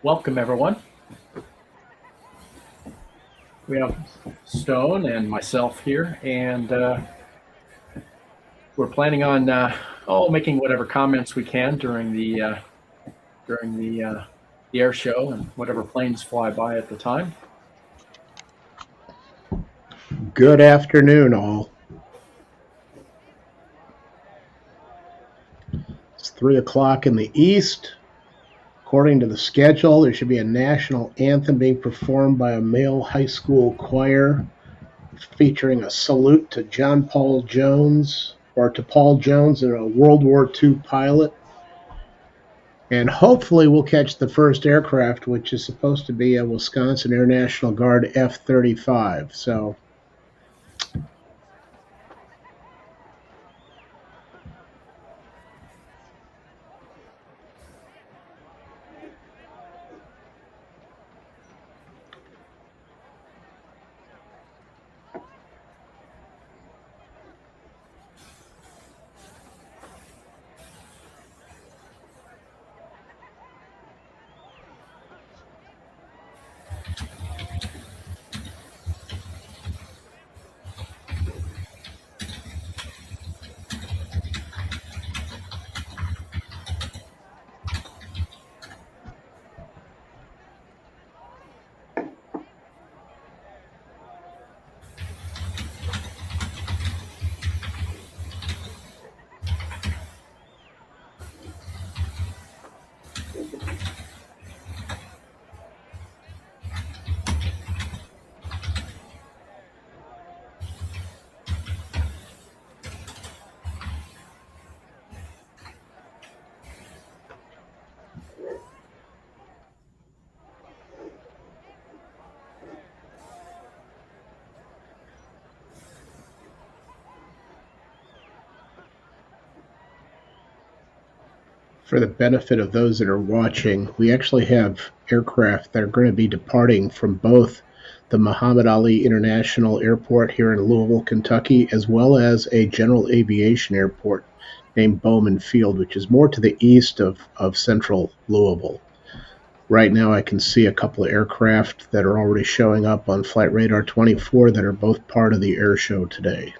Welcome, everyone. We have Stone and myself here, and we're planning on making whatever comments we can during the air show and whatever planes fly by at the time. Good afternoon, all. It's 3 o'clock in the east. According to the schedule, there should be a national anthem being performed by a male high school choir featuring a salute to Paul Jones, a World War II pilot. And hopefully we'll catch the first aircraft, which is supposed to be a Wisconsin Air National Guard F-35. So for the benefit of those that are watching, we actually have aircraft that are going to be departing from both the Muhammad Ali International Airport here in Louisville, Kentucky, as well as a general aviation airport named Bowman Field, which is more to the east of central Louisville. Right now, I can see a couple of aircraft that are already showing up on Flight Radar 24 that are both part of the air show today.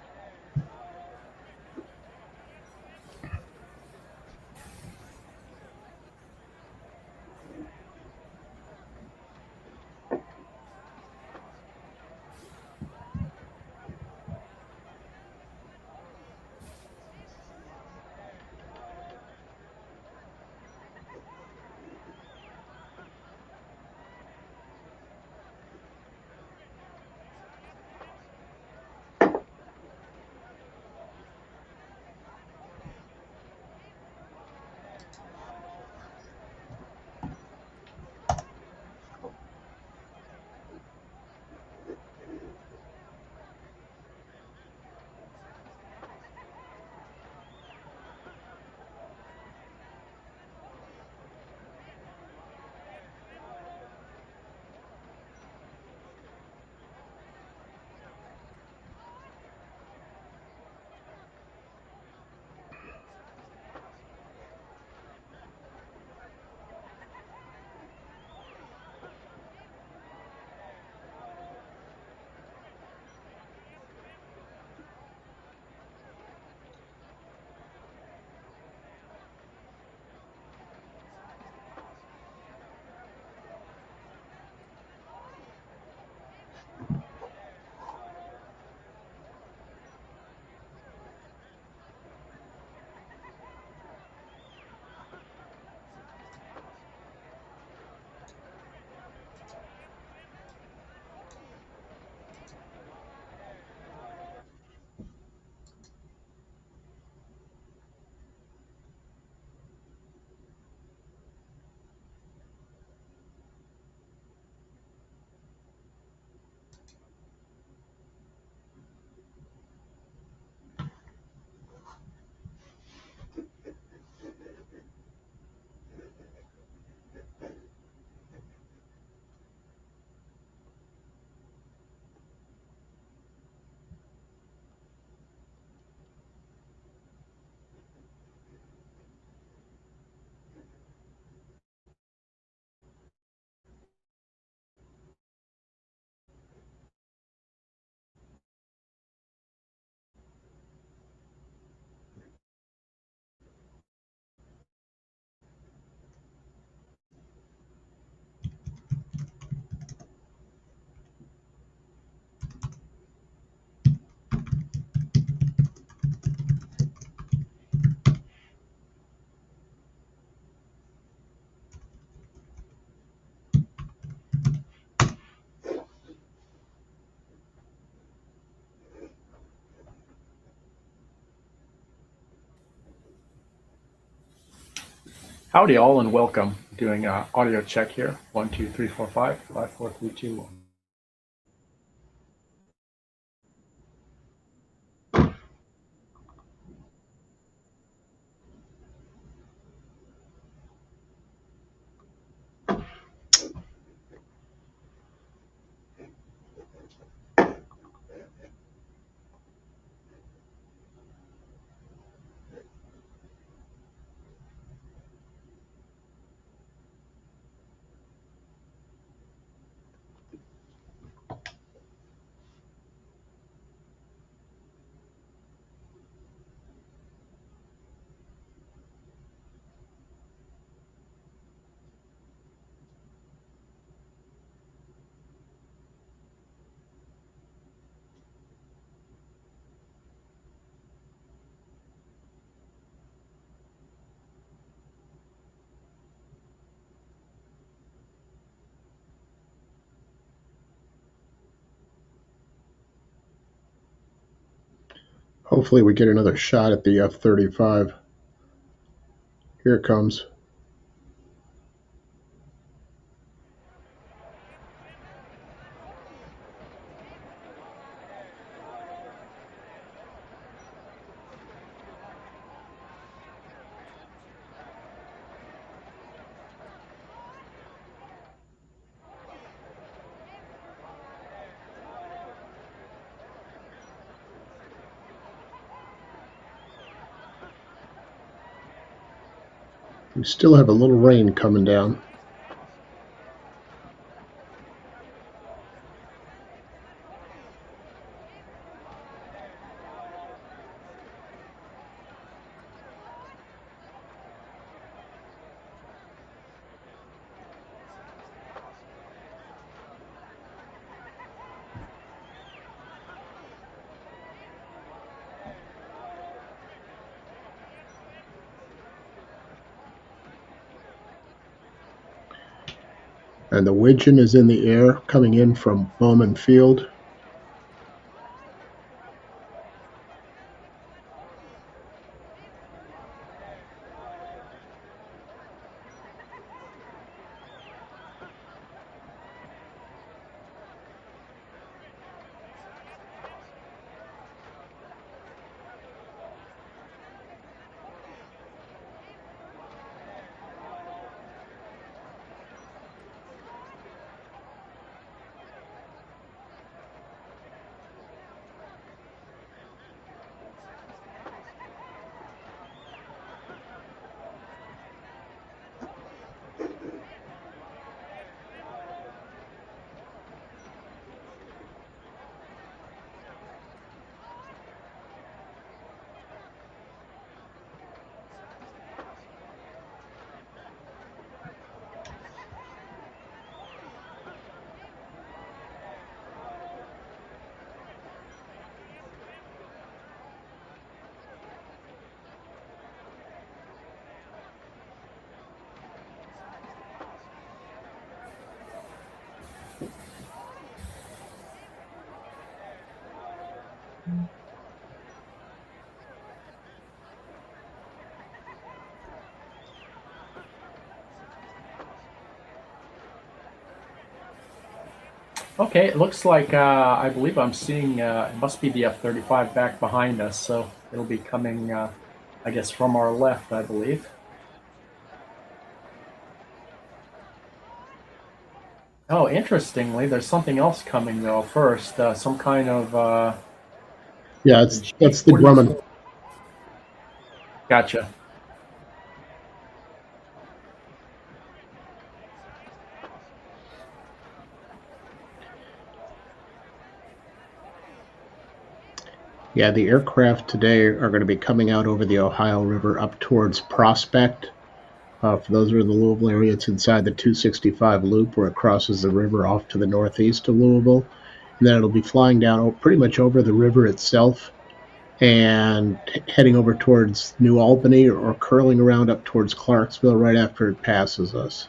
Howdy, all, and welcome. Doing audio check here. 1, 2, 3, 4, 5, 5, 4, 3, 2, 1. Hopefully we get another shot at the F-35. Here it comes. We still have a little rain coming down. And the Widgeon is in the air coming in from Bowman Field. Okay, it looks like I believe I'm seeing it must be the F-35 back behind us, so it'll be coming, I guess, from our left, I believe. Oh, interestingly, there's something else coming though. First, some kind of Yeah, that's the Grumman. G-44. Gotcha. Yeah, the aircraft today are going to be coming out over the Ohio River up towards Prospect. For those who are in the Louisville area, it's inside the 265 loop where it crosses the river off to the northeast of Louisville. And then it'll be flying down pretty much over the river itself and heading over towards New Albany or curling around up towards Clarksville right after it passes us.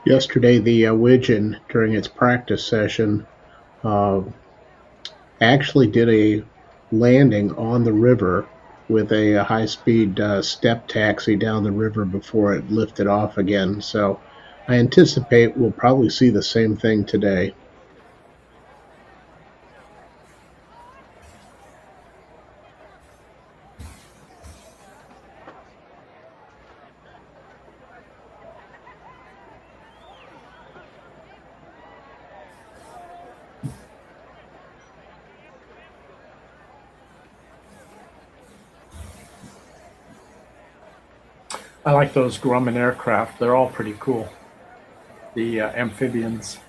Yesterday, the Widgeon, during its practice session, uh, actually did a landing on the river with a high-speed step taxi down the river before it lifted off again. So I anticipate we'll probably see the same thing today. I like those Grumman aircraft. They're all pretty cool. The amphibians.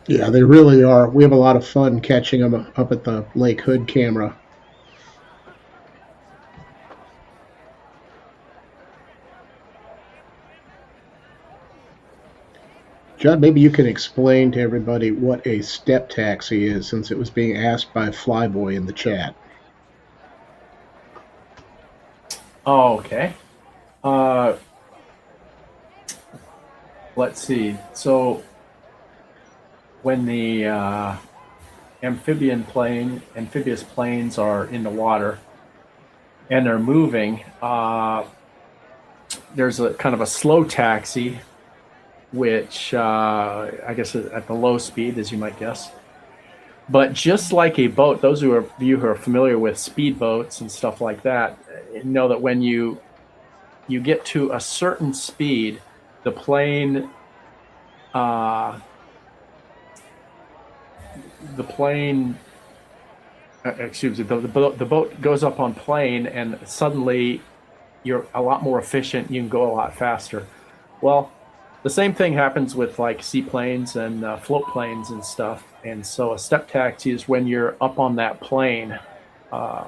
Yeah, they really are. We have a lot of fun catching them up at the Lake Hood camera. Judd, maybe you can explain to everybody what a step taxi is, since it was being asked by Flyboy in the chat. Oh, okay. Uh, let's see. So when the amphibious planes are in the water and they're moving, there's a kind of a slow taxi, which I guess is at the low speed, as you might guess. But just like a boat, those of you who are familiar with speedboats and stuff like that know that when you get to a certain speed, the plane the plane excuse me, the boat goes up on plane, and suddenly you're a lot more efficient. You can go a lot faster. Well, the same thing happens with like seaplanes and float planes and stuff. And so a step taxi is when you're up on that plane, uh,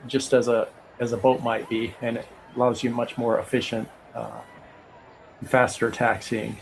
just as a boat might be, and it allows you much more efficient, faster taxiing.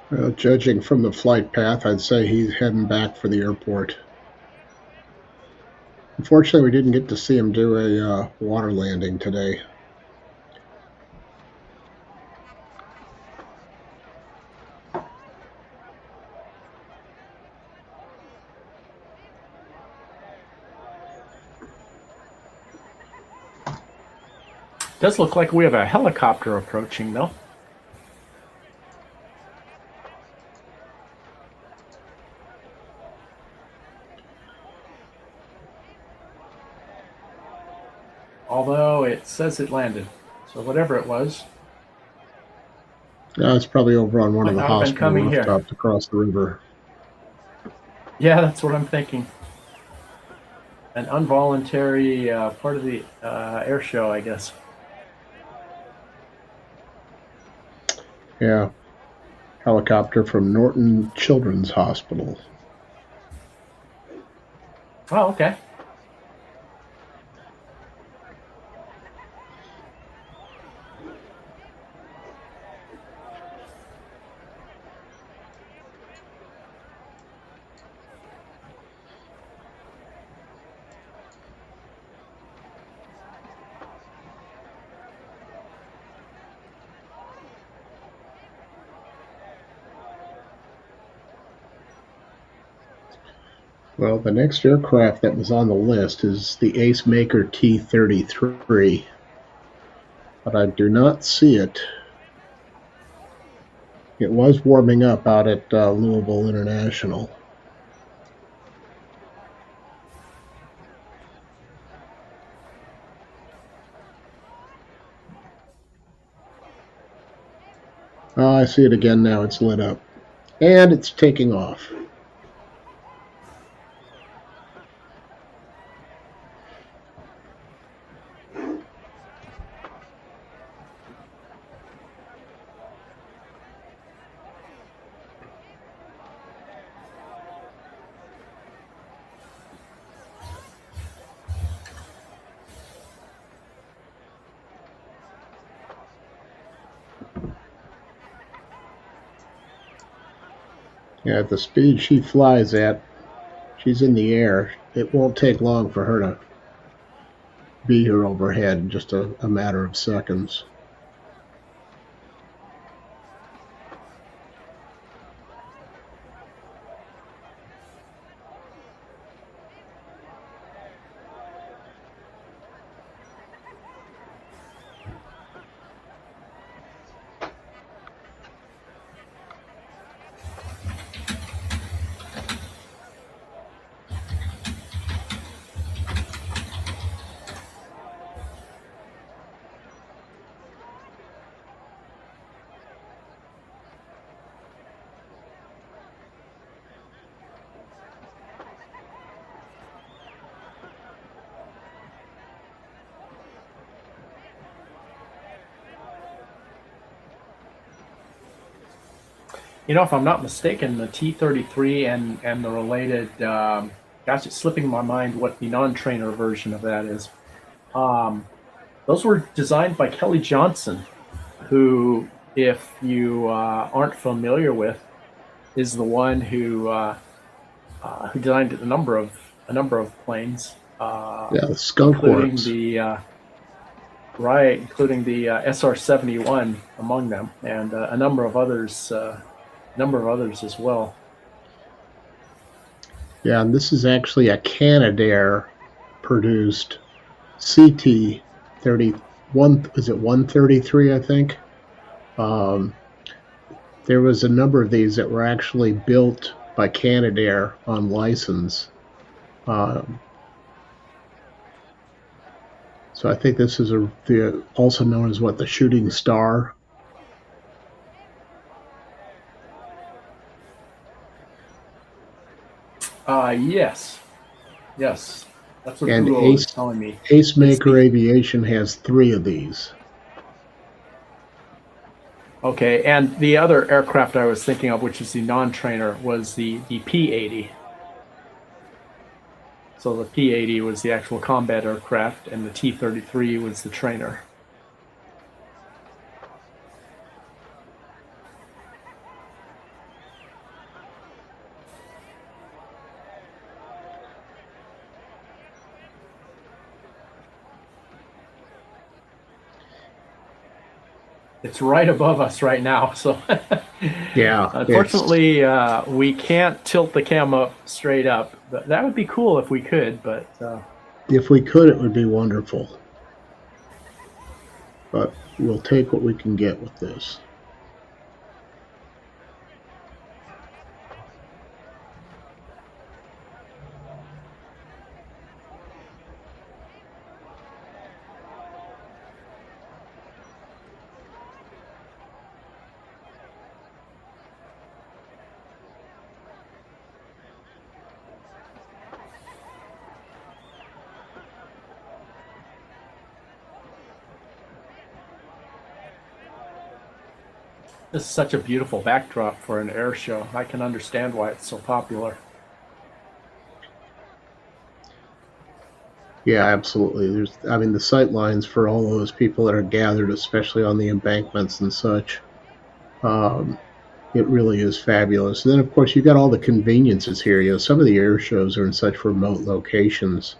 Well, judging from the flight path, I'd say he's heading back for the airport. Unfortunately, we didn't get to see him do a water landing today. Does look like we have a helicopter approaching, though. Although it says it landed. So whatever it was. It's probably over on one of the Might not have been hospital coming here. rooftops across the river. Yeah, that's what I'm thinking. An involuntary part of the air show, I guess. Yeah. Helicopter from Norton Children's Hospital. Oh, okay. Well, the next aircraft that was on the list is the Ace Maker T-33, but I do not see it. It was warming up out at Louisville International. Oh, I see it again now. It's lit up. And it's taking off. Yeah, at the speed she flies at, she's in the air. It won't take long for her to be here overhead, just a matter of seconds. You know, if I'm not mistaken, the T-33 and the related, gosh, it's slipping my mind what the non-trainer version of that is. Those were designed by Kelly Johnson, who, if you aren't familiar with, is the one who designed a number of planes, Yeah, the Skunk including Works. including the SR-71 among them, and a number of others as well. Yeah, and this is actually a Canadair produced CT 31, is it 133, I think? There was a number of these that were actually built by Canadair on license. So I think this is also known as what, the Shooting Star. Yes, that's what And Google is telling me. Ace Maker Aviation has 3 of these. Okay, and the other aircraft I was thinking of, which is the non-trainer, was the P-80. So the P-80 was the actual combat aircraft, and the T-33 was the trainer. It's right above us right now. So Yeah, it's unfortunately, we can't tilt the cam up straight up. But that would be cool if we could. But if we could, it would be wonderful. But we'll take what we can get with this. this is such a beautiful backdrop for an air show. I can understand why it's so popular. Yeah, absolutely. I mean, the sight lines for all those people that are gathered, especially on the embankments and such, um, it really is fabulous. And then, of course, you've got all the conveniences here. Some of the air shows are in such remote locations,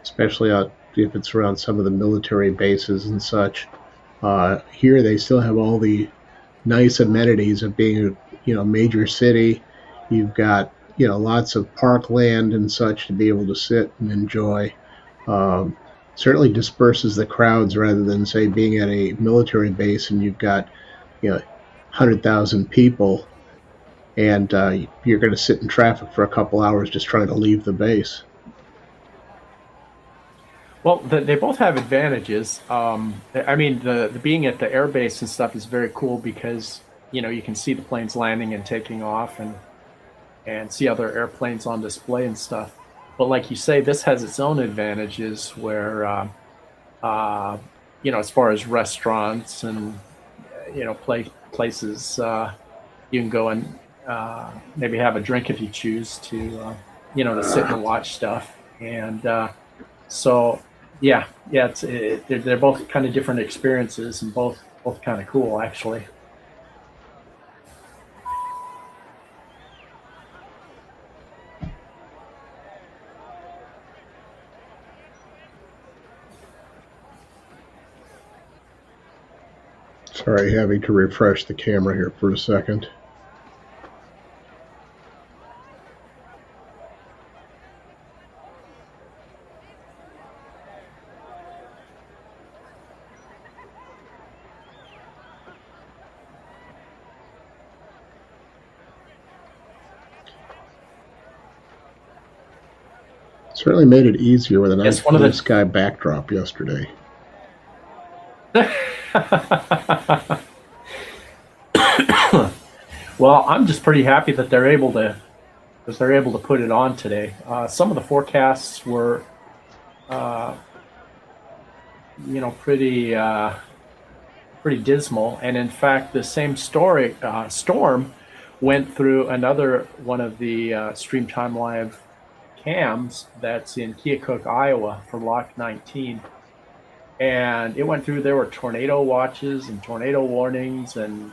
especially if it's around some of the military bases and such. Here, they still have all the nice amenities of being a major city. You've got lots of parkland and such to be able to sit and enjoy. Um, Certainly disperses the crowds rather than say being at a military base and you've got 100,000 people and you're going to sit in traffic for a couple hours just trying to leave the base. Well, they both have advantages. I mean, the being at the air base and stuff is very cool because you can see the planes landing and taking off, and see other airplanes on display and stuff. But like you say, this has its own advantages where uh, as far as restaurants and places, you can go and maybe have a drink if you choose to sit and watch stuff. And so yeah, they're both kind of different experiences and both kind of cool actually. Sorry, having to refresh the camera here for a second. Certainly made it easier with a nice Yes, one of blue the sky backdrop yesterday. well, I'm just pretty happy that they're able to put it on today. Some of the forecasts were uh, pretty dismal, and in fact, the same storm went through another one of the StreamTime Live cams that's in Keokuk, Iowa, for Lock 19. And it went through. There were tornado watches and tornado warnings, and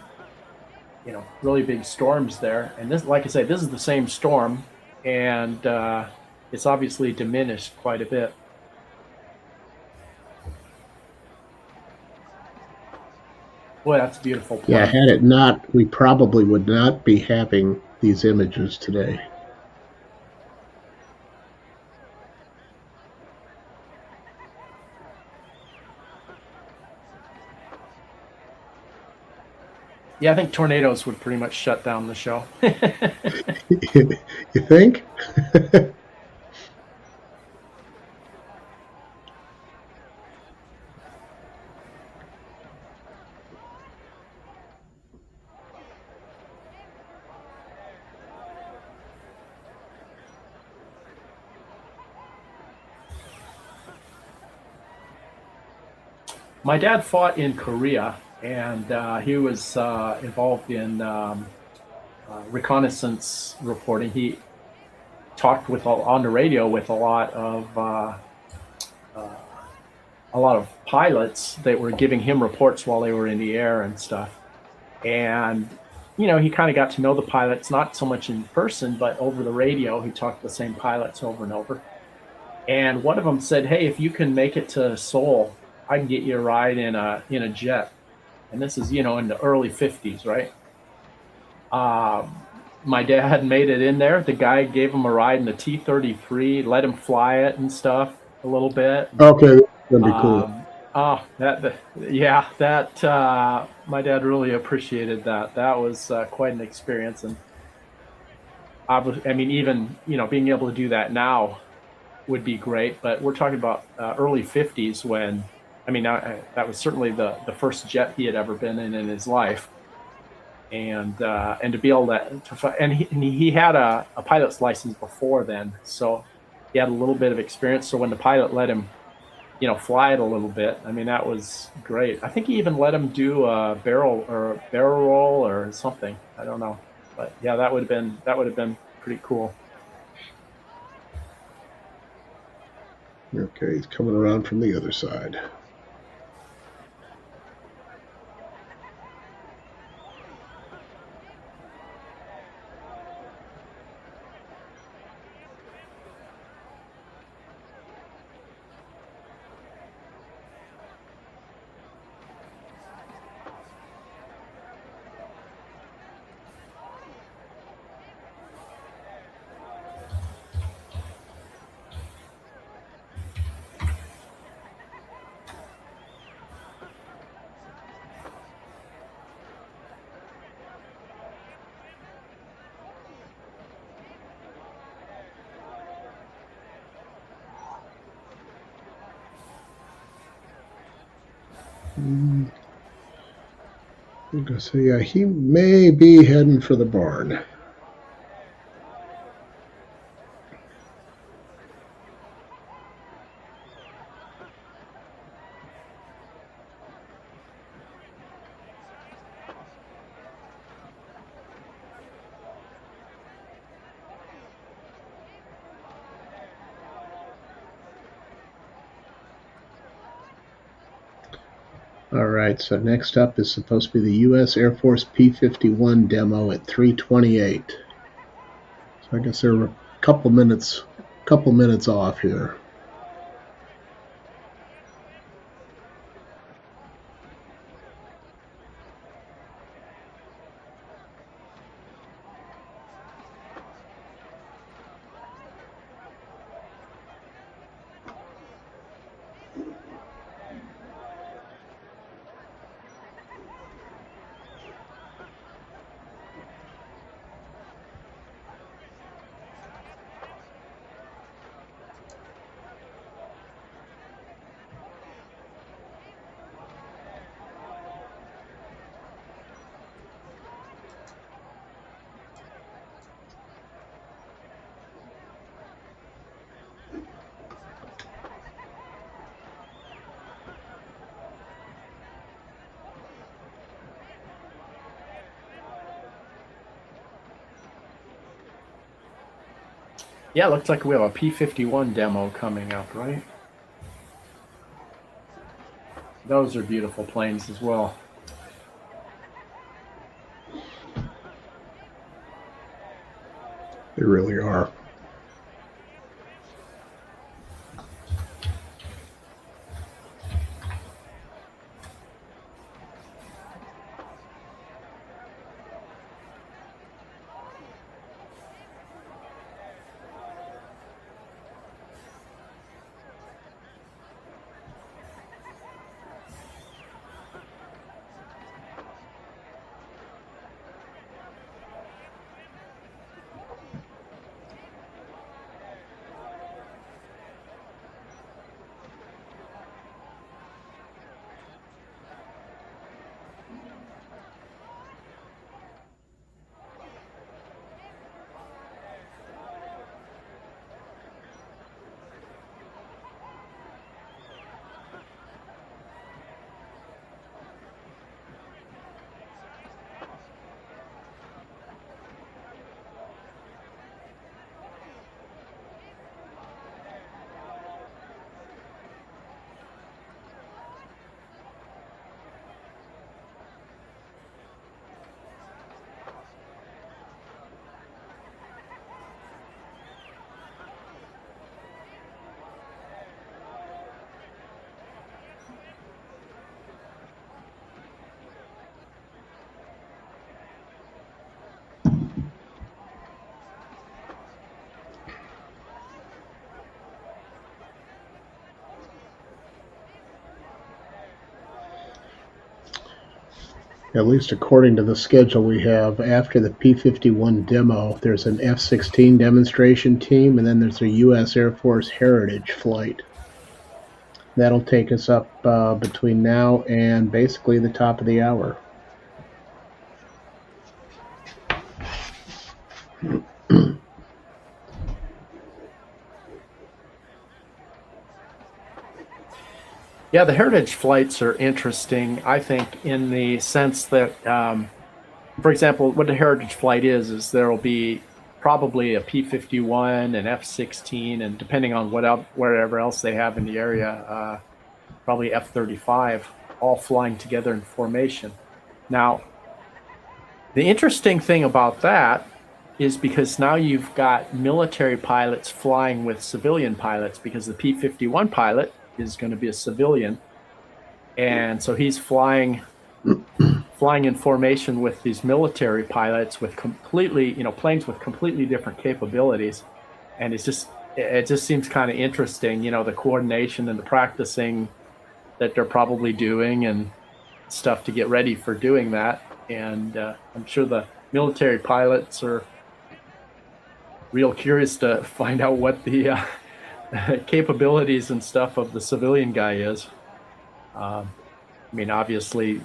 really big storms there. And this, like I say, this is the same storm, and it's obviously diminished quite a bit. Boy, that's a beautiful Yeah, plane. had it not, we probably would not be having these images today. Yeah, I think tornadoes would pretty much shut down the show. You think? My dad fought in Korea, and he was involved in reconnaissance reporting. He talked on the radio with a lot of pilots that were giving him reports while they were in the air and stuff. And he kind of got to know the pilots, not so much in person, but over the radio. He talked to the same pilots over and over. And one of them said, "Hey, if you can make it to Seoul, I can get you a ride in a jet." and this is in the early 50s, right? My dad made it in there. The guy gave him a ride in the T-33, let him fly it and stuff a little bit. Okay, that's gonna be cool. Yeah, that my dad really appreciated that. That was quite an experience, and I mean, even being able to do that now would be great. But we're talking about early 50s when, I mean, that was certainly the first jet he had ever been in his life, and to be able and he had a pilot's license before then, so he had a little bit of experience. So when the pilot let him fly it a little bit, I mean, that was great. I think he even let him do a barrel roll or something. I don't know, but yeah, that would have been pretty cool. Okay, he's coming around from the other side. I'm gonna say, yeah, he may be heading for the barn. All right, so next up is supposed to be the U.S. Air Force P-51 demo at 3:28. So I guess they're a couple minutes off here. Yeah, it looks like we have a P-51 demo coming up, right? Those are beautiful planes as well. They really are. At least according to the schedule we have, after the P-51 demo, there's an F-16 demonstration team, and then there's a U.S. Air Force Heritage flight. That'll take us up between now and basically the top of the hour. Yeah, the heritage flights are interesting, I think, in the sense that, for example, what a heritage flight is there will be probably a P-51, an F-16, and depending on wherever else they have in the area, probably F-35, all flying together in formation. Now, the interesting thing about that is because now you've got military pilots flying with civilian pilots, because the P-51 pilot is going to be a civilian, and so he's flying in formation with these military pilots with completely, planes with completely different capabilities, and it just seems kind of interesting, the coordination and the practicing that they're probably doing and stuff to get ready for doing that. And I'm sure the military pilots are real curious to find out what the capabilities and stuff of the civilian guy is. I mean, obviously,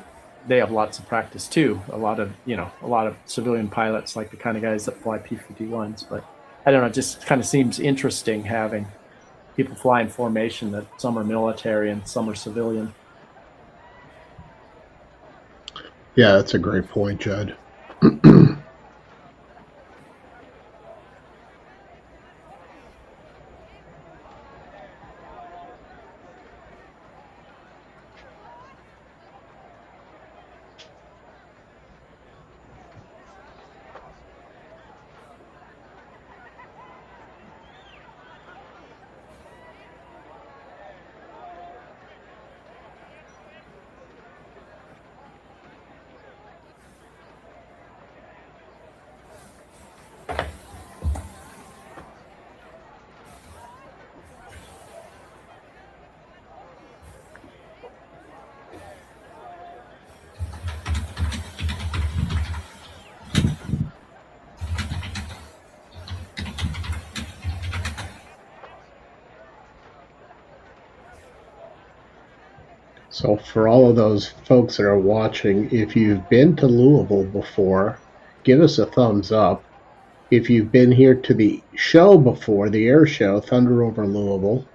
they have lots of practice too. A lot of civilian pilots, like the kind of guys that fly P-51s. But I don't know, it just kind of seems interesting having people fly in formation, that some are military and some are civilian. Yeah, that's a great point, Judd. So for all of those folks that are watching, if you've been to Louisville before, give us a thumbs up. If you've been here to the show before, the air show, Thunder Over Louisville,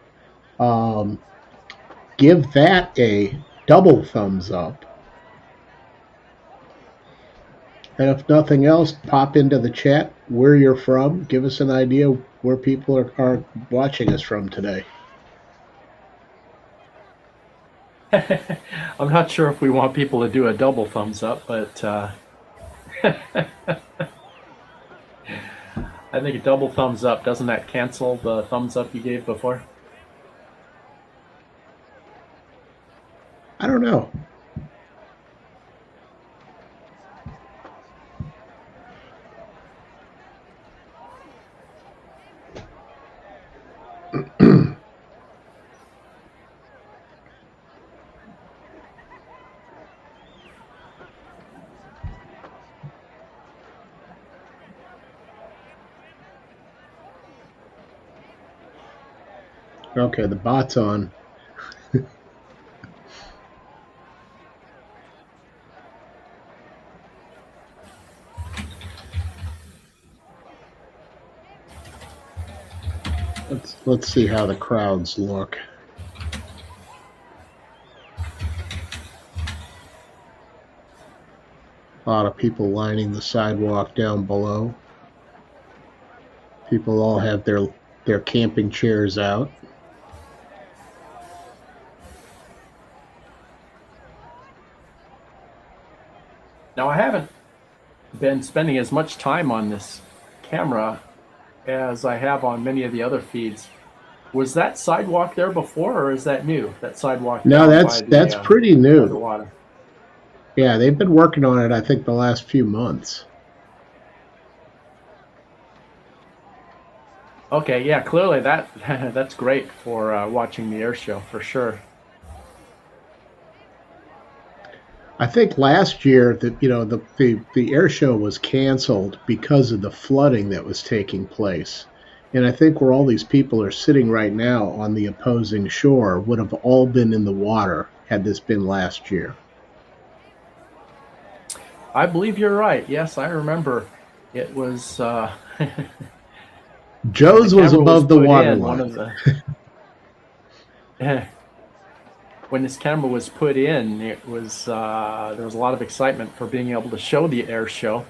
give that a double thumbs up. And if nothing else, pop into the chat where you're from. Give us an idea where people are watching us from today. I'm not sure if we want people to do a double thumbs up, but I think a double thumbs up, doesn't that cancel the thumbs up you gave before? I don't know. Okay, the bot's on. Let's see how the crowds look. A lot of people lining the sidewalk down below. People all have their camping chairs out. Now, I haven't been spending as much time on this camera as I have on many of the other feeds. Was that sidewalk there before, or is that new? That sidewalk? No, that's pretty new. The water. Yeah, they've been working on it, I think, the last few months. Okay, yeah, clearly that's great for watching the air show, for sure. I think last year that the air show was canceled because of the flooding that was taking place. And I think where all these people are sitting right now on the opposing shore would have all been in the water had this been last year. I believe you're right. Yes, I remember. It was when the Joe's was camera was above the put water in. One line. of the when this camera was put in, it was there was a lot of excitement for being able to show the air show,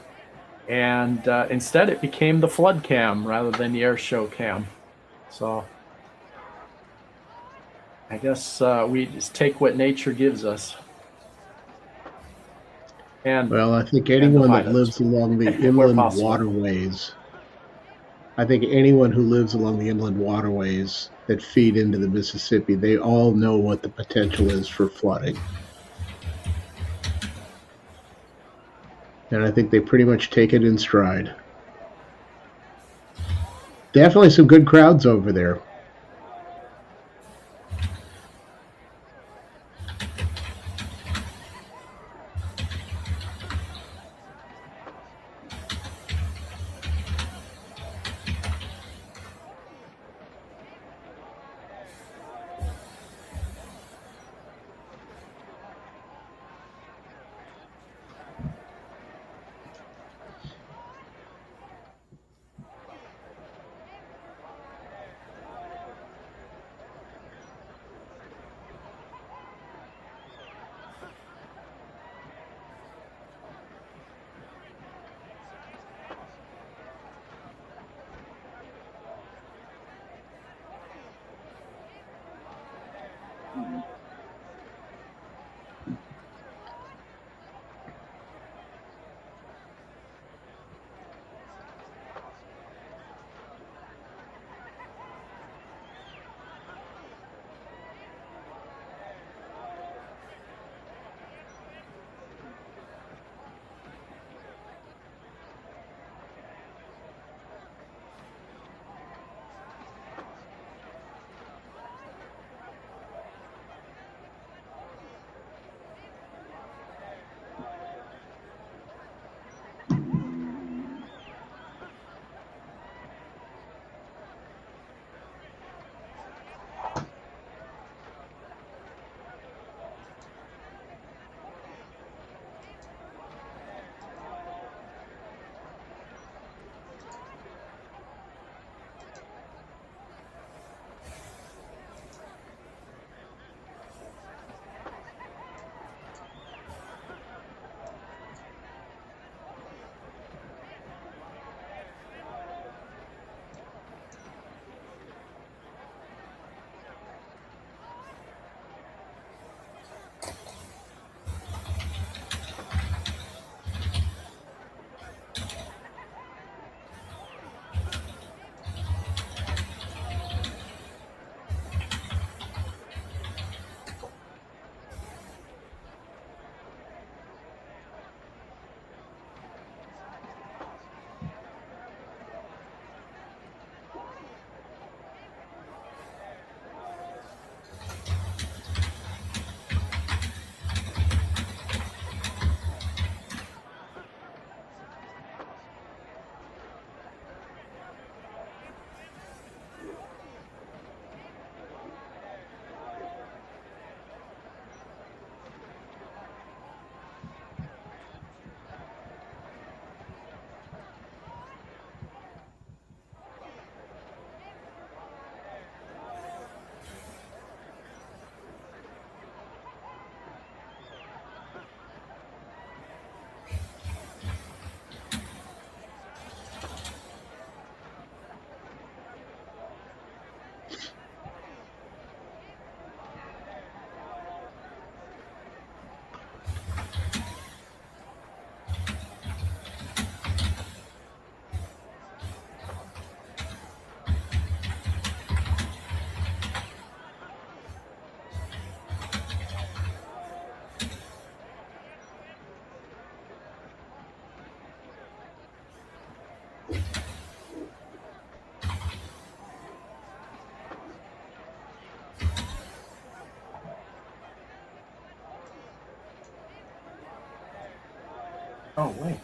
and instead it became the flood cam rather than the air show cam. So I guess we just take what nature gives us and Well, I think and anyone that divide us lives along the where inland possible. waterways, I think anyone who lives along the inland waterways that feed into the Mississippi, they all know what the potential is for flooding. And I think they pretty much take it in stride. Definitely some good crowds over there. Oh, wait.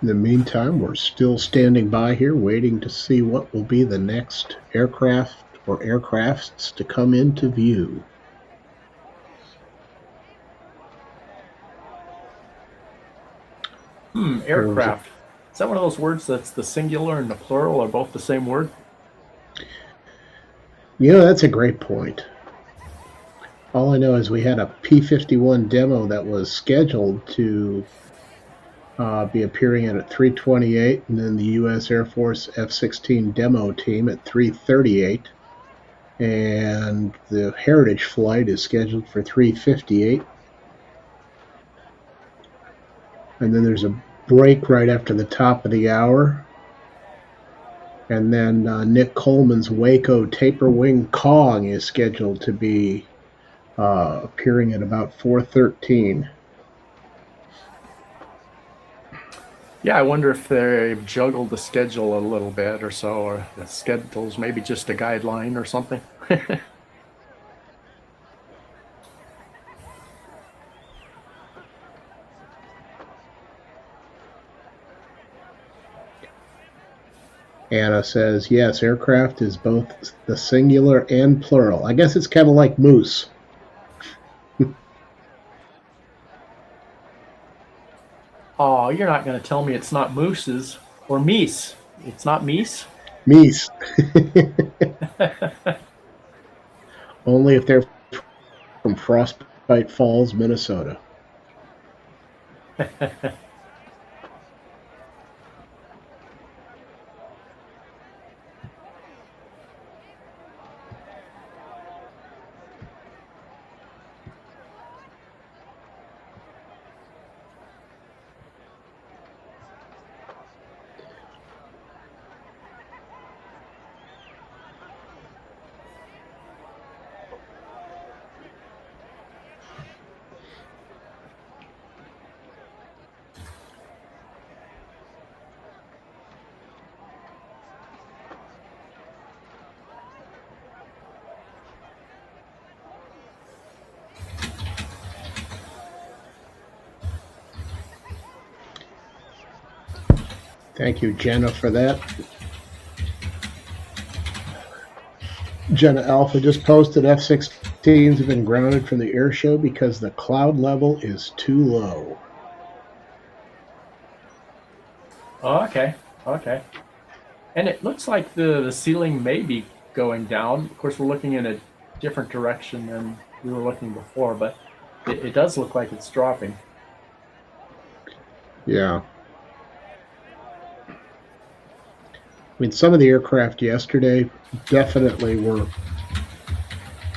In the meantime, we're still standing by here waiting to see what will be the next aircraft or aircrafts to come into view. Aircraft. Is that one of those words that's the singular and the plural are both the same word? That's a great point. All I know is we had a P-51 demo that was scheduled to be appearing at 3:28, and then the U.S. Air Force F-16 demo team at 3:38, and the Heritage flight is scheduled for 3:58, and then there's a break right after the top of the hour, and then Nick Coleman's Waco Taper Wing Kong is scheduled to be appearing at about 4:13. Yeah, I wonder if they've juggled the schedule a little bit or so, or the schedule's maybe just a guideline or something. Anna says, yes, aircraft is both the singular and plural. I guess it's kind of like moose. Oh, you're not going to tell me it's not mooses or meese. It's not meese? Meese. Only if they're from Frostbite Falls, Minnesota. Thank you, Jenna, for that. Jenna Alpha just posted F-16s have been grounded from the air show because the cloud level is too low. Oh, okay. Okay. And it looks like the ceiling may be going down. Of course, we're looking in a different direction than we were looking before, but it does look like it's dropping. Yeah. I mean, some of the aircraft yesterday definitely were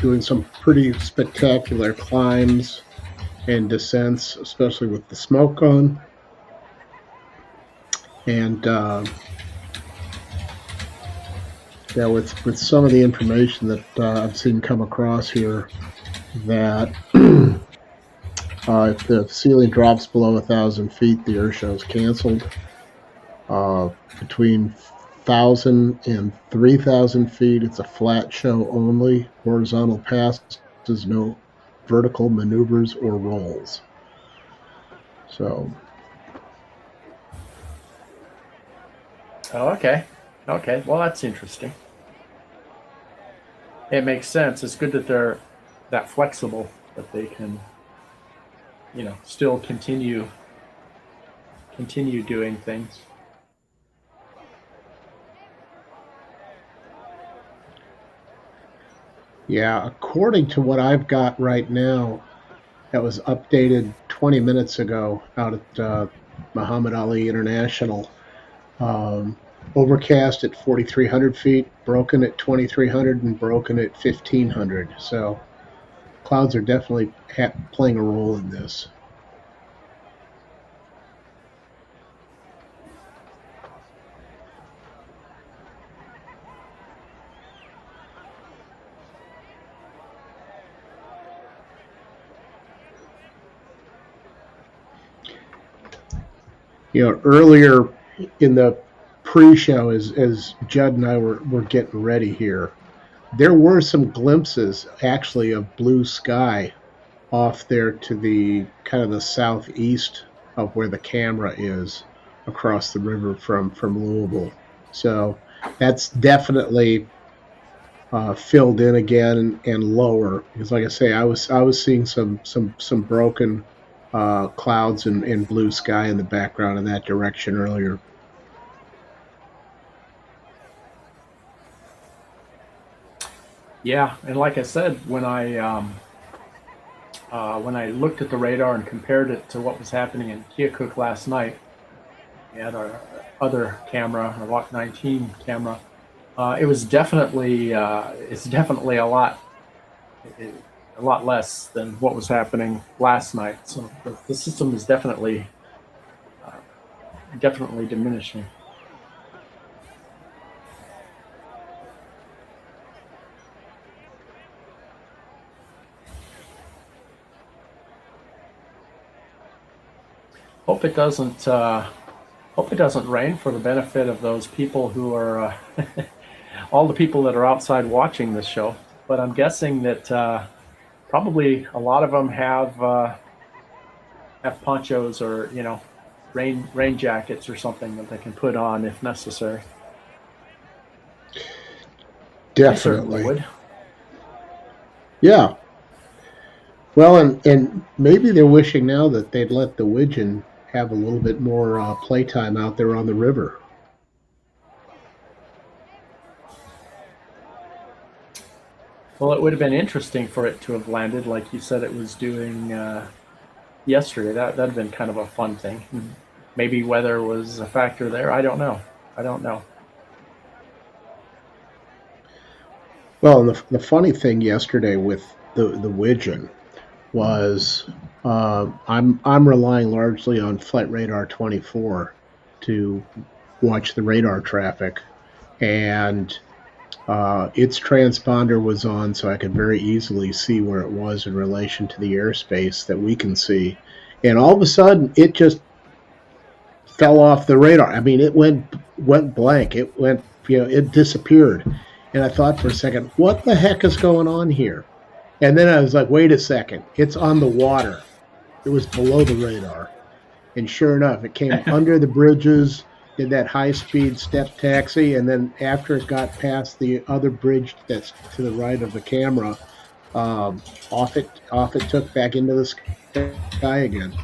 doing some pretty spectacular climbs and descents, especially with the smoke on. And yeah, with some of the information that I've seen come across here, that if the ceiling drops below 1,000 feet, the air show is canceled. Between 1,000 and 3,000 feet, it's a flat show only. Horizontal passes, no vertical maneuvers or rolls. So. Oh, okay. Okay. Well, that's interesting. It makes sense. It's good that they're that flexible, that they can, still continue doing things. Yeah, according to what I've got right now, that was updated 20 minutes ago out at Muhammad Ali International. Overcast at 4,300 feet, broken at 2,300, and broken at 1,500. So clouds are definitely playing a role in this. Earlier in the pre-show, as Judd and I were getting ready here, there were some glimpses actually of blue sky off there to the kind of the southeast of where the camera is across the river from Louisville. So that's definitely filled in again and lower, because like I say, I was seeing some broken clouds and blue sky in the background in that direction earlier. Yeah, and like I said, when I looked at the radar and compared it to what was happening in Keokuk last night, we had our other camera, our Walk 19 camera. It was definitely it's definitely a lot less than what was happening last night. So the system is definitely diminishing. Hope it doesn't rain, for the benefit of those people who are all the people that are outside watching this show. But I'm guessing that probably a lot of them have ponchos or rain jackets or something that they can put on if necessary. Definitely. I certainly would. Yeah. Well, and maybe they're wishing now that they'd let the Widgeon have a little bit more playtime out there on the river. Well, it would have been interesting for it to have landed like you said it was doing yesterday. That'd have been kind of a fun thing. Maybe weather was a factor there. I don't know. Well, and the funny thing yesterday with the Widgeon was I'm relying largely on Flight Radar 24 to watch the radar traffic, and its transponder was on, so I could very easily see where it was in relation to the airspace that we can see. And all of a sudden, it just fell off the radar. I mean, it went blank. It went, it disappeared. And I thought for a second, what the heck is going on here? And then I was like, wait a second, it's on the water. It was below the radar. And sure enough, it came under the bridges did that high-speed step taxi, and then after it got past the other bridge that's to the right of the camera, off it took back into the sky again.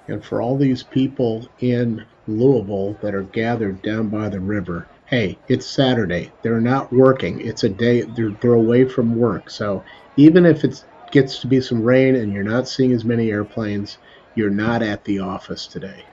And for all these people in Louisville that are gathered down by the river, hey, it's Saturday. They're not working. It's a day they're away from work. So even if it gets to be some rain and you're not seeing as many airplanes, you're not at the office today.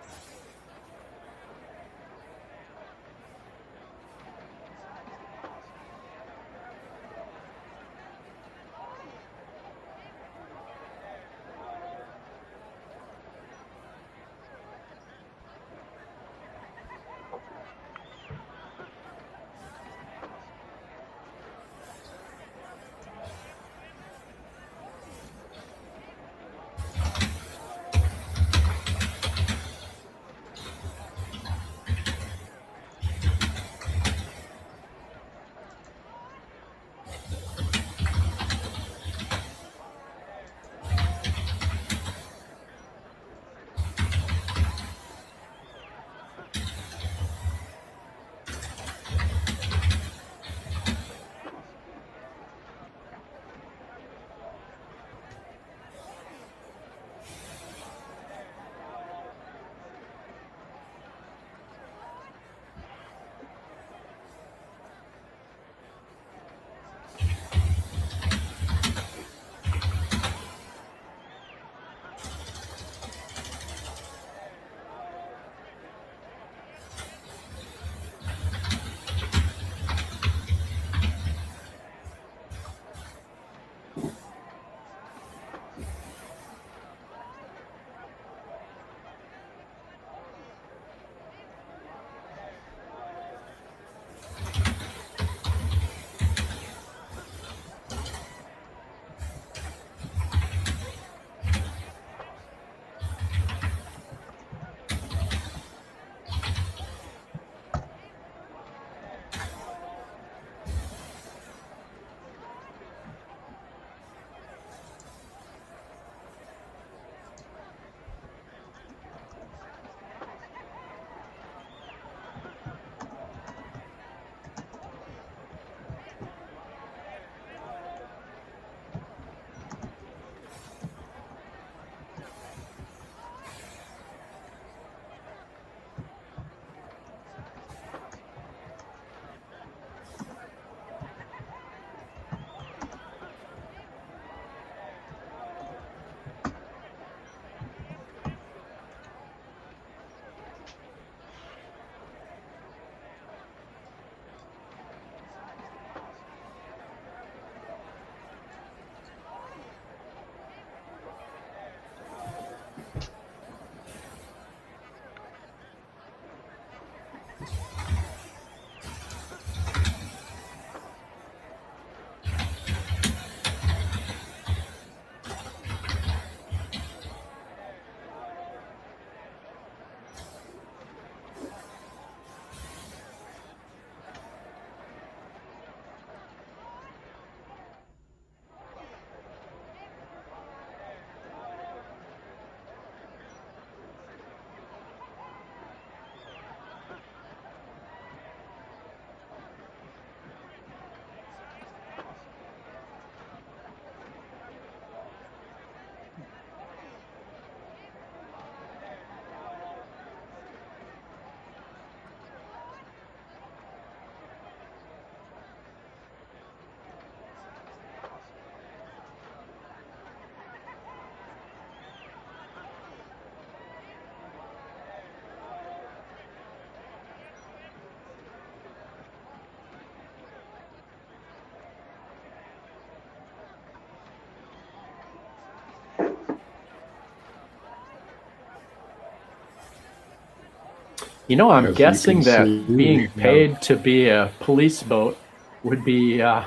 I'm As you guessing can that see, being we have paid to be a police boat would be a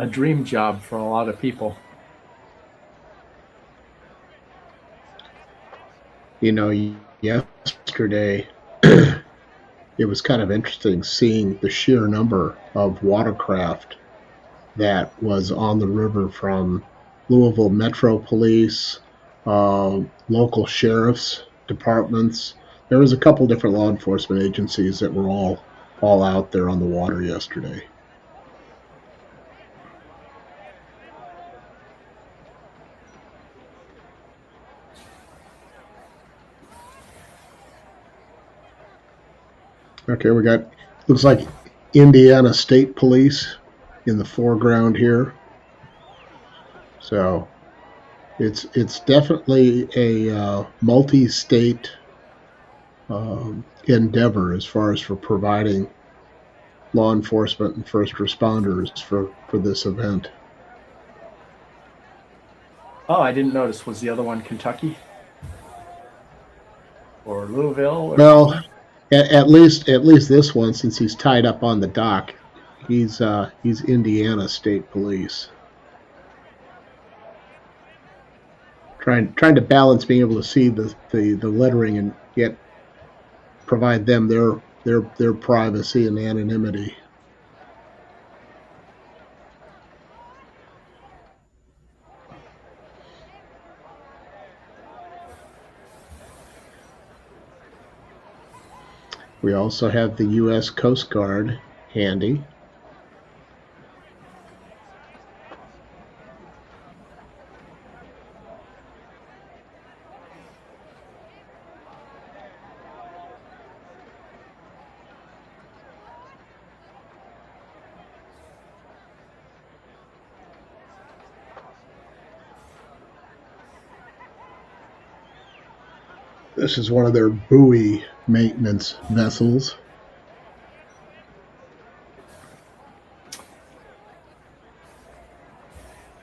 dream job for a lot of people. Yesterday it was kind of interesting seeing the sheer number of watercraft that was on the river from Louisville Metro Police, local sheriff's departments. There was a couple different law enforcement agencies that were all out there on the water yesterday. Okay, we got, looks like Indiana State Police in the foreground here. So it's definitely a multi-state endeavor as far as for providing law enforcement and first responders for this event. Oh, I didn't notice. Was the other one Kentucky or Louisville? Or well, at least this one, since he's tied up on the dock, he's Indiana State Police. Trying to balance being able to see the lettering and yet provide them their privacy and anonymity. We also have the U.S. Coast Guard handy. This is one of their buoy maintenance vessels.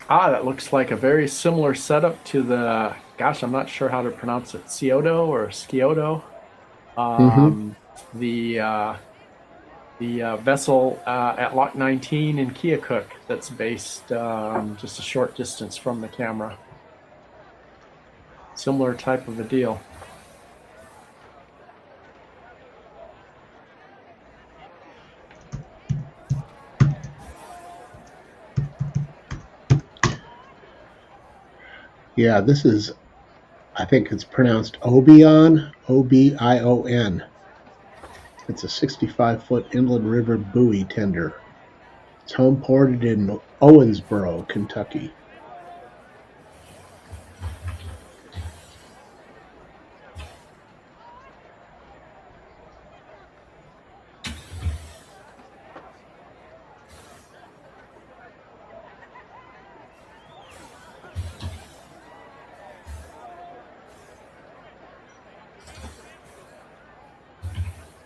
That looks like a very similar setup to the, gosh, I'm not sure how to pronounce it, Scioto or Scioto. The vessel at Lock 19 in Keokuk that's based just a short distance from the camera. Similar type of a deal. Yeah, this is, I think it's pronounced Obion, O-B-I-O-N. It's a 65-foot inland river buoy tender. It's home ported in Owensboro, Kentucky.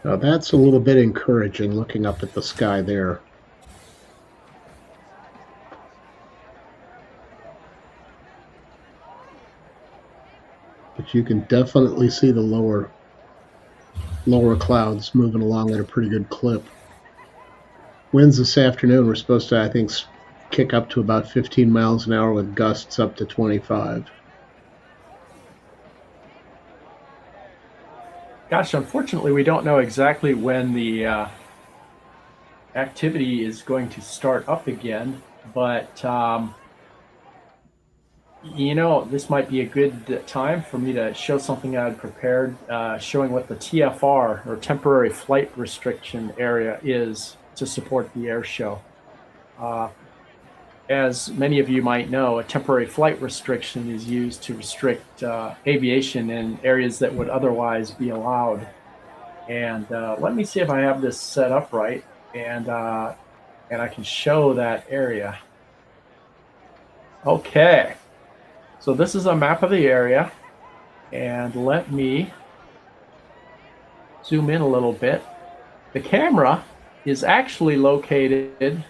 Now that's a little bit encouraging looking up at the sky there. But you can definitely see the lower clouds moving along at a pretty good clip. Winds this afternoon were supposed to, I think, kick up to about 15 miles an hour with gusts up to 25. Gosh, unfortunately, we don't know exactly when the activity is going to start up again, but this might be a good time for me to show something I had prepared, showing what the TFR, or temporary flight restriction area, is to support the air show. As many of you might know, a temporary flight restriction is used to restrict aviation in areas that would otherwise be allowed. And let me see if I have this set up right, and I can show that area. Okay, so this is a map of the area, and let me zoom in a little bit. The camera is actually located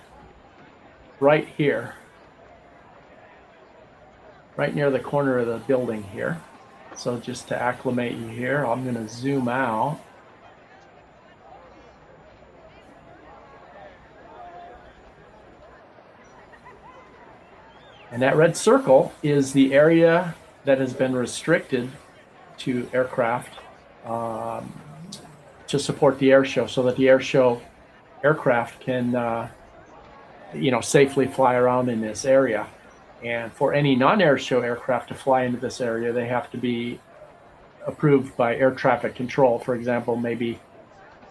right here, right near the corner of the building here. So just to acclimate you here, I'm going to zoom out. And that red circle is the area that has been restricted to aircraft to support the air show, so that the air show aircraft can safely fly around in this area. And for any non-air show aircraft to fly into this area, they have to be approved by air traffic control. For example, maybe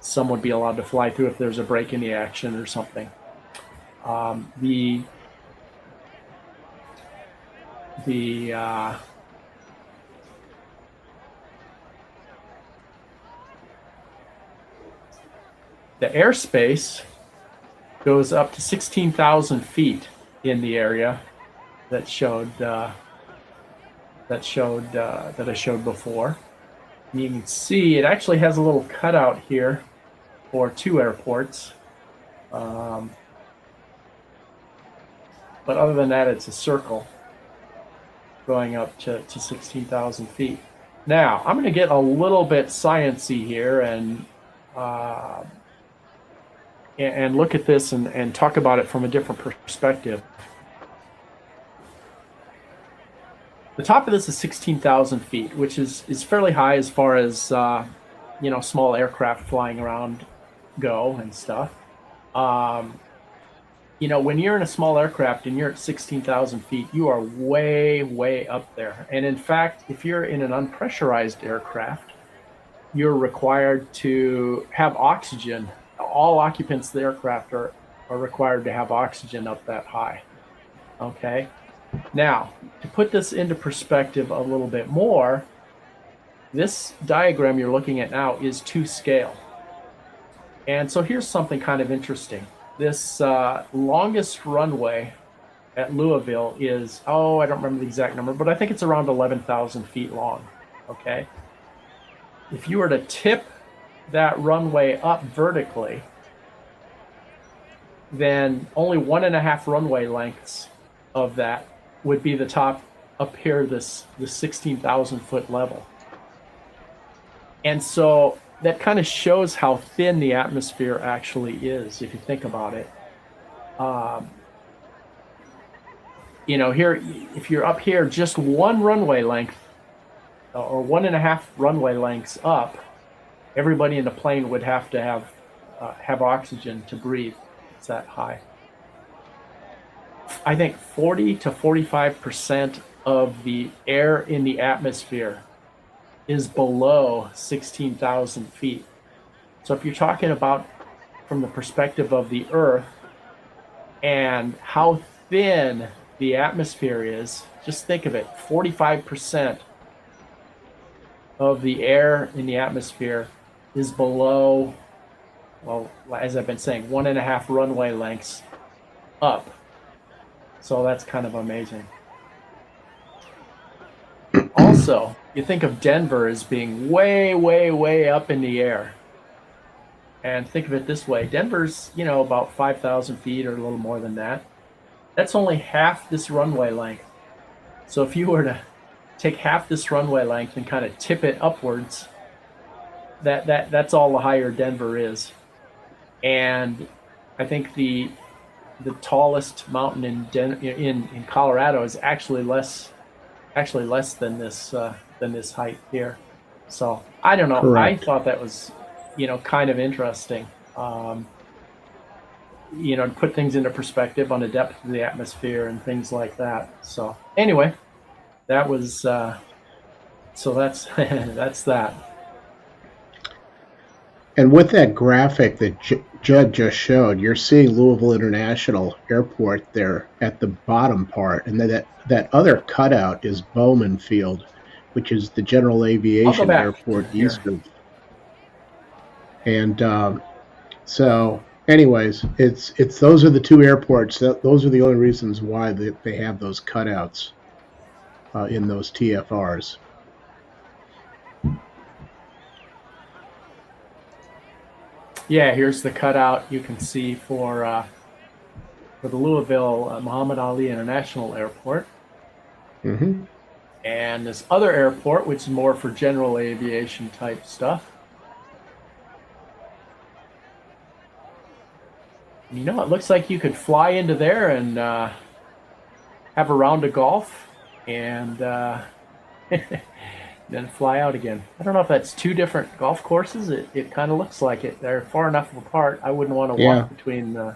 some would be allowed to fly through if there's a break in the action or something. The airspace goes up to 16,000 feet in the area that I showed before. And you can see it actually has a little cutout here for 2 airports. But other than that, it's a circle going up to 16,000 feet. Now, I'm going to get a little bit sciencey here and look at this and talk about it from a different perspective. The top of this is 16,000 feet, which is fairly high as far as small aircraft flying around go and stuff. When you're in a small aircraft and you're at 16,000 feet, you are way, way up there. And in fact, if you're in an unpressurized aircraft, you're required to have oxygen. All occupants of the aircraft are required to have oxygen up that high. Okay. Now, to put this into perspective a little bit more, this diagram you're looking at now is to scale. And so here's something kind of interesting. This longest runway at Louisville is, I don't remember the exact number, but I think it's around 11,000 feet long. Okay. If you were to tip that runway up vertically, then only 1.5 runway lengths of that would be the top up here, the 16,000 foot level. And so that kind of shows how thin the atmosphere actually is, if you think about it. Here, if you're up here just 1 runway length or 1.5 runway lengths up, everybody in the plane would have to have oxygen to breathe. It's that high. I think 40 to 45% of the air in the atmosphere is below 16,000 feet. So if you're talking about from the perspective of the Earth and how thin the atmosphere is, just think of it. 45% of the air in the atmosphere is below, well, as I've been saying, 1.5 runway lengths up. So that's kind of amazing. Also, you think of Denver as being way, way, way up in the air. And think of it this way. Denver's, about 5,000 feet or a little more than that. That's only half this runway length. So if you were to take half this runway length and kind of tip it upwards, that's all the higher Denver is. And I think the tallest mountain in Colorado is actually less than this height here. So I don't know. Correct. I thought that was kind of interesting. To put things into perspective on the depth of the atmosphere and things like that. So anyway, that was so that's that's that. And with that graphic that Judd just showed, you're seeing Louisville International Airport there at the bottom part, and then that other cutout is Bowman Field, which is the general aviation airport east of. And so, anyways, it's those are the 2 airports. Those are the only reasons why they have those cutouts in those TFRs. Yeah, here's the cutout you can see for the Louisville Muhammad Ali International Airport. Mm-hmm. And this other airport, which is more for general aviation type stuff. It looks like you could fly into there and have a round of golf, and then fly out again. I don't know if that's two different golf courses. It kind of looks like it. They're far enough apart. I wouldn't want to Yeah. walk between the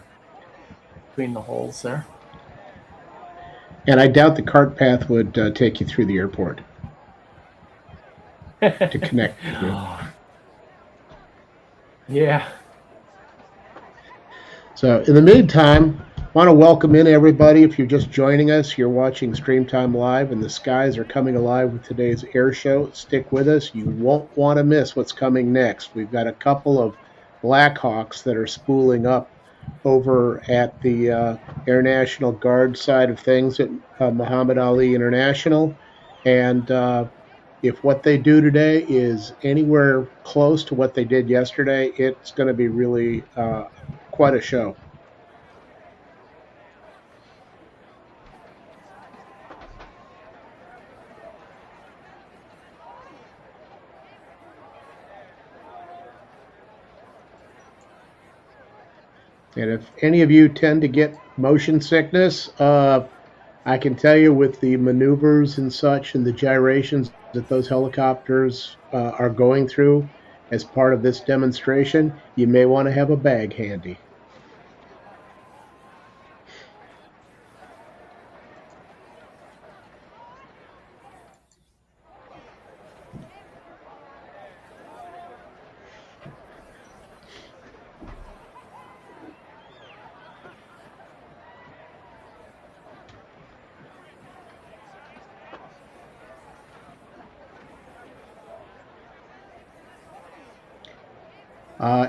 holes there. And I doubt the cart path would take you through the airport to connect the two. Yeah. So in the meantime, want to welcome in everybody. If you're just joining us, you're watching StreamTime Live, and the skies are coming alive with today's air show. Stick with us. You won't want to miss what's coming next. We've got a couple of Blackhawks that are spooling up over at the Air National Guard side of things at Muhammad Ali International. And if what they do today is anywhere close to what they did yesterday, it's going to be really quite a show. And if any of you tend to get motion sickness, I can tell you with the maneuvers and such and the gyrations that those helicopters are going through as part of this demonstration, you may want to have a bag handy.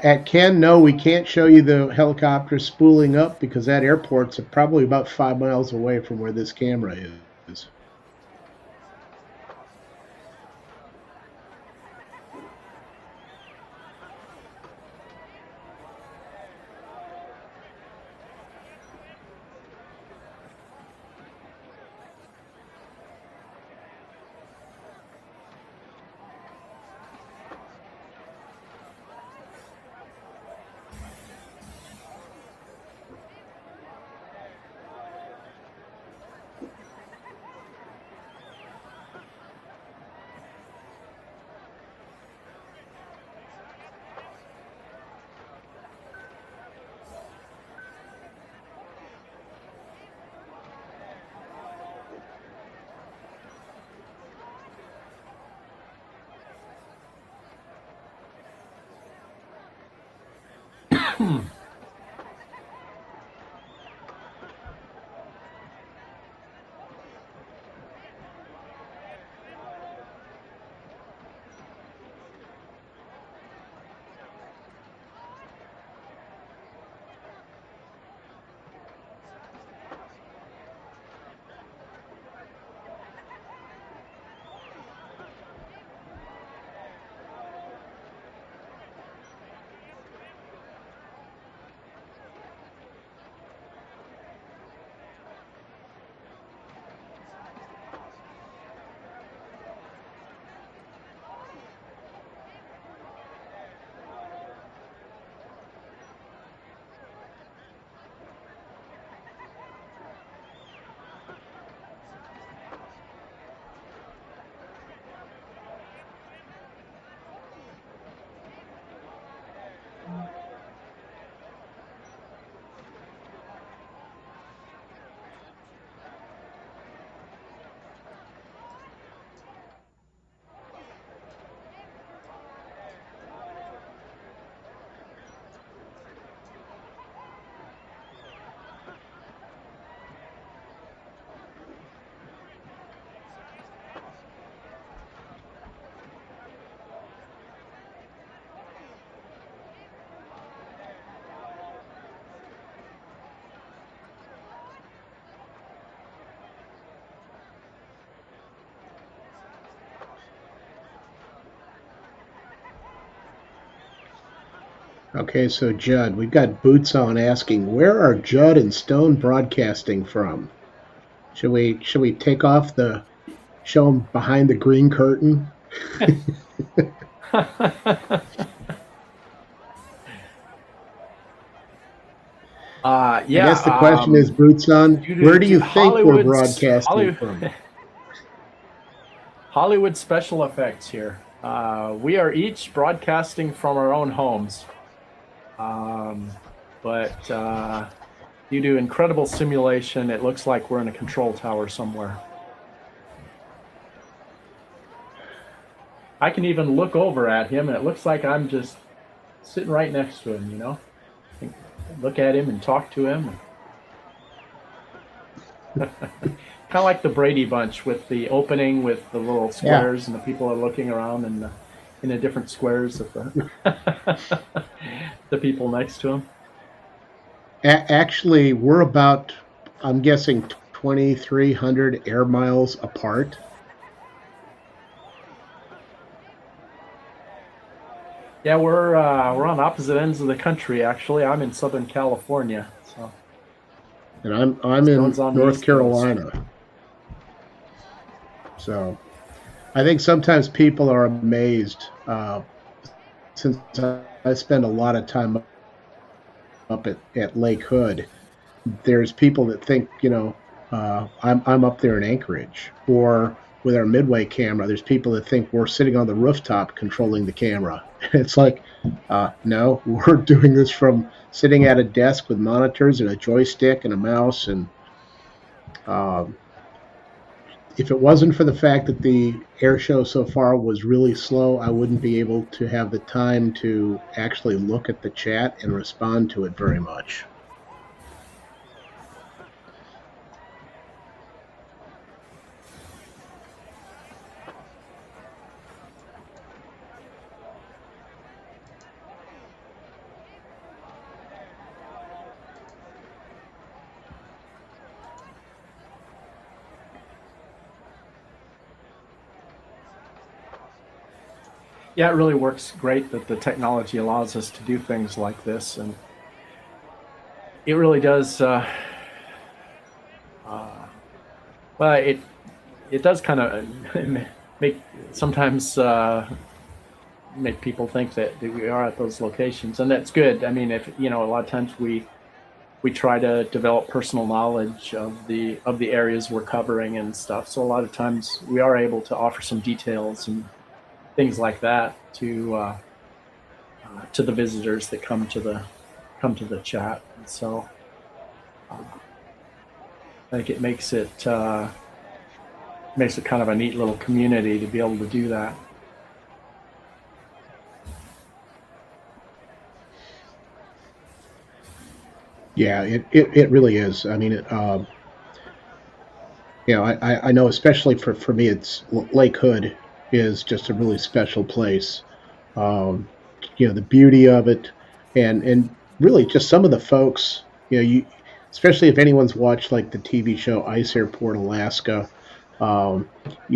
At Ken, no, we can't show you the helicopter spooling up because that airport's probably about 5 miles away from where this camera is. Okay, so Judd, we've got Boots on asking, where are Judd and Stone broadcasting from? Should we take off the show them behind the green curtain? I Yeah. guess the question is, Boots on, where do you think we're Hollywood's broadcasting from? Hollywood special effects here. We are each broadcasting from our own homes, um, but due to incredible simulation, it looks like we're in a control tower somewhere. I can even look over at him, and it looks like I'm just sitting right next to him. Look at him and talk to him. Kind of like the Brady Bunch with the opening with the little Yeah. squares, and the people are looking around in the different squares of the people next to him. Actually, we're about, I'm guessing, 2,300 air miles apart. Yeah, we're on opposite ends of the country. Actually, I'm in Southern California, so And I'm Stone's in on the North East Coast. Carolina. So I think sometimes people are amazed, since I spend a lot of time up at Lake Hood. There's people that think, I'm up there in Anchorage, or with our Midway camera, there's people that think we're sitting on the rooftop controlling the camera. It's like, no, we're doing this from sitting at a desk with monitors and a joystick and a mouse. And um, if it wasn't for the fact that the air show so far was really slow, I wouldn't be able to have the time to actually look at the chat and respond to it very much. Yeah, it really works great that the technology allows us to do things like this, and it really does. Well, it does kind of make sometimes make people think that we are at those locations, and that's good. I mean, if a lot of times we try to develop personal knowledge of the areas we're covering and stuff. So a lot of times we are able to offer some details and things like that to the visitors that come to the chat. And so I think it makes it kind of a neat little community to be able to do that. Yeah, it really is. I mean, I know, especially for me, it's Lake Hood is just a really special place. Um, the beauty of it, and really just some of the folks, especially if anyone's watched like the TV show Ice Airport Alaska. Um,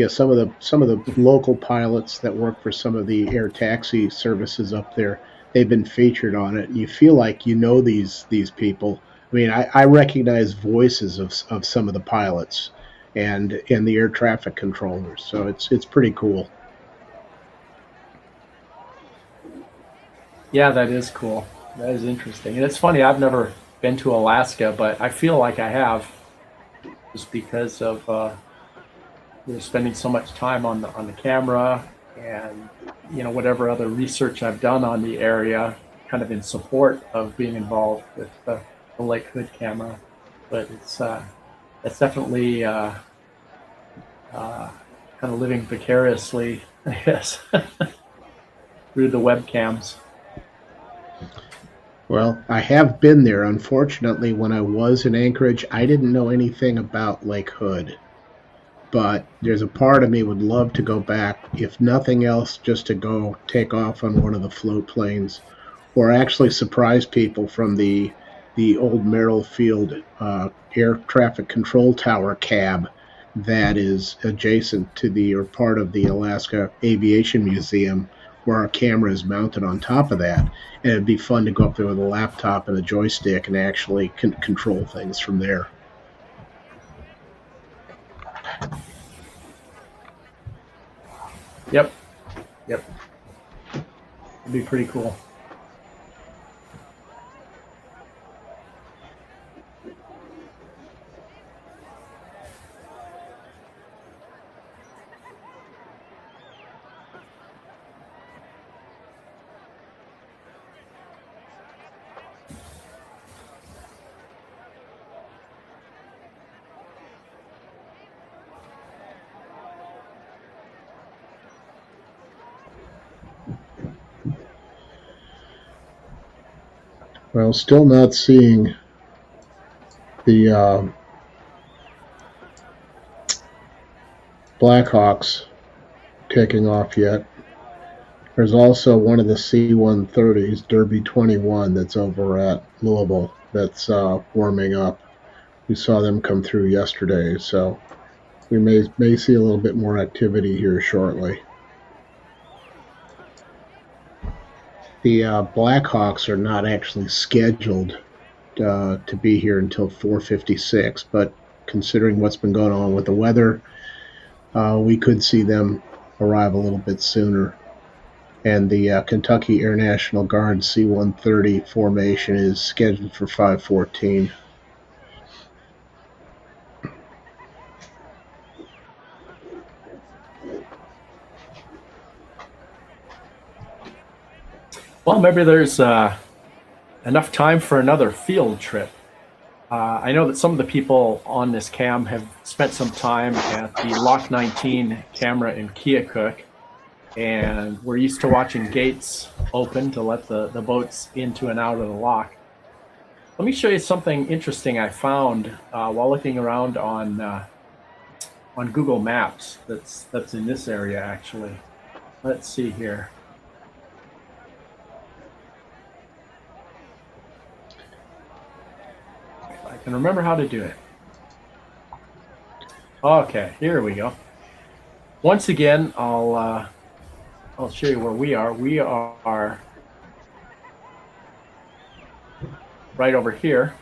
some of the local pilots that work for some of the air taxi services up there, they've been featured on it. You feel like these people. I mean, I recognize voices of some of the pilots and the air traffic controllers. So it's pretty cool. Yeah, that is cool. That is interesting. And it's funny, I've never been to Alaska, but I feel like I have, just because of spending so much time on the camera, and whatever other research I've done on the area, kind of in support of being involved with the Lake Hood camera. But it's definitely kind of living vicariously, I guess, through the webcams. Well, I have been there. Unfortunately, when I was in Anchorage, I didn't know anything about Lake Hood. But there's a part of me would love to go back, if nothing else, just to go take off on one of the float planes, or actually surprise people from the old Merrill Field air traffic control tower cab that is adjacent to the or part of the Alaska Aviation Museum, where our camera is mounted on top of that. And it'd be fun to go up there with a laptop and a joystick and actually control things from there. Yep, yep, it'd be pretty cool. Well, still not seeing the Blackhawks taking off yet. There's also one of the C-130s, Derby 21, that's over at Louisville that's warming up. We saw them come through yesterday, so we may see a little bit more activity here shortly. The Blackhawks are not actually scheduled to be here until 4:56, but considering what's been going on with the weather, we could see them arrive a little bit sooner. And the Kentucky Air National Guard C-130 formation is scheduled for 5:14. Well, maybe there's enough time for another field trip. I know that some of the people on this cam have spent some time at the Lock 19 camera in Keokuk, and we're used to watching gates open to let the boats into and out of the lock. Let me show you something interesting I found while looking around on Google Maps that's in this area, actually. Let's see here. I can remember how to do it. Okay, here we go. Once again, I'll show you where we are. We are right over here.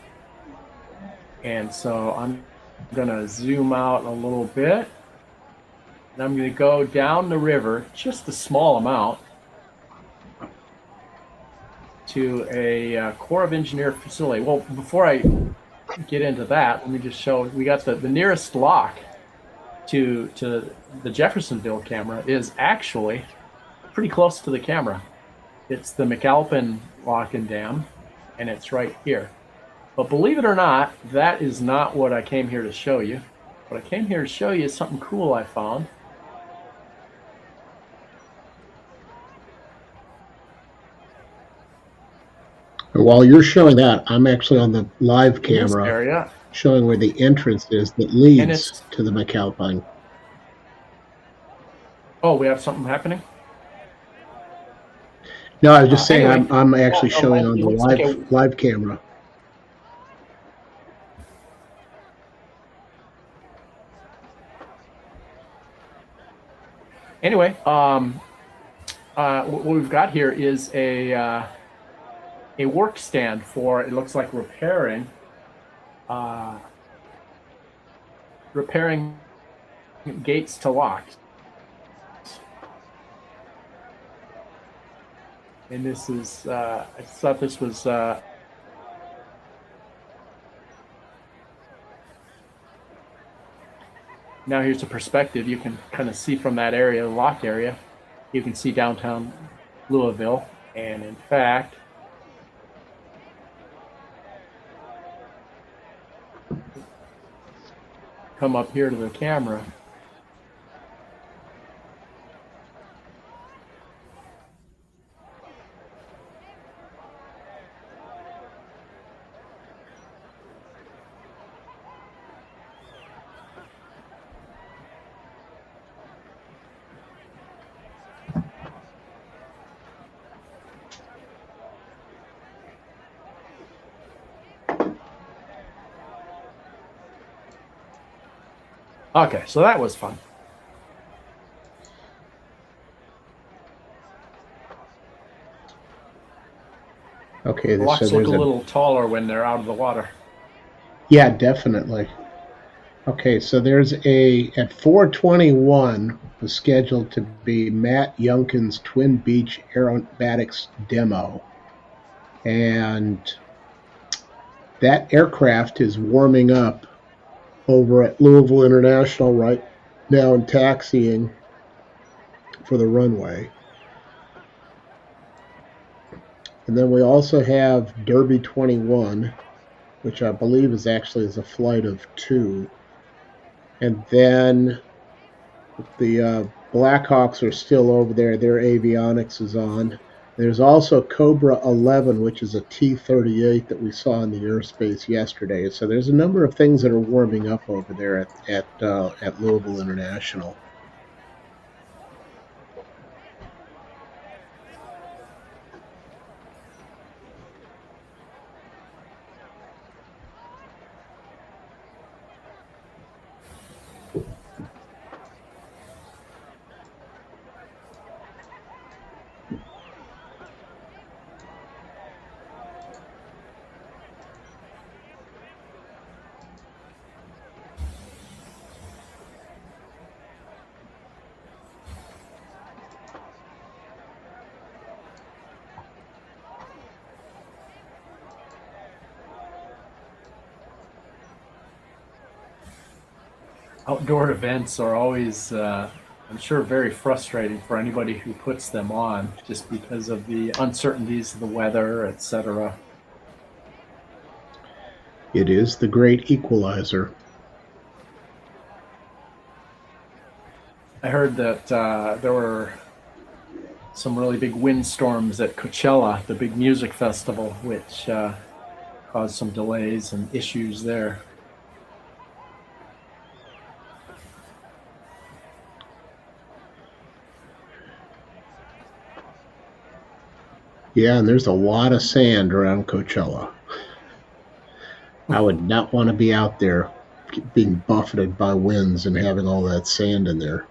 And so I'm going to zoom out a little bit. And I'm going to go down the river, just a small amount, to a Corps of Engineer facility. Well, before I get into that, let me just show, we got the nearest lock to the Jeffersonville camera is actually pretty close to the camera. It's the McAlpin Lock and Dam, and it's right here. But believe it or not, that is not what I came here to show you. What I came here to show you is something cool I found. While you're showing that, I'm actually on the live camera area, showing where the entrance is that leads to the McAlpine. Oh, we have something happening? No, I was just saying anyway, I'm actually showing on the live camera. Anyway, what we've got here is a work stand for, it looks like repairing gates to locks. And this is, I thought this was now here's a perspective. You can kind of see from that area, the lock area, you can see downtown Louisville. And in fact, come up here to the camera. Okay, so that was fun. Okay, the locks look a little taller when they're out of the water. Yeah, definitely. Okay, so there's at 4:21 was scheduled to be Matt Youngkin's Twin Beach aerobatics demo, and that aircraft is warming up over at Louisville International right now and taxiing for the runway. And then we also have Derby 21, which I believe is actually a flight of 2. And then the Blackhawks are still over there. Their avionics is on. There's also Cobra 11, which is a T-38 that we saw in the airspace yesterday. So there's a number of things that are warming up over there at Louisville International. Outdoor events are always, I'm sure, very frustrating for anybody who puts them on, just because of the uncertainties of the weather, etc. It is the great equalizer. I heard that there were some really big windstorms at Coachella, the big music festival, which caused some delays and issues there. Yeah, and there's a lot of sand around Coachella. I would not want to be out there being buffeted by winds and having all that sand in there.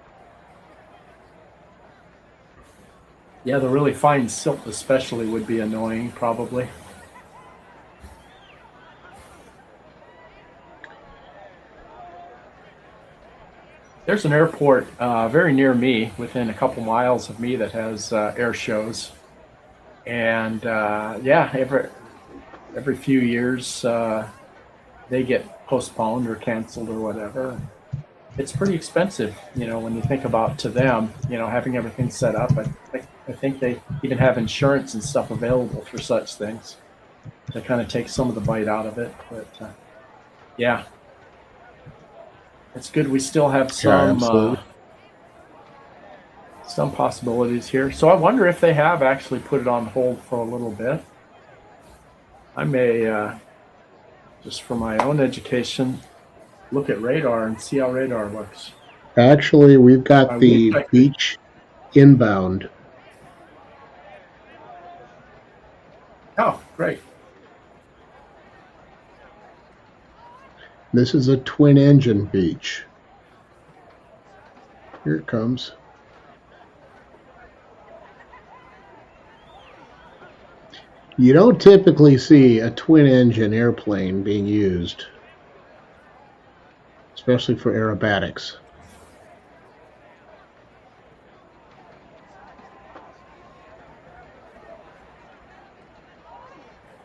Yeah, the really fine silt especially would be annoying, probably. There's an airport very near me, within a couple miles of me, that has air shows, and yeah, every few years they get postponed or canceled or whatever. It's pretty expensive, when you think about, to them, having everything set up. I think they even have insurance and stuff available for such things to kind of take some of the bite out of it. But yeah, it's good we still have Yeah, absolutely. some possibilities here. So I wonder if they have actually put it on hold for a little bit. I may, just for my own education, look at radar and see how radar looks. Actually, we've I got wish the I could. beach inbound. Oh, great. This is a twin engine beach. Here it comes. You don't typically see a twin engine airplane being used, especially for aerobatics.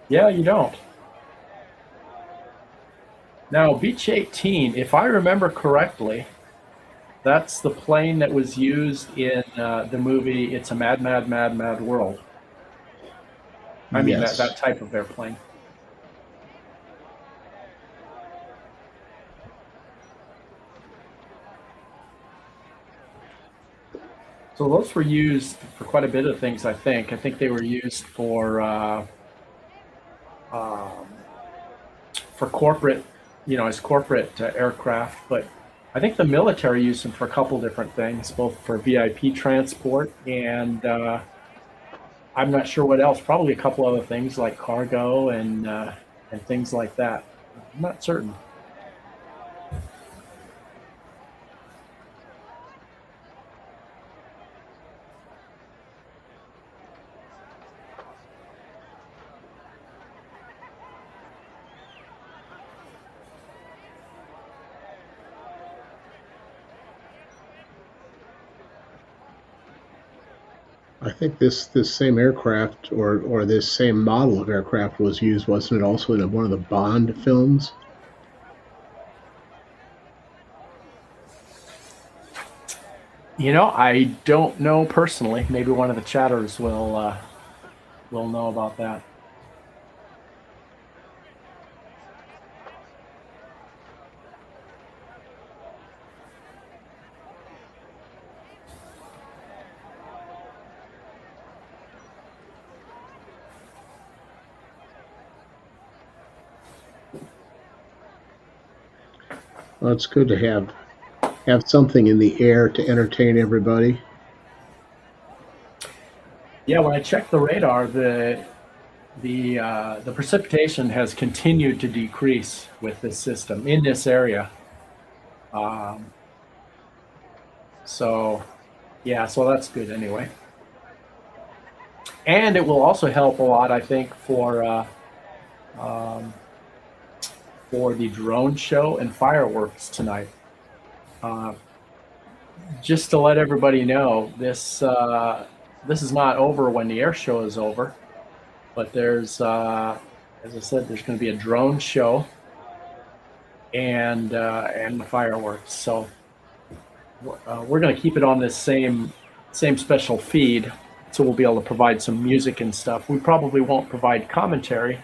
Yeah, you don't. Now, Beach 18, if I remember correctly, that's the plane that was used in the movie It's a Mad, Mad, Mad, Mad World. I mean, that Yes. type of airplane. So those were used for quite a bit of things, I think. I think they were used um, for corporate, as corporate aircraft. But I think the military used them for a couple different things, both for VIP transport and I'm not sure what else. Probably a couple other things like cargo and things like that. I'm not certain. I think this same aircraft or this same model of aircraft was used, wasn't it, also in one of the Bond films? I don't know personally. Maybe one of the chatters will know about that. Well, it's good to have something in the air to entertain everybody. Yeah, when I checked the radar, the precipitation has continued to decrease with this system in this area. Um, so yeah, so that's good anyway. And it will also help a lot, I think, um, for the drone show and fireworks tonight. Uh, just to let everybody know, this is not over when the air show is over, but there's, as I said, there's going to be a drone show and the fireworks. So we're going to keep it on this same special feed, so we'll be able to provide some music and stuff. We probably won't provide commentary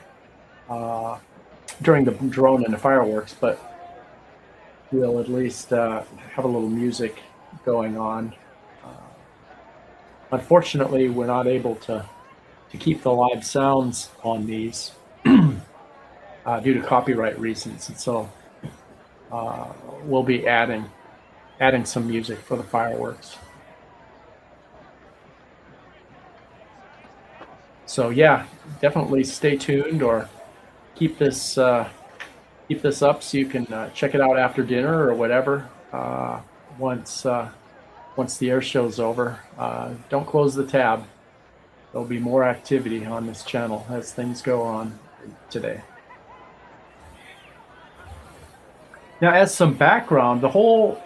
uh, during the drone and the fireworks, but we'll at least have a little music going on. Uh, Unfortunately, we're not able to keep the live sounds on these due to copyright reasons, and so we'll be adding some music for the fireworks. So yeah, definitely stay tuned or keep this keep this up so you can check it out after dinner or whatever. Once once the air show's over, don't close the tab. There'll be more activity on this channel as things go on today. Now, as some background, the whole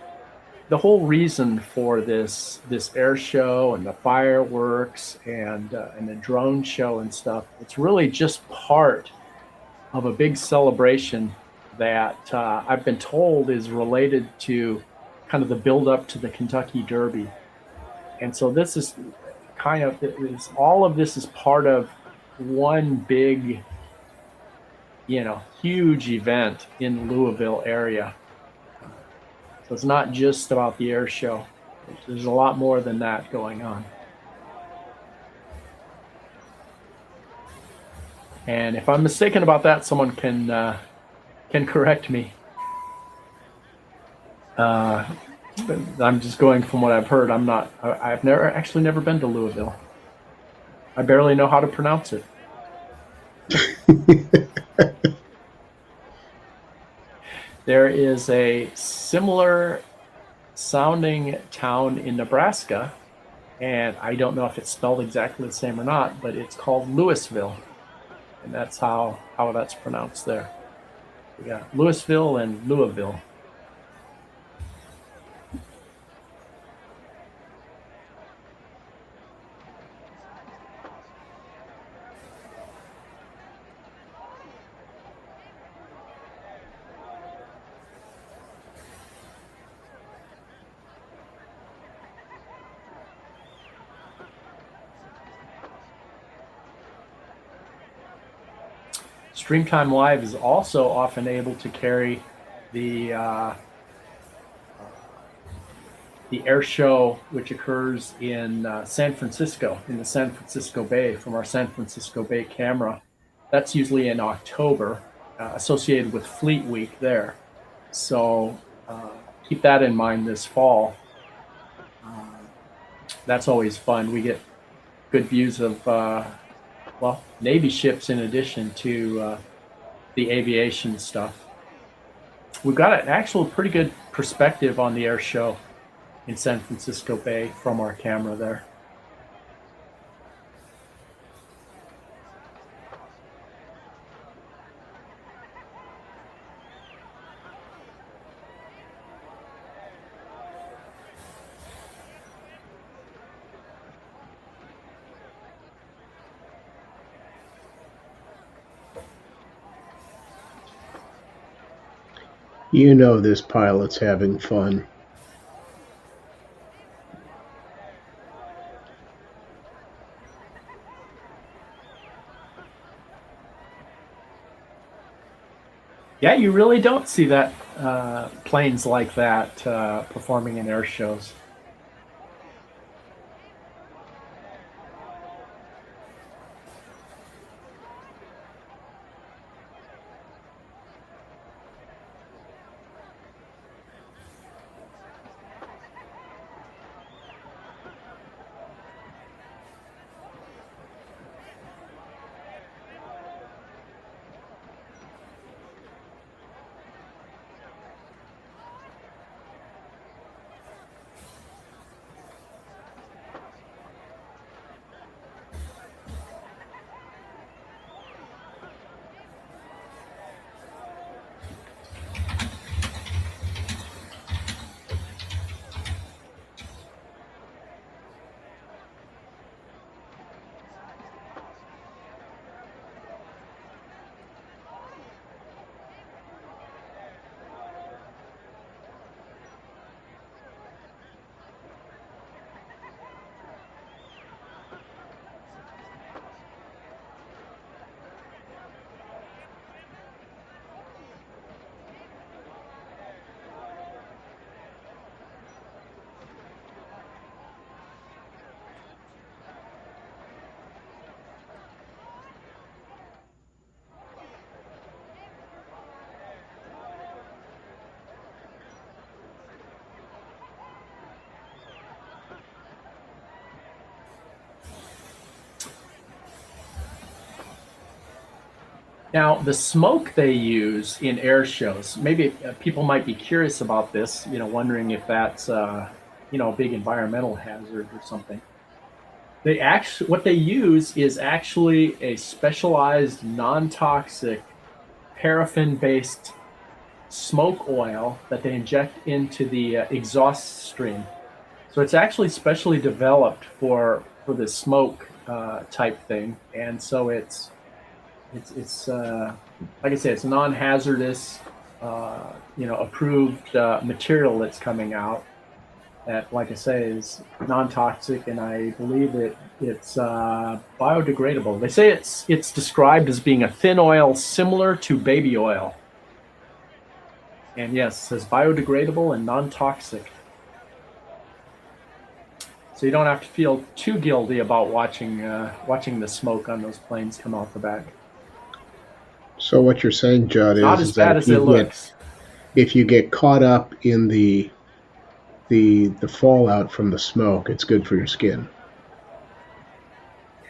reason for this air show and the fireworks and the drone show and stuff, it's really just part of a big celebration that I've been told is related to kind of the build up to the Kentucky Derby. And so this is kind of all of this is part of one big, huge event in Louisville area. So it's not just about the air show. There's a lot more than that going on. And if I'm mistaken about that, someone can correct me. I'm just going from what I've heard. I'm not. I've never been to Louisville. I barely know how to pronounce it. There is a similar sounding town in Nebraska, and I don't know if it's spelled exactly the same or not, but it's called Louisville, and that's how that's pronounced there. We got Louisville and Louisville. StreamTime Live is also often able to carry the the air show, which occurs in San Francisco, in the San Francisco Bay, from our San Francisco Bay camera. That's usually in October, associated with Fleet Week there. So keep that in mind this fall. That's always fun. We get good views of Navy ships in addition to the aviation stuff. We've got an actual pretty good perspective on the air show in San Francisco Bay from our camera there. You know this pilot's having fun. Yeah, you really don't see that planes like that performing in air shows. Now, the smoke they use in air shows, maybe people might be curious about this, wondering if that's, a big environmental hazard or something. What they use is actually a specialized, non-toxic, paraffin-based smoke oil that they inject into the exhaust stream. So it's actually specially developed for the smoke type thing, and so it's like I say, it's non-hazardous, approved material that's coming out that, like I say, is non-toxic, and I believe it's biodegradable. They say it's described as being a thin oil similar to baby oil, and yes, it says biodegradable and non-toxic. So you don't have to feel too guilty about watching the smoke on those planes come out the back. So what you're saying, Judd, Not is as bad that as it looks. if you get caught up in the fallout from the smoke, it's good for your skin.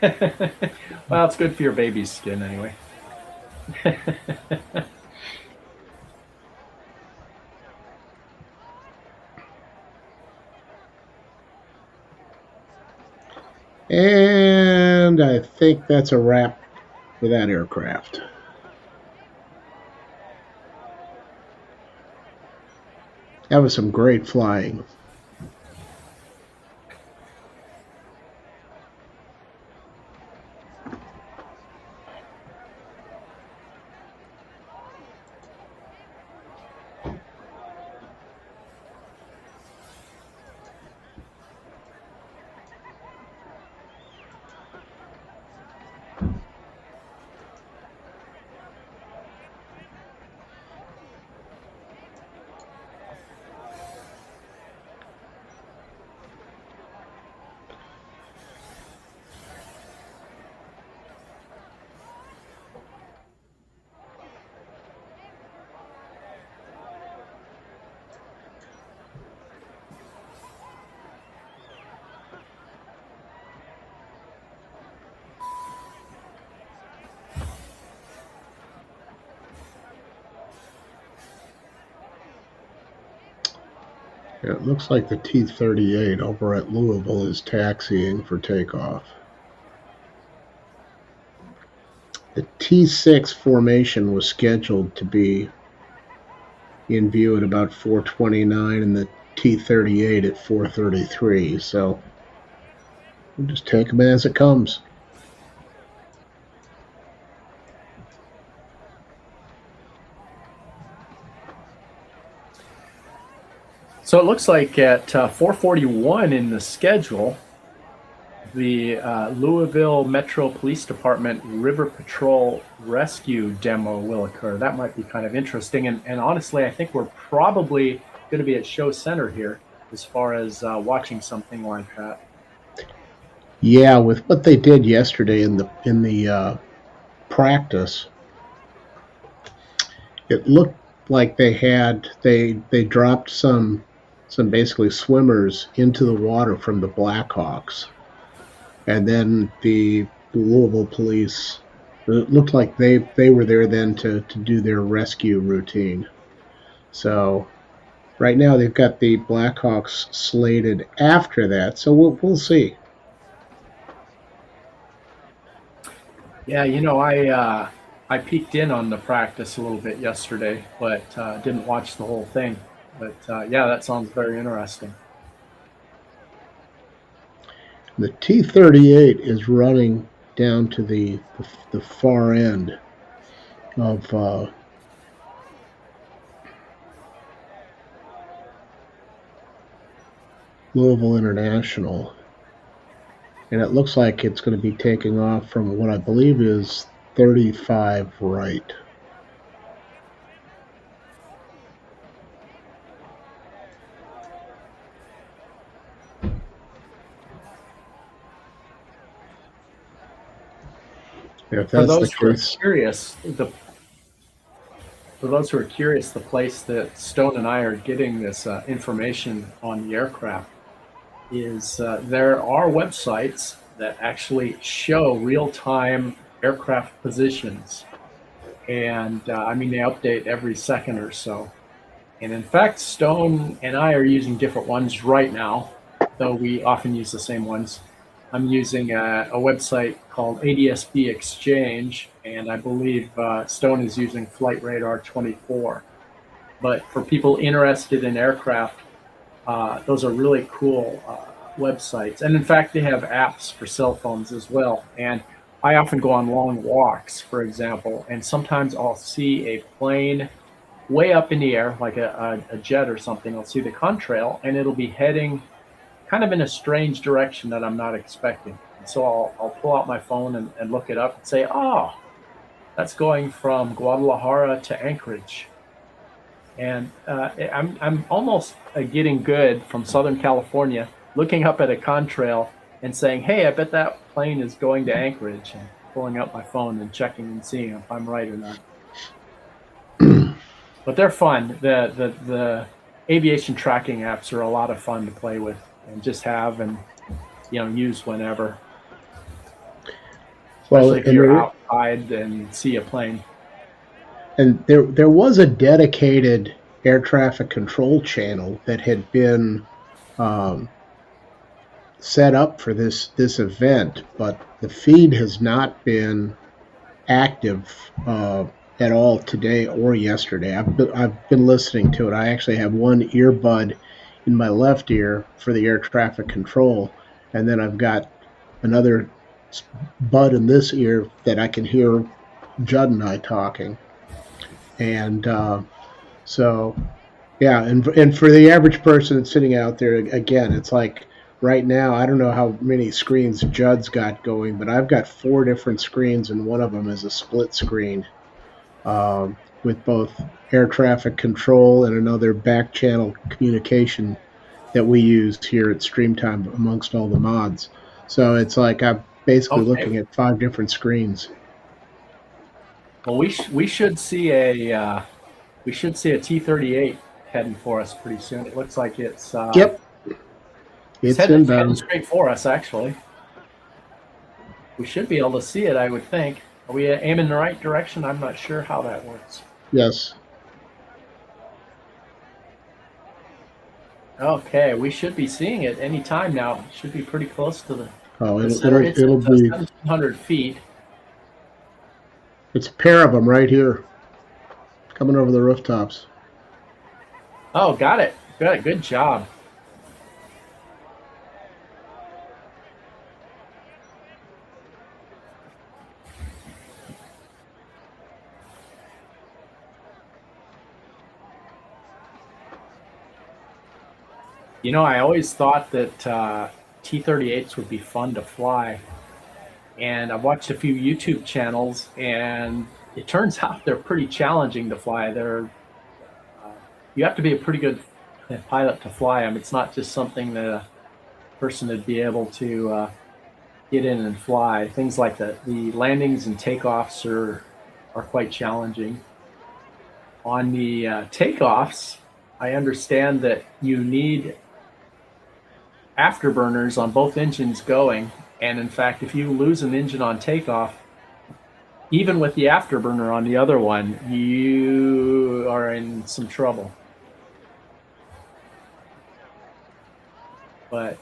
Well, it's good for your baby's skin anyway. And I think that's a wrap for that aircraft. That was some great flying. It looks like the T-38 over at Louisville is taxiing for takeoff. The T-6 formation was scheduled to be in view at about 4:29 and the T-38 at 4:33, so we'll just take them as it comes. So it looks like at 4:41 in the schedule, the Louisville Metro Police Department River Patrol Rescue demo will occur. That might be kind of interesting. And honestly, I think we're probably going to be at Show Center here as far as watching something like that. Yeah, with what they did yesterday in the practice, it looked like they dropped some basically swimmers into the water from the Blackhawks, and then the Louisville police. It looked like they were there then to do their rescue routine. So right now they've got the Blackhawks slated after that. So we'll see. Yeah, I peeked in on the practice a little bit yesterday, but didn't watch the whole thing. But yeah, that sounds very interesting. The T-38 is running down to the far end of Louisville International, and it looks like it's going to be taking off from what I believe is 35 right. If For that's the those who are case, curious, the place that Stone and I are getting this information on the aircraft is there are websites that actually show real-time aircraft positions. and I mean they update every second or so. And in fact, Stone and I are using different ones right now, though we often use the same ones. I'm using a website called ADSB Exchange, and I believe Stone is using Flight Radar 24. But for people interested in aircraft, those are really cool websites. And in fact, they have apps for cell phones as well. And I often go on long walks, for example, and sometimes I'll see a plane way up in the air, like a jet or something. I'll see the contrail, and it'll be heading kind of in a strange direction that I'm not expecting. And so I'll pull out my phone and look it up and say, oh, that's going from Guadalajara to Anchorage. And I'm almost getting good from Southern California, looking up at a contrail and saying, hey, I bet that plane is going to Anchorage, and pulling out my phone and checking and seeing if I'm right or not. But they're fun. The aviation tracking apps are a lot of fun to play with and just have and use whenever, Well, especially if you're outside and see a plane. and there was a dedicated air traffic control channel that had been um, set up for this event, but the feed has not been active at all today or yesterday. I've been listening to it. I actually have one earbud in my left ear for the air traffic control, and then I've got another bud in this ear that I can hear Judd and I talking. And so, yeah, and for the average person that's sitting out there, again, it's like right now, I don't know how many screens Judd's got going, but I've got 4 different screens, and one of them is a split screen with both air traffic control and another back channel communication that we use here at StreamTime amongst all the mods. So it's like I'm basically Okay. looking at 5 different screens. Well, we should see a T-38 heading for us pretty soon. It looks like Yep, it's it's heading inbound. straight for us. Actually, we should be able to see it. I would think. Are we aiming in the right direction? I'm not sure how that works. Yes. Okay, we should be seeing it any time now. It should be pretty close to Oh, the it'll center. it'll It's at it'll be. 1,700 feet. It's a pair of them right here coming over the rooftops. Oh, got it. Good job. I always thought that T-38s would be fun to fly, and I've watched a few YouTube channels, and it turns out they're pretty challenging to fly. You have to be a pretty good pilot to fly them. It's not just something that a person would be able to get in and fly. Things like the landings and takeoffs are quite challenging. On the takeoffs, I understand that you need afterburners on both engines going. And in fact, if you lose an engine on takeoff, even with the afterburner on the other one, you are in some trouble. But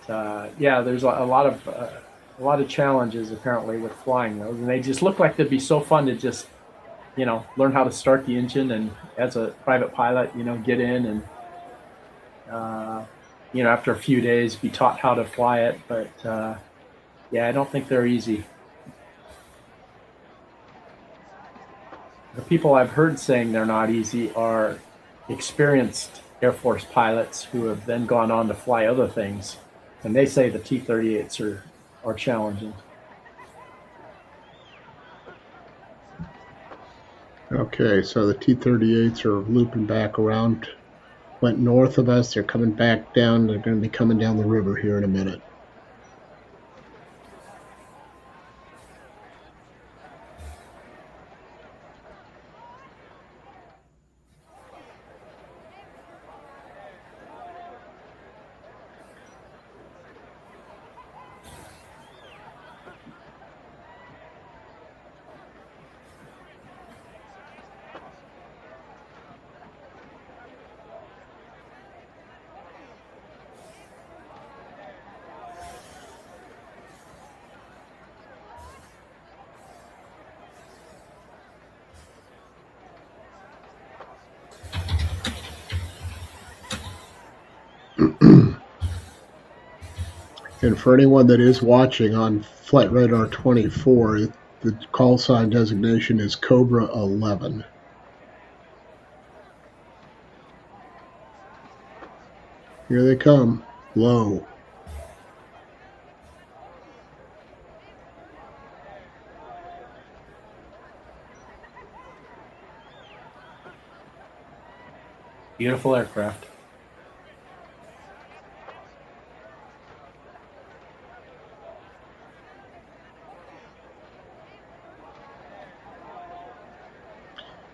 yeah, there's a lot of challenges apparently with flying those, and they just look like they'd be so fun to just learn how to start the engine, and as a private pilot, get in and after a few days be taught how to fly it. But yeah, I don't think they're easy. The people I've heard saying they're not easy are experienced Air Force pilots who have then gone on to fly other things, and they say the T-38s are challenging. Okay, so the T-38s are looping back around. Went north of us. They're coming back down. They're going to be coming down the river here in a minute. And for anyone that is watching on Flight Radar 24, the call sign designation is Cobra 11. Here they come, low. Beautiful aircraft.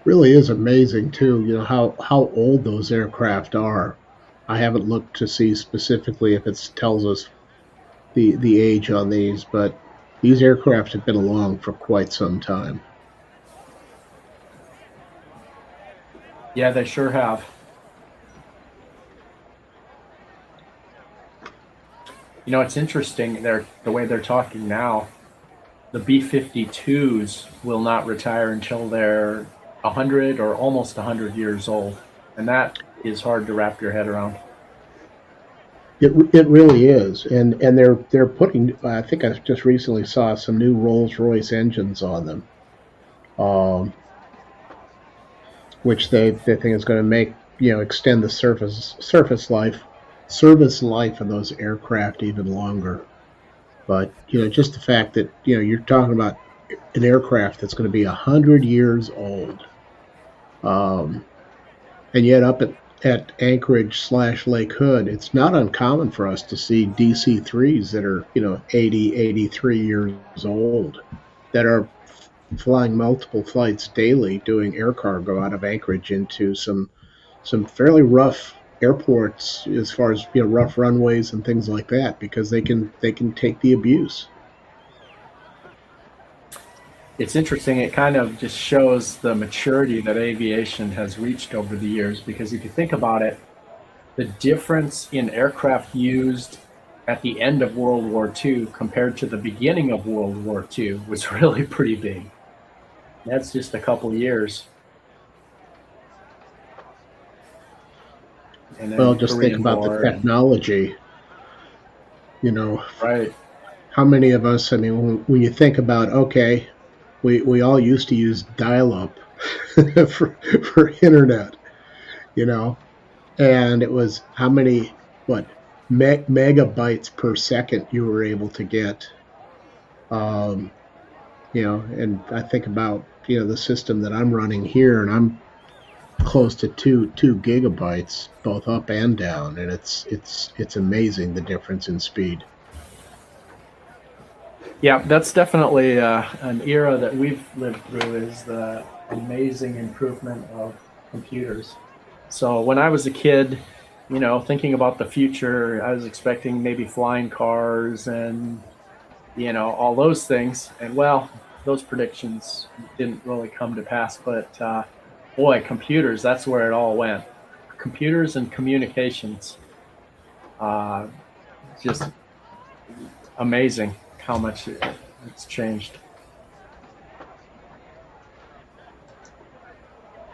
Really is amazing too, how old those aircraft are. I haven't looked to see specifically if it tells us the age on these, but these aircraft have been along for quite some time. Yeah, they sure have. You know, it's interesting. The way they're talking now. The B-52s will not retire until they're 100 or almost 100 years old, and that is hard to wrap your head around. It really is, and they're putting. I think I just recently saw some new Rolls Royce engines on them, um, which they think is going to make extend the service life of those aircraft even longer. But just the fact that you're talking about an aircraft that's going to be 100 years old, um, and yet up at Anchorage/Lake Hood, it's not uncommon for us to see DC-3s that are 80, 83 years old that are flying multiple flights daily, doing air cargo out of Anchorage into some fairly rough airports as far as rough runways and things like that, because they can take the abuse. It's interesting. It kind of just shows the maturity that aviation has reached over the years, because if you think about it, the difference in aircraft used at the end of World War II compared to the beginning of World War II was really pretty big. That's just a couple of years. And then Well, the just think Korean about the War and technology. You know, right. how many of us? I mean, when you think about, okay, we all used to use dial-up for internet, you know, and it was how many what megabytes per second you were able to get. Um, and I think about the system that I'm running here, and I'm close to two gigabytes both up and down, and it's amazing the difference in speed. Yeah, that's definitely an era that we've lived through, is the amazing improvement of computers. So when I was a kid, thinking about the future, I was expecting maybe flying cars and, all those things. And well, those predictions didn't really come to pass. But boy, computers, that's where it all went. Computers and communications. Uh, just amazing how much it's changed.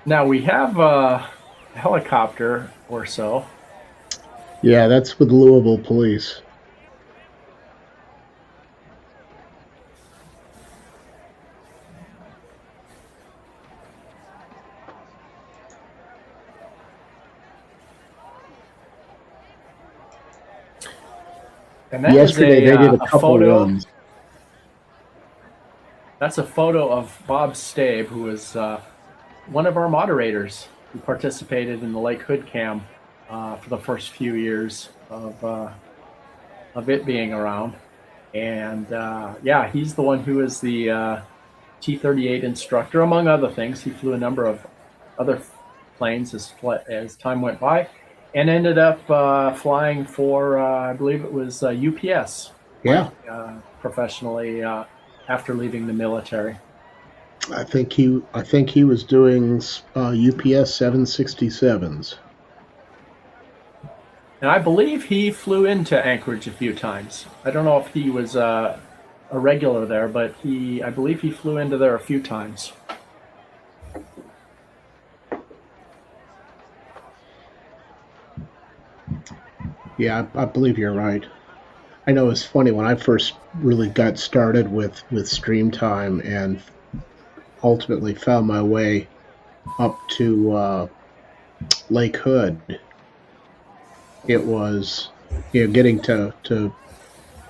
Now we have a helicopter or so. Yeah, that's with Louisville police. And that is Yesterday they did a a couple photo. runs. That's a photo of Bob Stabe, who was one of our moderators who participated in the Lake Hood Cam for the first few years of it being around. And yeah, he's the one who is the T-38 instructor, among other things. He flew a number of other planes as time went by, and ended up flying for, I believe it was UPS, Yeah, professionally after leaving the military. I think he was doing UPS 767s. And I believe he flew into Anchorage a few times. I don't know if he was a regular there, but I believe he flew into there a few times. Yeah, I believe you're right. I know it's funny when I first really got started with StreamTime and ultimately found my way up to Lake Hood. It was getting to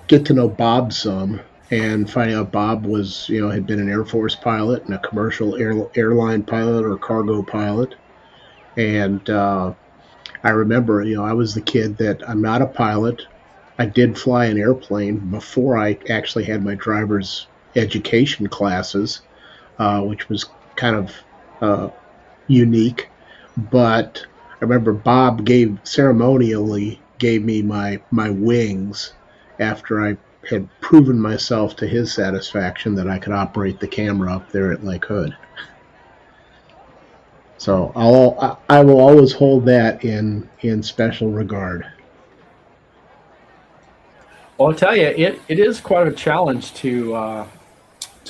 get to know Bob some and finding out Bob was had been an Air Force pilot and a commercial airline pilot or cargo pilot, and I remember I was the kid that I'm not a pilot. I did fly an airplane before I actually had my driver's education classes, which was kind of uh, unique. But I remember Bob ceremonially gave me my wings after I had proven myself to his satisfaction that I could operate the camera up there at Lake Hood. So I will always hold that in special regard. Well, I'll tell you, it is quite a challenge to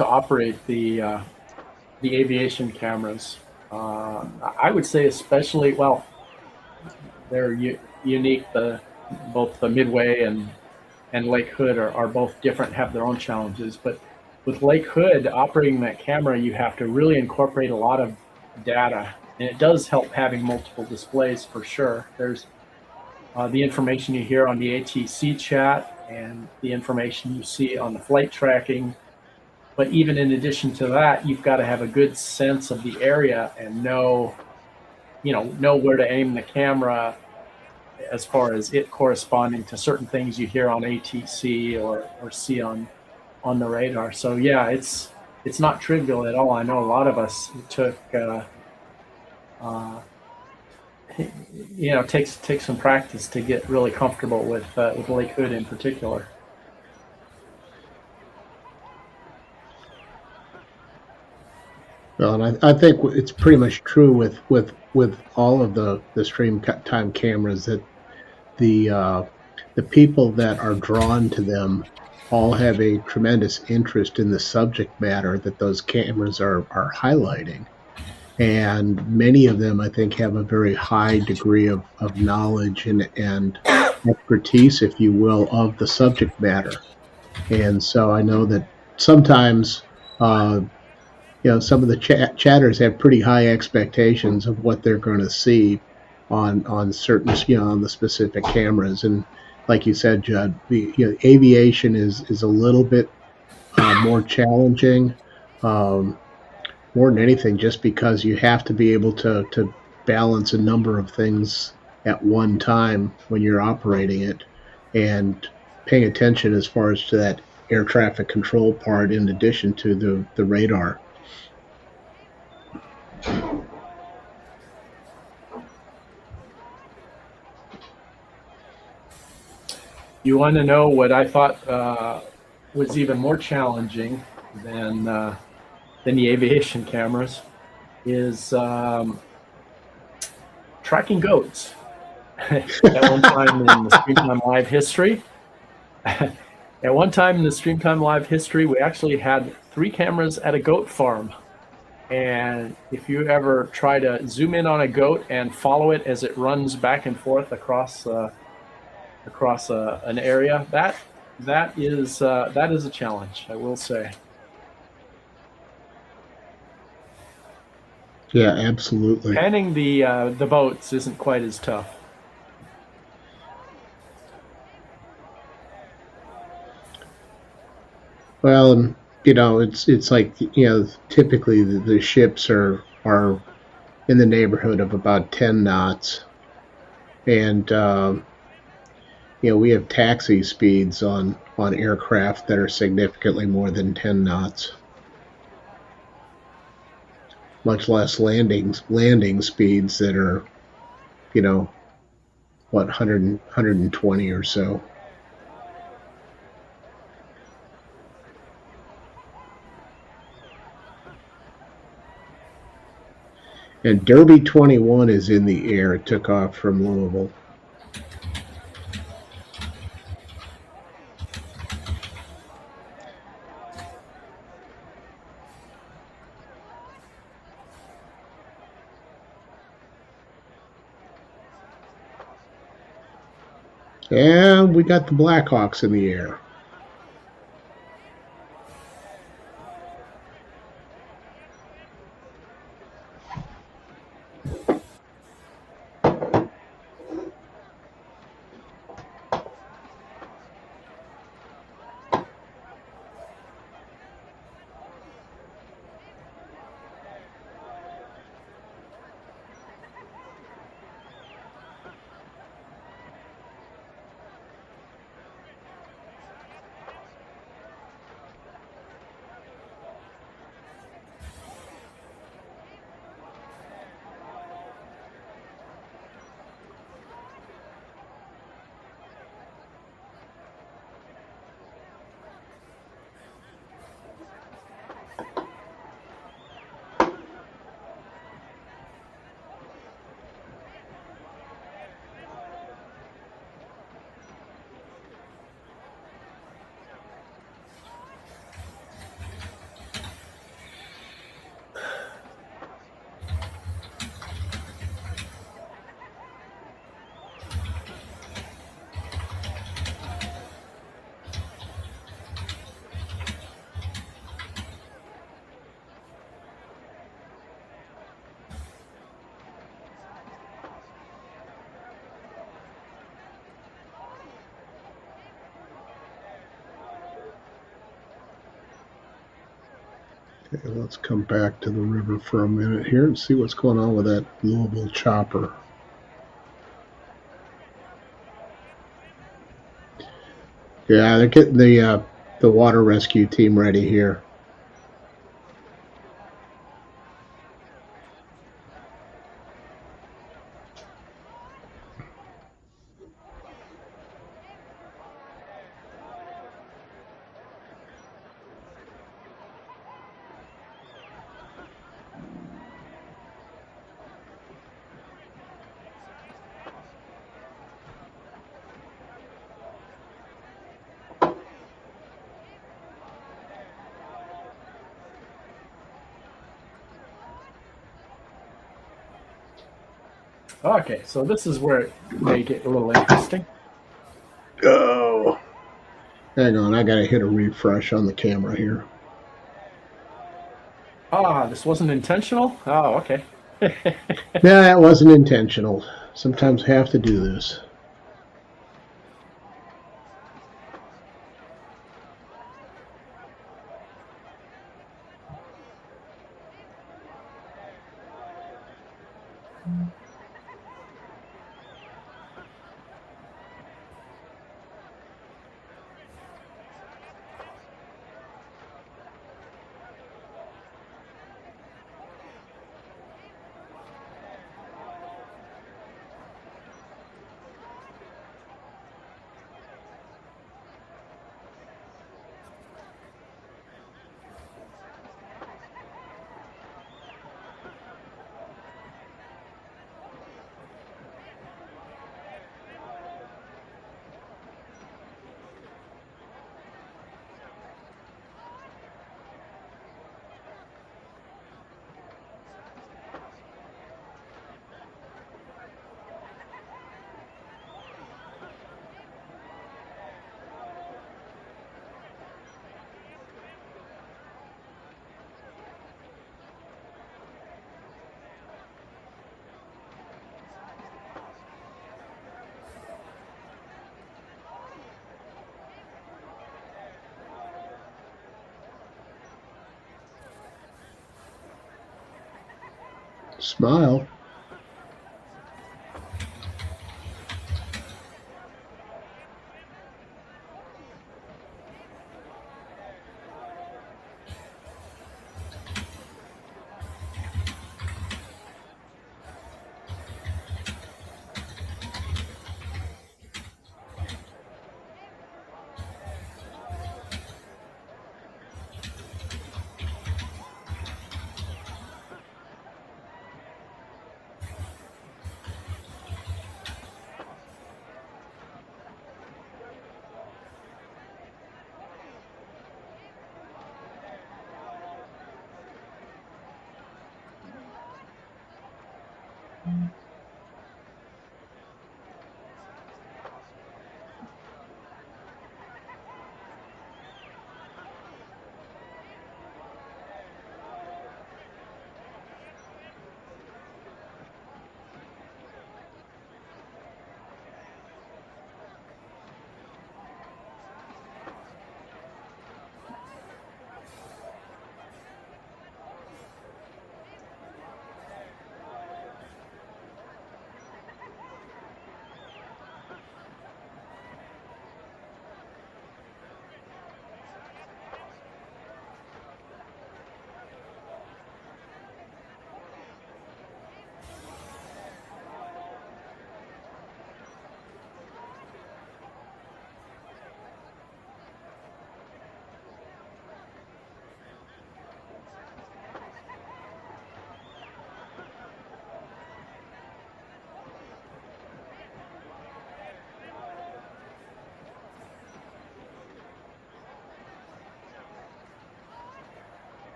operate the aviation cameras. I would say, especially, well, they're unique. Both the Midway and Lake Hood are both different, have their own challenges. But with Lake Hood, operating that camera, you have to really incorporate a lot of data, and it does help having multiple displays for sure. There's the information you hear on the ATC chat and the information you see on the flight tracking. But even in addition to that, you've got to have a good sense of the area and know where to aim the camera as far as it corresponding to certain things you hear on ATC or see on the radar. So yeah, it's not trivial at all. I know a lot of us took uh, takes some practice to get really comfortable with Lake Hood in particular. Well, and I think it's pretty much true with all of the stream time cameras that the people that are drawn to them all have a tremendous interest in the subject matter that those cameras are highlighting. And many of them, I think, have a very high degree of knowledge and expertise, if you will, of the subject matter. And so I know that sometimes, some of the chatters have pretty high expectations of what they're going to see on certain, on the specific cameras. And like you said, Judd, aviation is a little bit more challenging. Um, More than anything, just because you have to be able to balance a number of things at one time when you're operating it, and paying attention as far as to that air traffic control part in addition to the radar. You want to know what I thought was even more challenging than the aviation cameras is tracking goats. At one time in the StreamTime Live history, at one time in the StreamTime Live history, we actually had 3 cameras at a goat farm. And if you ever try to zoom in on a goat and follow it as it runs back and forth across an area, that is a challenge, I will say. Yeah, absolutely. Panning the boats isn't quite as tough. Well, it's like typically the ships are in the neighborhood of about 10 knots, and we have taxi speeds on aircraft that are significantly more than 10 knots, much less landing speeds that are what 120 or so. And Derby 21 is in the air. It took off from Louisville. And we got the Blackhawks in the air. Okay, let's come back to the river for a minute here and see what's going on with that Louisville chopper. Yeah, they're getting the water rescue team ready here. Okay, so this is where it may get a little interesting. Oh, hang on, I gotta hit a refresh on the camera here. Ah, this wasn't intentional? Oh, okay. Nah, that wasn't intentional. Sometimes I have to do this. Smile.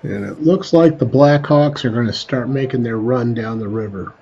And it looks like the Blackhawks are going to start making their run down the river.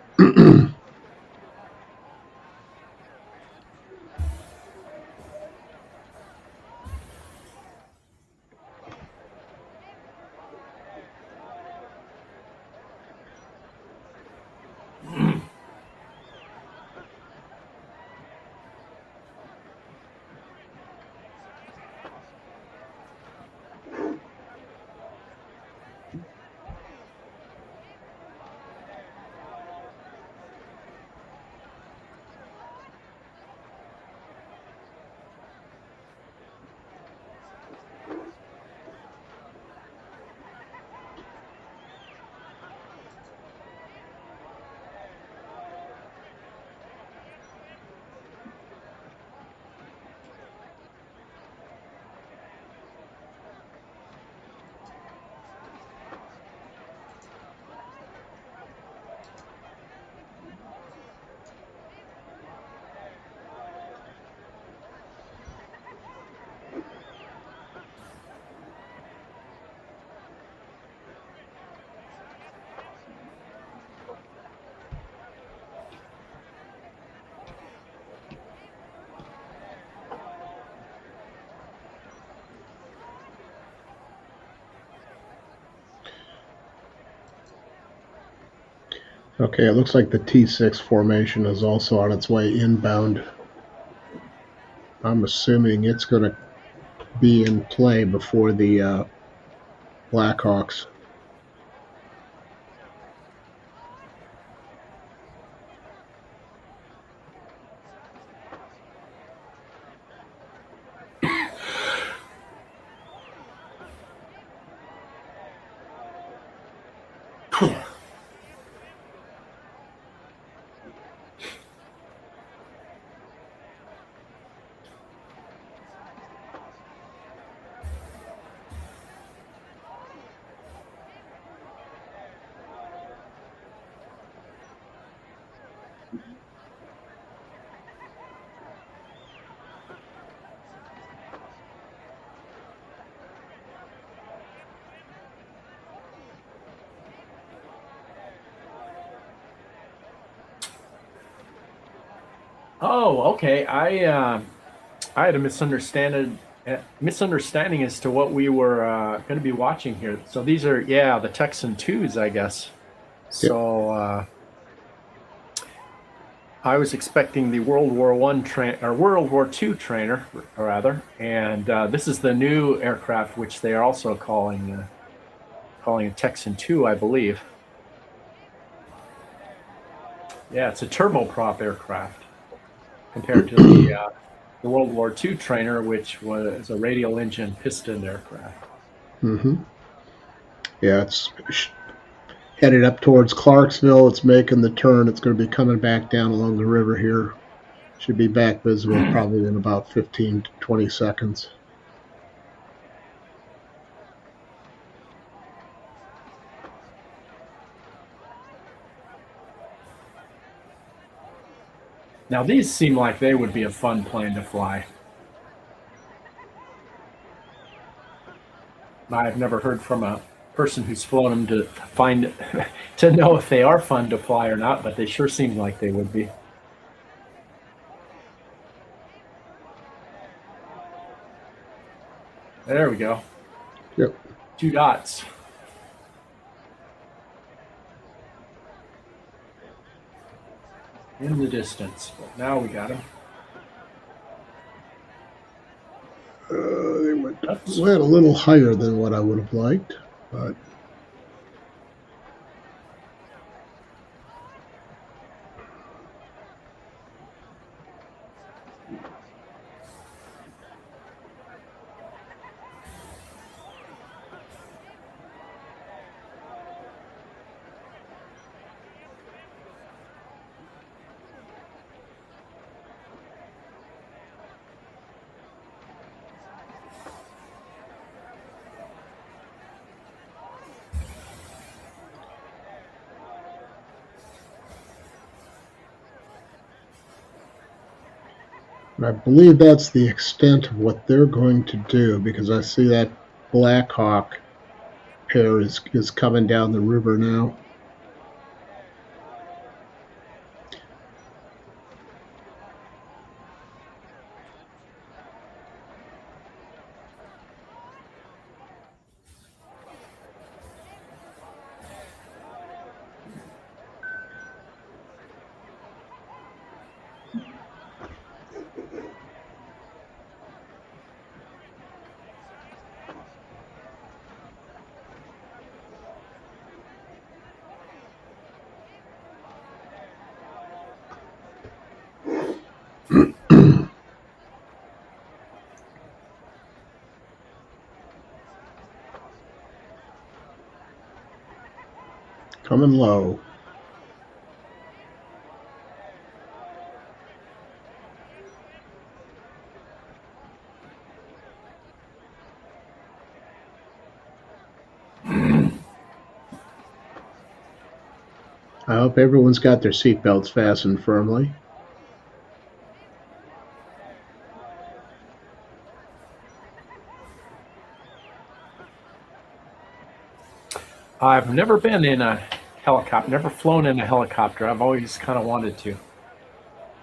Okay, it looks like the T6 formation is also on its way inbound. I'm assuming it's going to be in play before the Blackhawks. Oh, okay. I had a misunderstanding as to what we were going to be watching here. So these are the Texan 2s, I guess. So I was expecting the World War or World War II trainer, rather, and this is the new aircraft, which they are also calling a Texan 2, I believe. Yeah, it's a turboprop aircraft compared to the World War II trainer, which was a radial engine piston aircraft. Mm-hmm. Yeah, it's headed up towards Clarksville. It's making the turn. It's going to be coming back down along the river here. Should be back visible probably in about 15 to 20 seconds. Now, these seem like they would be a fun plane to fly. I've never heard from a person who's flown them to know if they are fun to fly or not, but they sure seem like they would be. There we go. Yep. 2 dots. In the distance, but now we got him. They went a little higher than what I would have liked, but I believe that's the extent of what they're going to do, because I see that Blackhawk too is coming down the river now. Coming low. I hope everyone's got their seatbelts fastened firmly. I've never been in a helicopter, never flown in a helicopter. I've always kind of wanted to.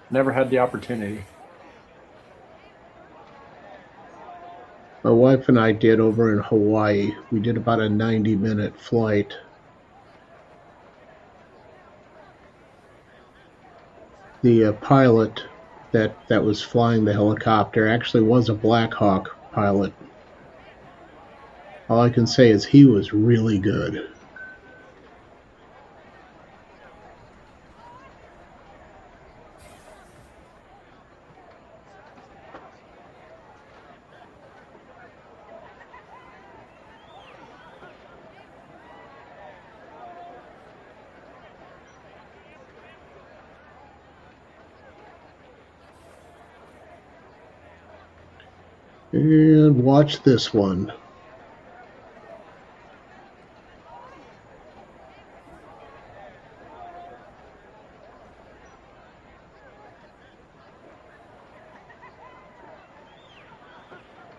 Never had the opportunity. My wife and I did over in Hawaii. We did about a 90-minute flight. The pilot that was flying the helicopter actually was a Black Hawk pilot. All I can say is he was really good. And watch this one.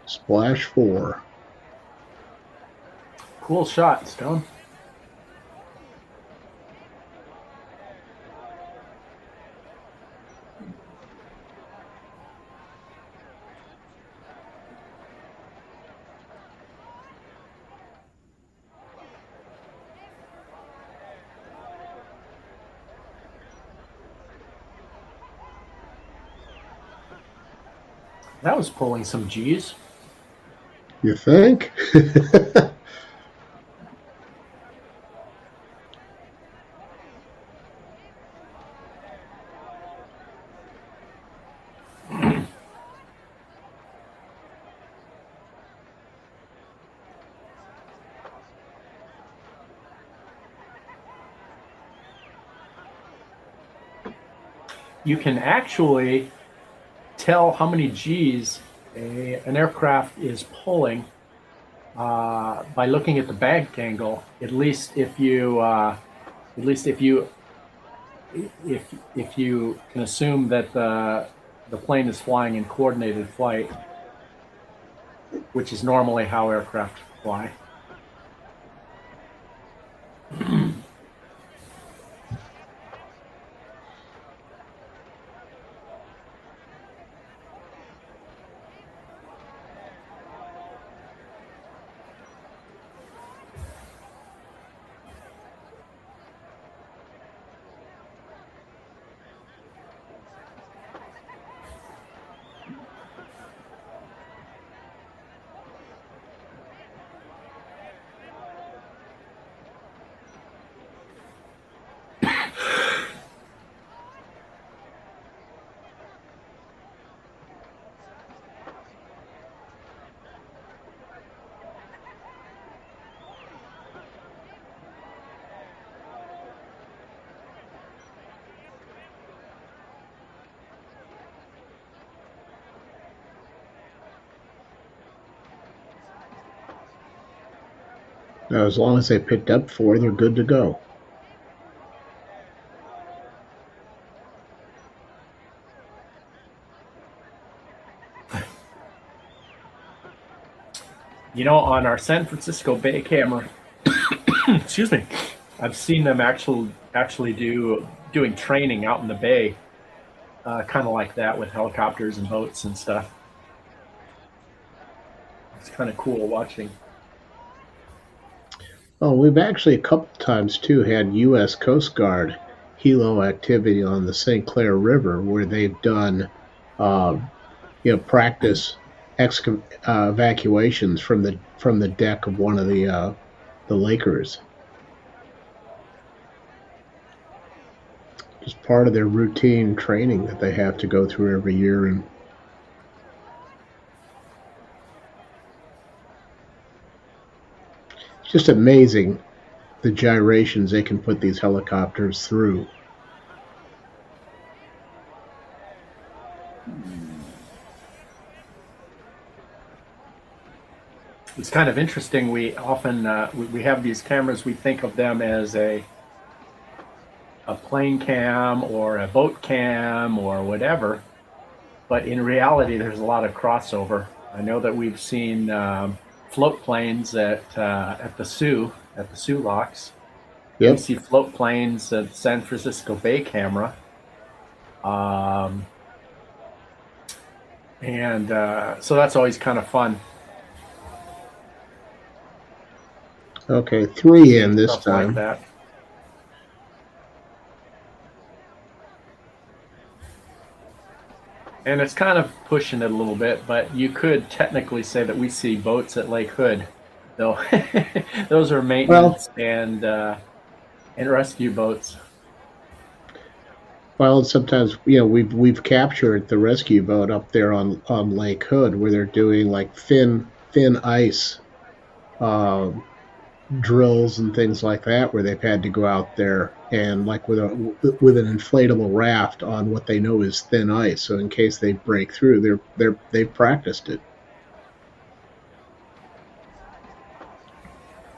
Splash 4. Cool shot, Stone. That was pulling some G's. You think? You can actually tell how many G's an aircraft is pulling by looking at the bank angle. At least if you if you can assume that the plane is flying in coordinated flight, which is normally how aircraft fly. Now, as long as they picked up 4, they're good to go. You know, on our San Francisco Bay camera, excuse me, I've seen them actually doing training out in the bay, kind of like that with helicopters and boats and stuff. It's kind of cool watching. Oh, we've actually a couple times too had U.S. Coast Guard helo activity on the St. Clair River, where they've done, uh, practice evacuations from the deck of one of the Lakers. Just part of their routine training that they have to go through every year, and it's just amazing the gyrations they can put these helicopters through. It's kind of interesting. We often we have these cameras. We think of them as a plane cam or a boat cam or whatever, but in reality, there's a lot of crossover. I know that we've seen float planes at the Sioux locks. We Yep. see float planes at San Francisco Bay camera, um, and so that's always kind of fun. Okay, 3 in this Stuff like time. that. And it's kind of pushing it a little bit, but you could technically say that we see boats at Lake Hood, though. Those are Well, maintenance and rescue boats. well, sometimes we've captured the rescue boat up there on Lake Hood, where they're doing like thin ice uh, drills and things like that, where they've had to go out there and like with an inflatable raft on what they know is thin ice, so in case they break through, they've practiced it.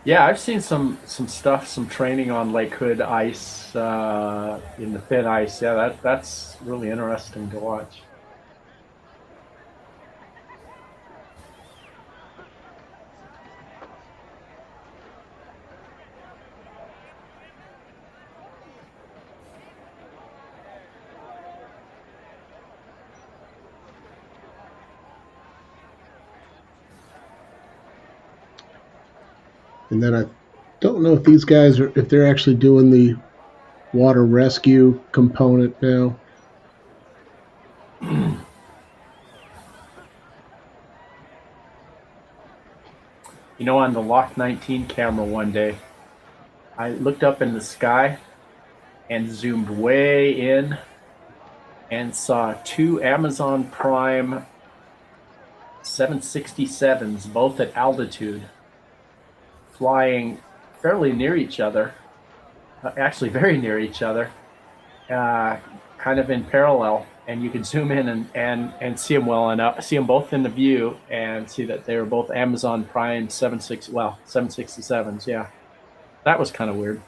Yeah, I've seen some stuff, some training on Lake Hood ice in the thin ice. Yeah, that's really interesting to watch. 'And then I don't know if these guys are if they're actually doing the water rescue component now. You know, on the Lock 19 camera one day, I looked up in the sky and zoomed way in and saw two Amazon Prime 767s, both at altitude, flying fairly near each other, actually very near each other, uh, kind of in parallel. And you could zoom in and see them well enough, see them both in the view, and see that they were both Amazon Prime 767s. Yeah, that was kind of weird.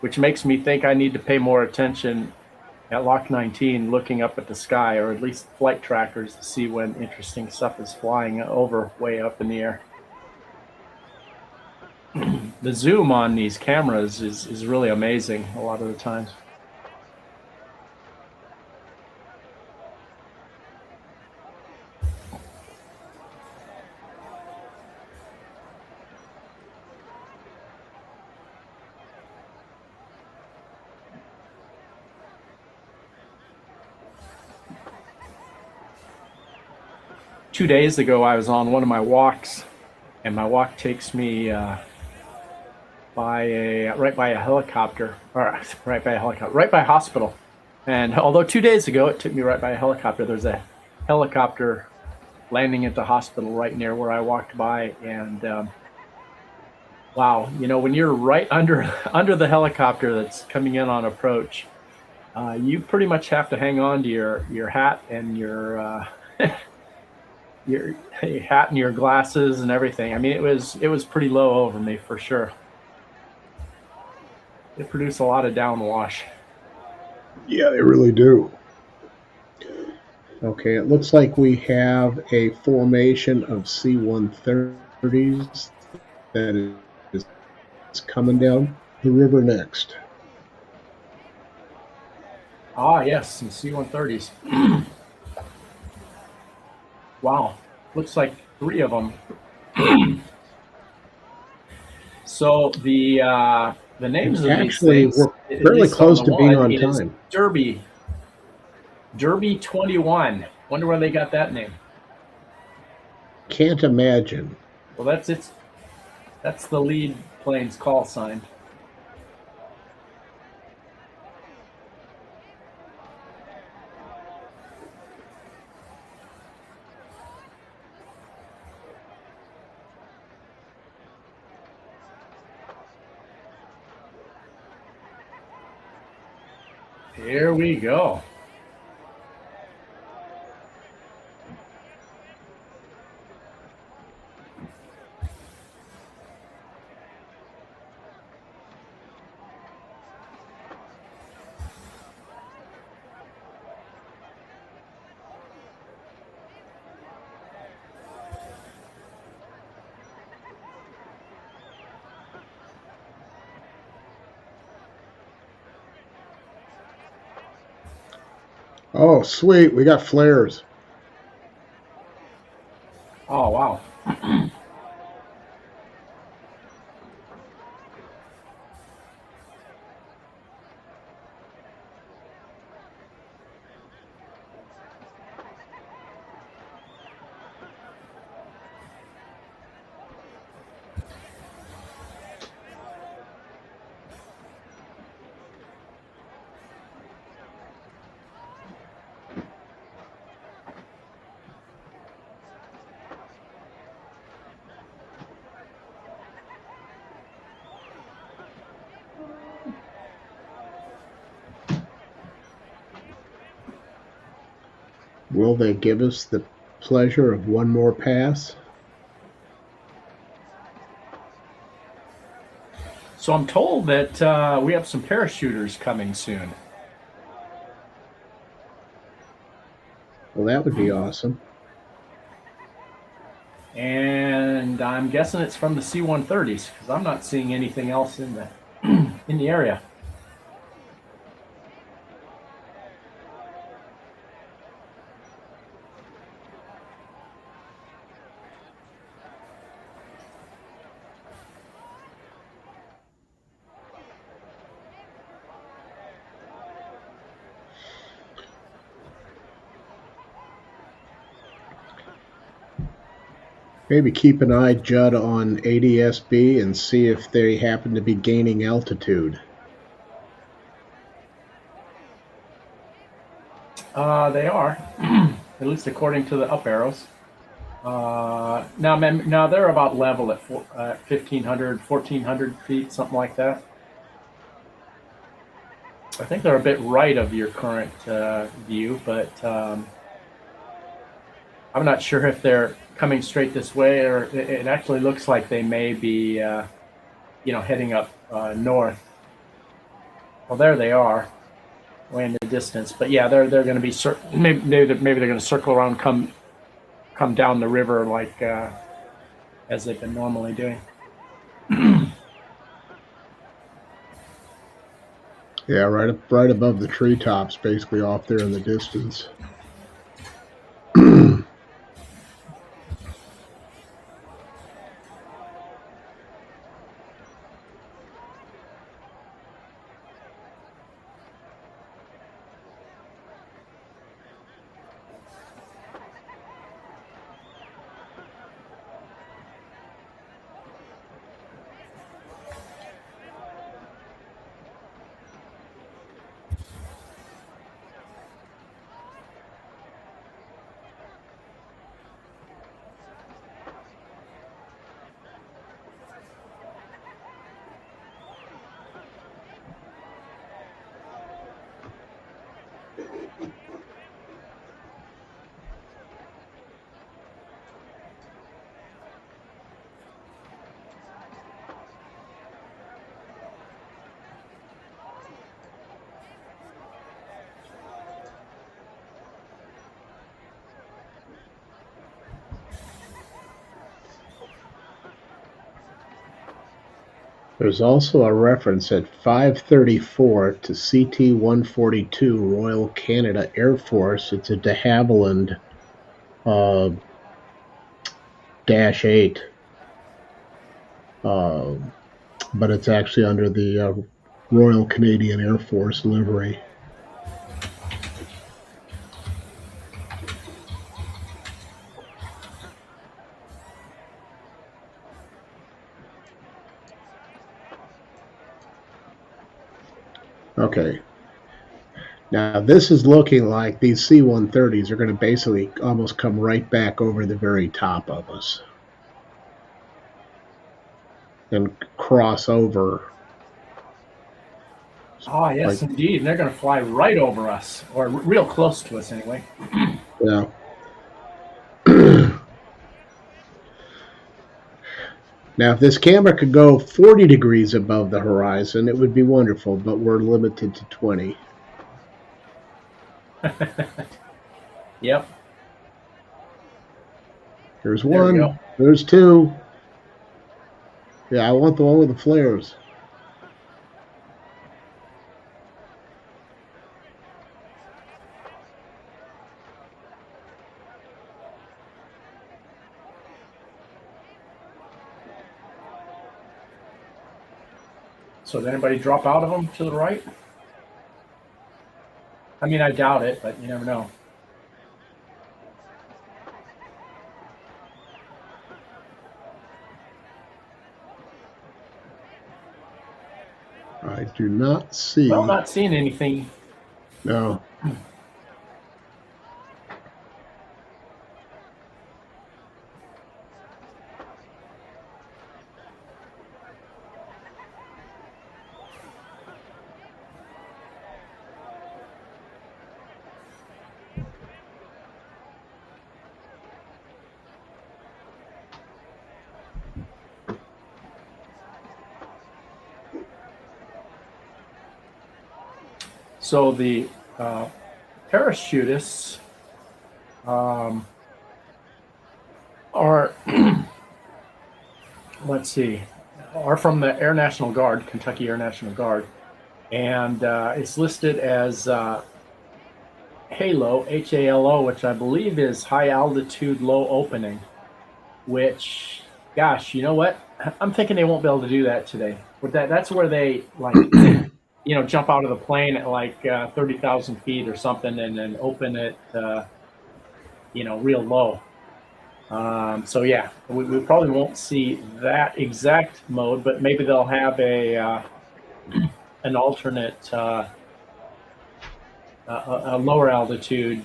Which makes me think I need to pay more attention at Lock 19, looking up at the sky, or at least flight trackers, to see when interesting stuff is flying over way up in the air. The zoom on these cameras is really amazing a lot of the times. Two days ago, I was on one of my walks, and my walk takes me right by a helicopter, or right by a hospital. And although 2 days ago it took me right by a helicopter, there's a helicopter landing at the hospital right near where I walked by, and wow, you know, when you're right under under the helicopter that's coming in on approach, you pretty much have to hang on to your hat and your hat and your glasses and everything. I mean, it was pretty low over me for sure. It produced a lot of downwash. Yeah, they really do. Okay, it looks like we have a formation of C-130s that is coming down the river next. Ah, yes, some C-130s. Wow, looks like 3 of them. So the names of these Actually, things, we're at fairly least on close the to being one, on is time. Derby 21. Wonder where they got that name. Can't imagine. Well, that's the lead plane's call sign. Here we go. Oh, sweet. We got flares. Oh, wow. Will they give us the pleasure of one more pass? So I'm told that we have some parachuters coming soon. Well, that would be awesome. And I'm guessing it's from the C-130s because I'm not seeing anything else in the in the area. Maybe keep an eye, Judd, on ADSB and see if they happen to be gaining altitude. They are, at least according to the up arrows. Now they're about level at 1,500, 1,400 feet, something like that. I think they're a bit right of your current view, but I'm not sure if they're coming straight this way, or it actually looks like they may be, heading up north. Well, there they are, way in the distance. But yeah, they're going to be maybe they're going to circle around, come down the river like as they've been normally doing. Yeah, right above the treetops, basically off there in the distance. There's also a reference at 5:34 to CT-142 Royal Canada Air Force. It's a de Havilland uh, Dash 8, uh, but it's actually under the Royal Canadian Air Force livery. Okay. Now, this is looking like these C-130s are going to basically almost come right back over the very top of us and cross over. Oh, yes, Like, indeed. And they're going to fly right over us, or real close to us anyway. yeah. Now, if this camera could go 40 degrees above the horizon, it would be wonderful, but we're limited to 20. Yep. There's There we go. one. There's two. Yeah, I want the one with the flares. So did anybody drop out of them to the right? I mean, I doubt it, but you never know. I do not see. Well, not seeing anything. No. So the parachutists are, let's see, are from the Air National Guard, Kentucky Air National Guard, and it's listed as HALO, HALO, which I believe is high altitude, low opening. Which, gosh, you know what? I'm thinking they won't be able to do that today. But that's where they like, jump out of the plane at like 30,000 feet or something, and then open it, real low. So yeah, we probably won't see that exact mode, but maybe they'll have an alternate, a lower altitude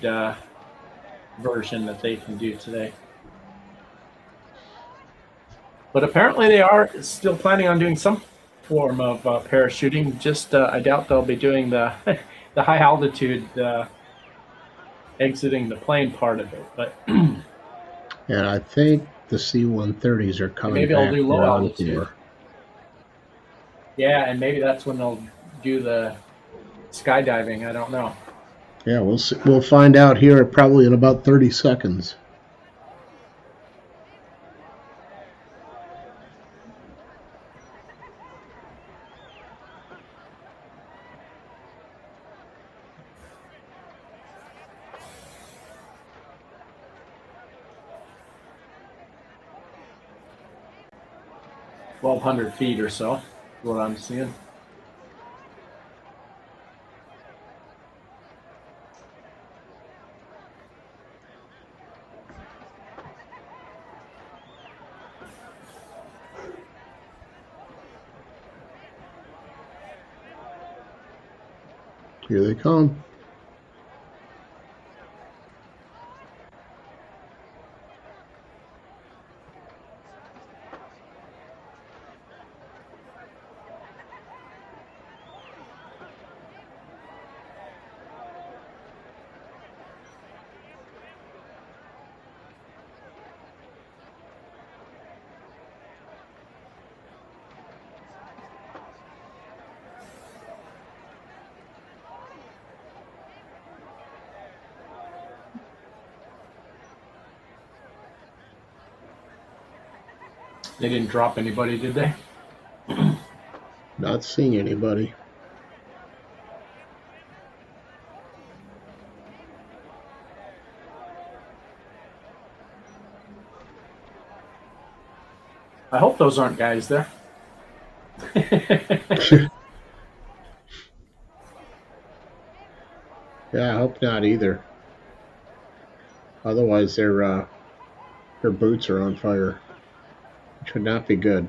version that they can do today. But apparently they are still planning on doing some form of parachuting. Just I doubt they'll be doing the the high altitude exiting the plane part of it. But And I think the C-130s are coming maybe they'll back do low for altitude. Encore. Yeah, and maybe that's when they'll do the skydiving. I don't know. Yeah, we'll see. We'll find out here probably in about 30 seconds. $1,200 or so is what I'm seeing. Here they come. They didn't drop anybody, did they? Not seeing anybody. I hope those aren't guys there. Yeah, I hope not either. Otherwise, their boots are on fire, which would not be good.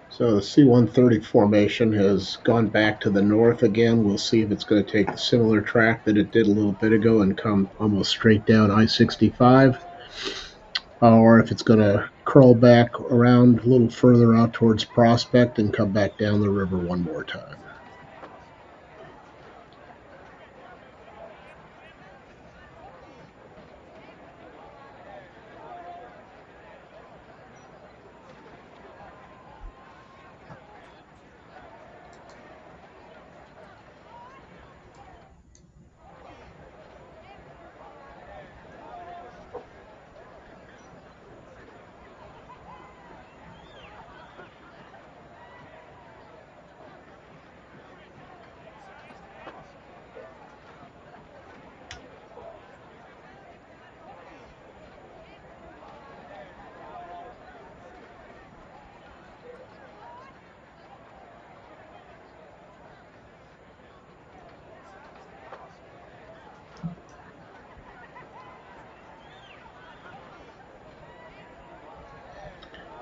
So the C-130 formation has gone back to the north again. We'll see if it's going to take the similar track that it did a little bit ago and come almost straight down I-65, or if it's going to curl back around a little further out towards Prospect and come back down the river one more time.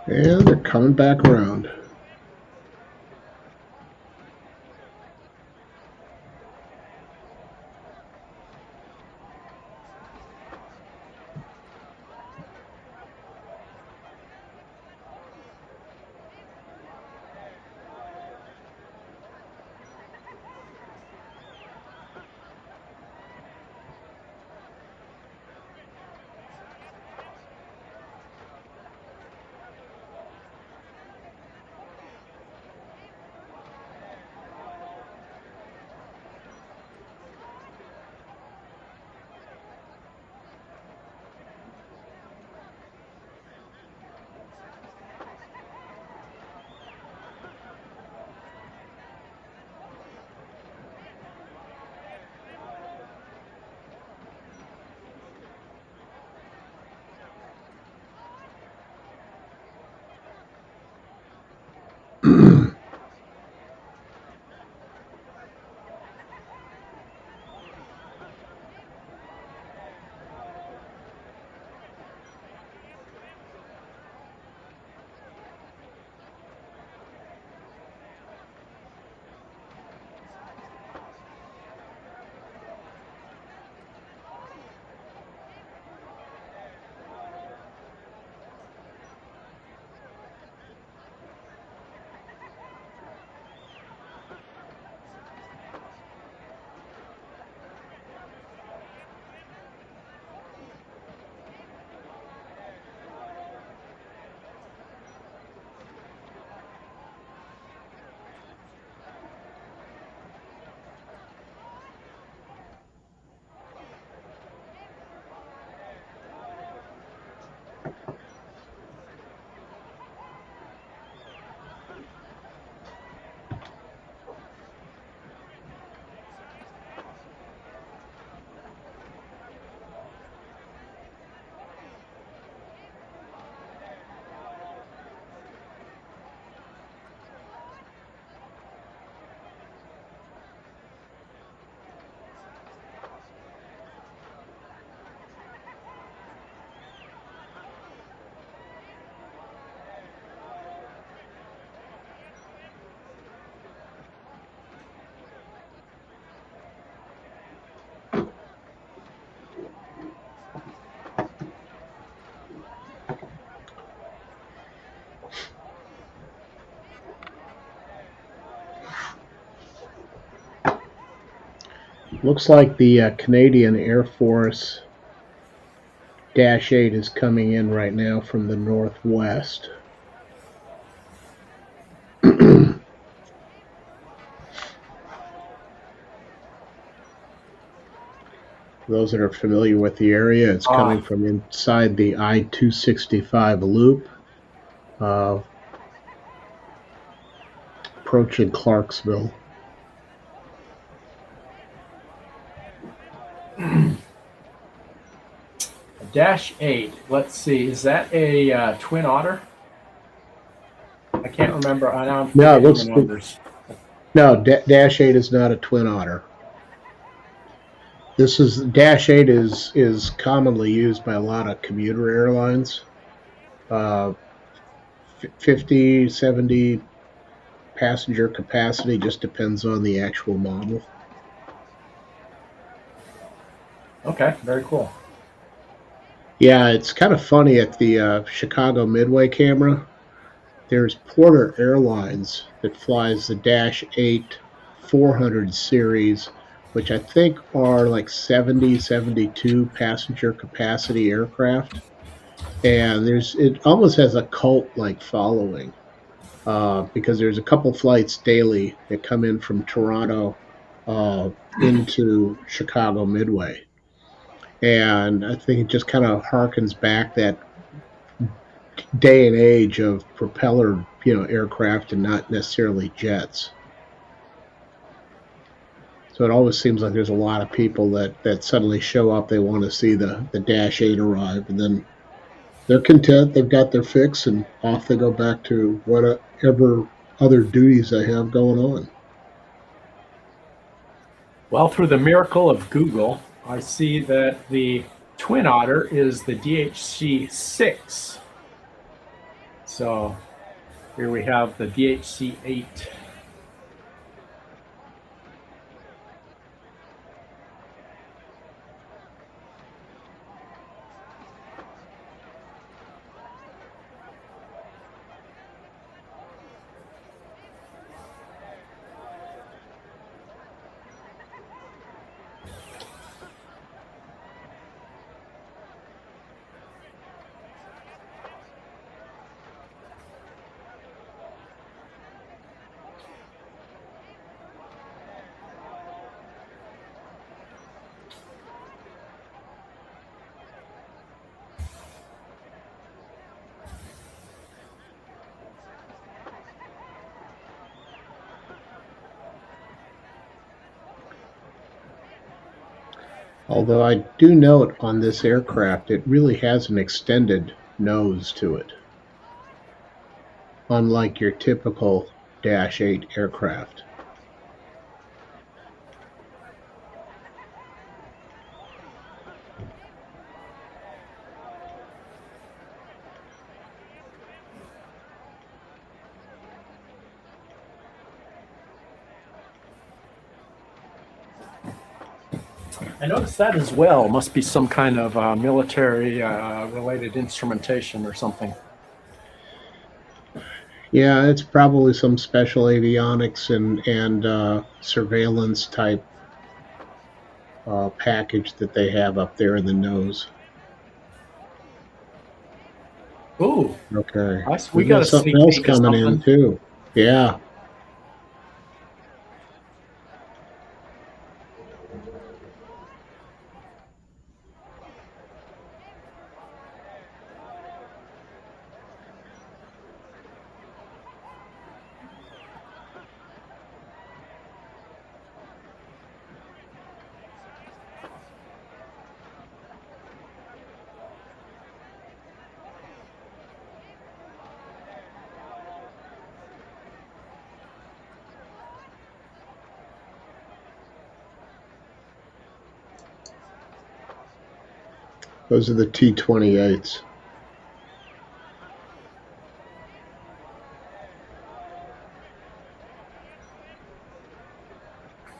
And they're coming back around. Looks like the Canadian Air Force Dash 8 is coming in right now from the northwest. Those that are familiar with the area, it's coming from inside the I-265 loop, approaching Clarksville. Dash 8. Let's see. Is that a Twin Otter? I can't remember. I know I'm forgetting the numbers. No, Dash 8 is not a Twin Otter. This is Dash 8 is commonly used by a lot of commuter airlines. 50, 70 passenger capacity, just depends on the actual model. Okay, very cool. Yeah, it's kind of funny at the Chicago Midway camera. There's Porter Airlines that flies the Dash 8 400 series, which I think are like 70, 72 passenger capacity aircraft. And it almost has a cult-like following because there's a couple flights daily that come in from Toronto into Chicago Midway. And I think it just kind of harkens back that day and age of propeller, aircraft and not necessarily jets. So it always seems like there's a lot of people that suddenly show up. They want to see the Dash 8 arrive, and then they're content. They've got their fix, and off they go back to whatever other duties they have going on. Well, through the miracle of Google, I see that the Twin Otter is the DHC-6. So here we have the DHC-8. Although I do note on this aircraft, it really has an extended nose to it, unlike your typical Dash 8 aircraft. I noticed that as well. Must be some kind of military related instrumentation or something. Yeah, it's probably some special avionics and surveillance type package that they have up there in the nose. Ooh, Okay, we we've got got a something sneak else peek of coming in something. too. Yeah. Those are the T-28s.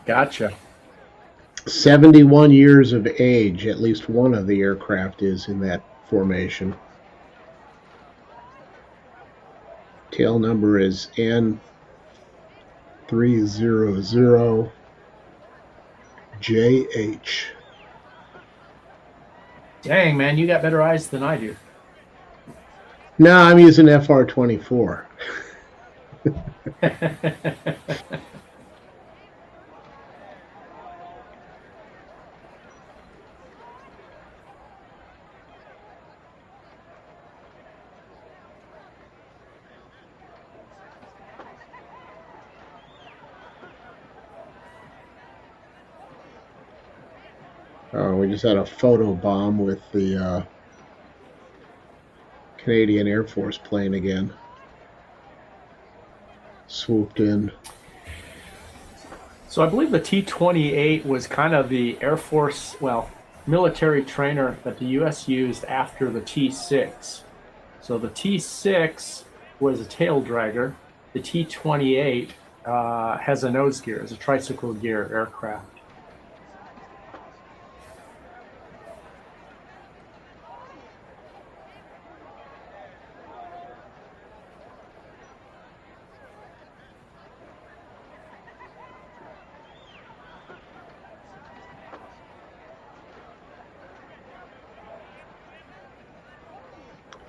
Gotcha. 71 years of age, at least one of the aircraft is in that formation. Tail number is N300 JH. Dang, man, you got better eyes than I do. No, I'm using FR24. We just had a photo bomb with the Canadian Air Force plane again. Swooped in. So I believe the T-28 was kind of the Air Force, well, military trainer that the U.S. used after the T-6. So the T-6 was a tail dragger. The T-28 has a nose gear, is a tricycle gear aircraft.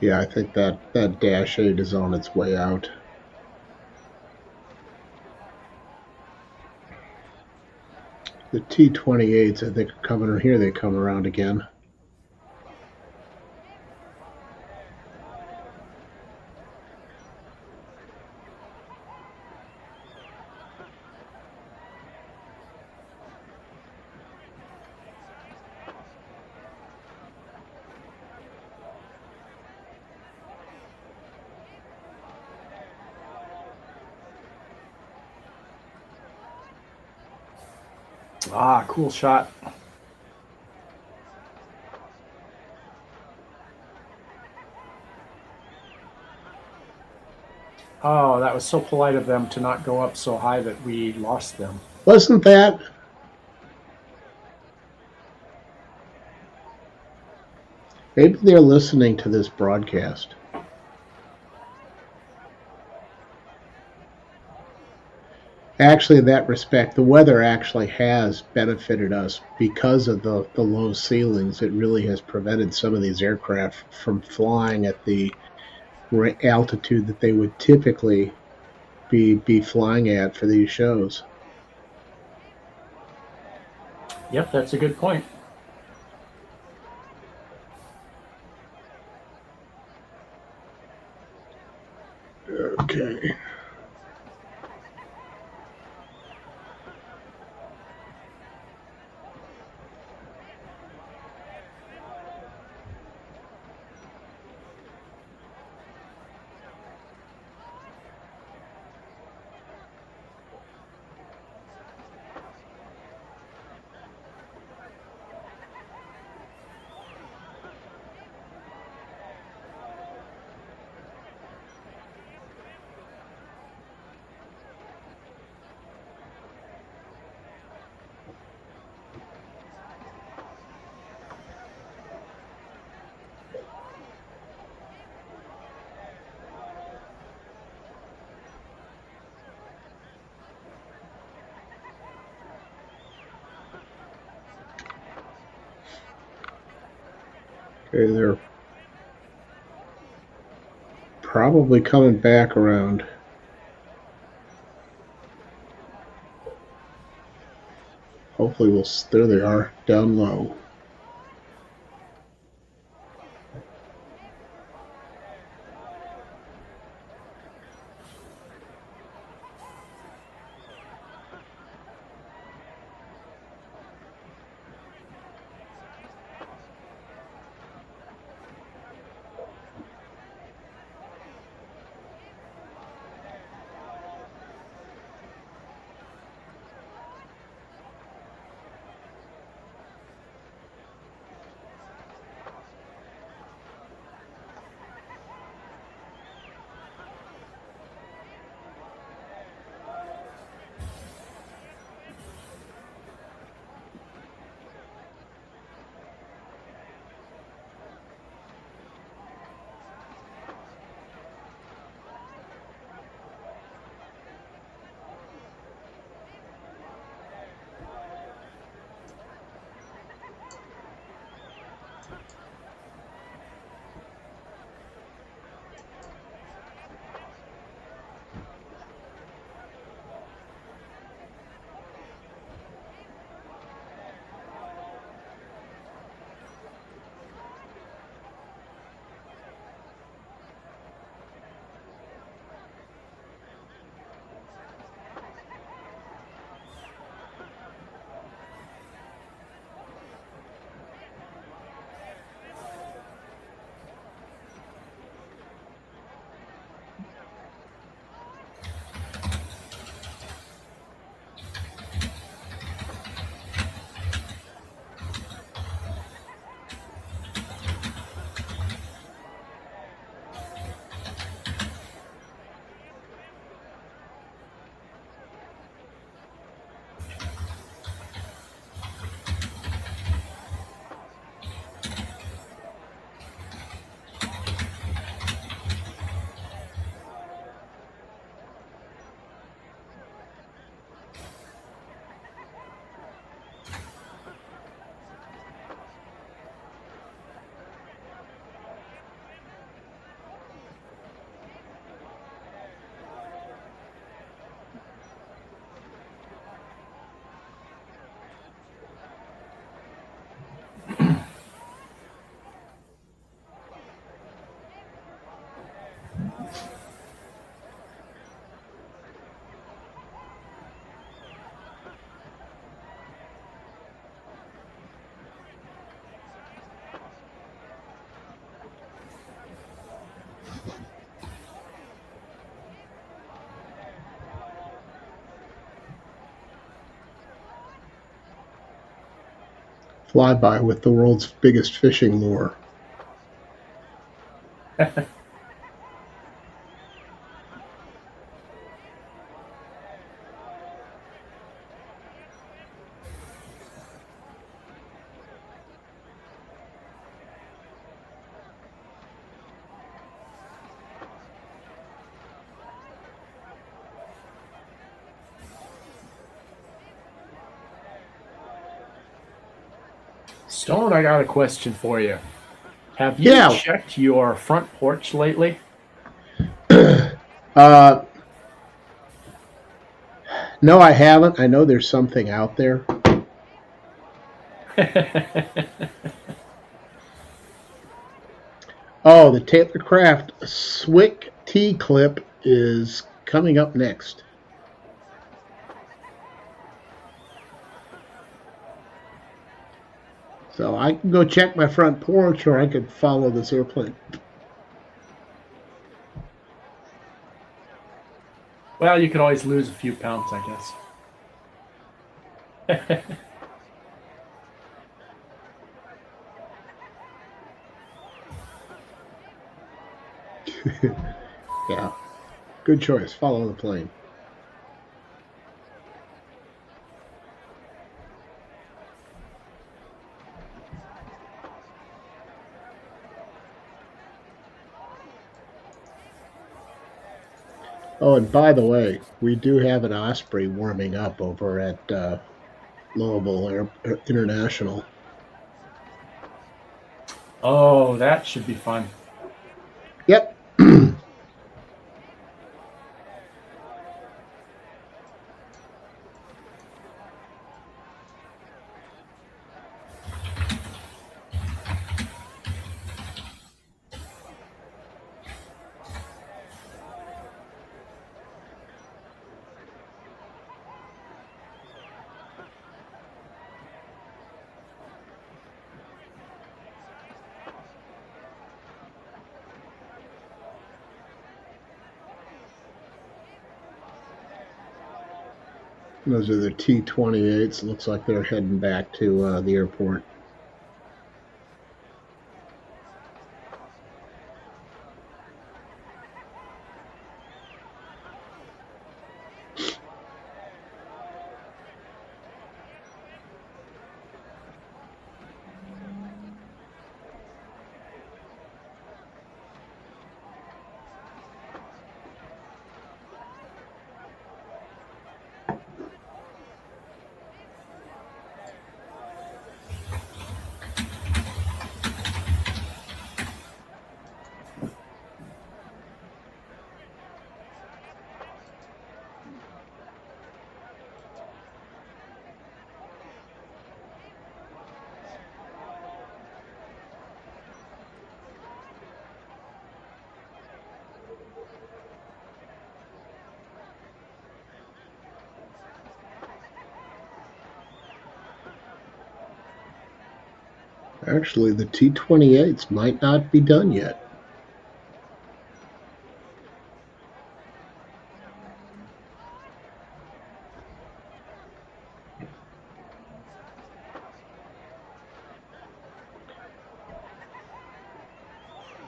Yeah, I think that Dash 8 is on its way out. The T-28s, I think, are coming. Here they come around again. Ah, cool shot. Oh, that was so polite of them to not go up so high that we lost them. Wasn't that? Maybe they're listening to this broadcast. Actually, in that respect, the weather actually has benefited us because of the low ceilings. It really has prevented some of these aircraft from flying at the altitude that they would typically be flying at for these shows. Yep, that's a good point. Okay. Okay, they're probably coming back around. Hopefully we'll, there they are, down low. flyby with the world's biggest fishing lure. Stone, I got a question for you. Have you Yeah. checked your front porch lately? No, I haven't. I know there's something out there. Oh, the Taylor Craft Swick T-clip is coming up next. So I can go check my front porch, or I could follow this airplane. Well, you could always lose a few pounds, I guess. Yeah, good choice. Follow the plane. Oh, and by the way, we do have an Osprey warming up over at Louisville International. Oh, that should be fun. Yep. Those are the T-28s. Looks like they're heading back to the airport. Actually, the T-28s might not be done yet.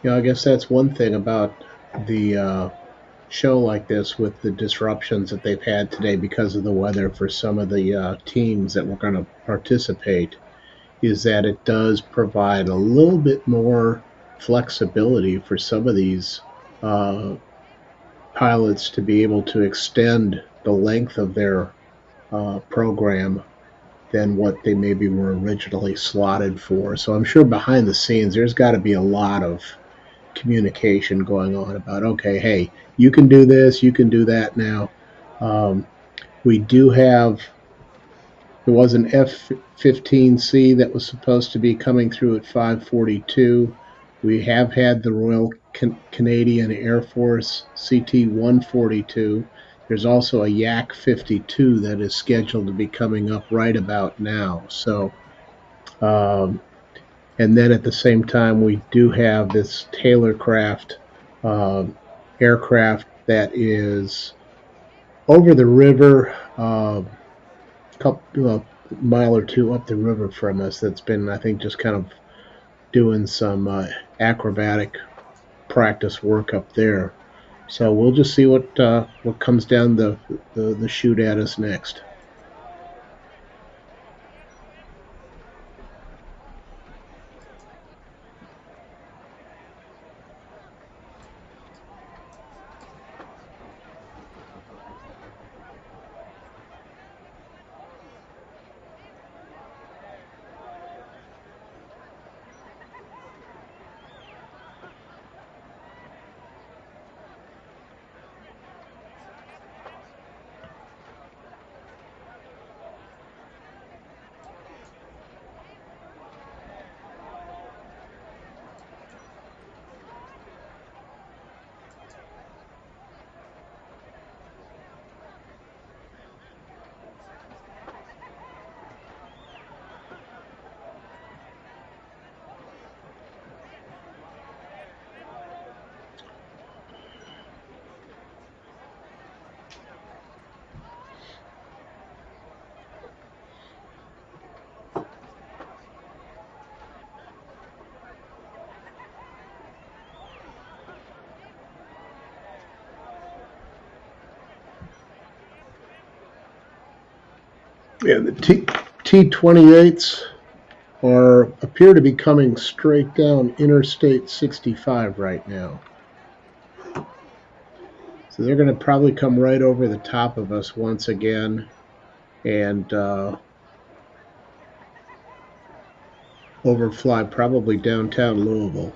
I guess that's one thing about the show like this, with the disruptions that they've had today because of the weather for some of the teams that were going to participate, is that it does provide a little bit more flexibility for some of these uh, pilots to be able to extend the length of their program than what they maybe were originally slotted for. So I'm sure behind the scenes there's got to be a lot of communication going on about, okay, hey, you can do this, you can do that now. We do have, there was an F-15C that was supposed to be coming through at 5:42. We have had the Royal Canadian Air Force CT-142. There's also a Yak 52 that is scheduled to be coming up right about now. So, and then at the same time, we do have this Taylor Craft aircraft that is over the river, mile or two up the river from us that's been, I think, just kind of doing some acrobatic practice work up there. So we'll just see what comes down the chute at us next. Yeah, the T-28s appear to be coming straight down Interstate 65 right now. So they're going to probably come right over the top of us once again and overfly probably downtown Louisville.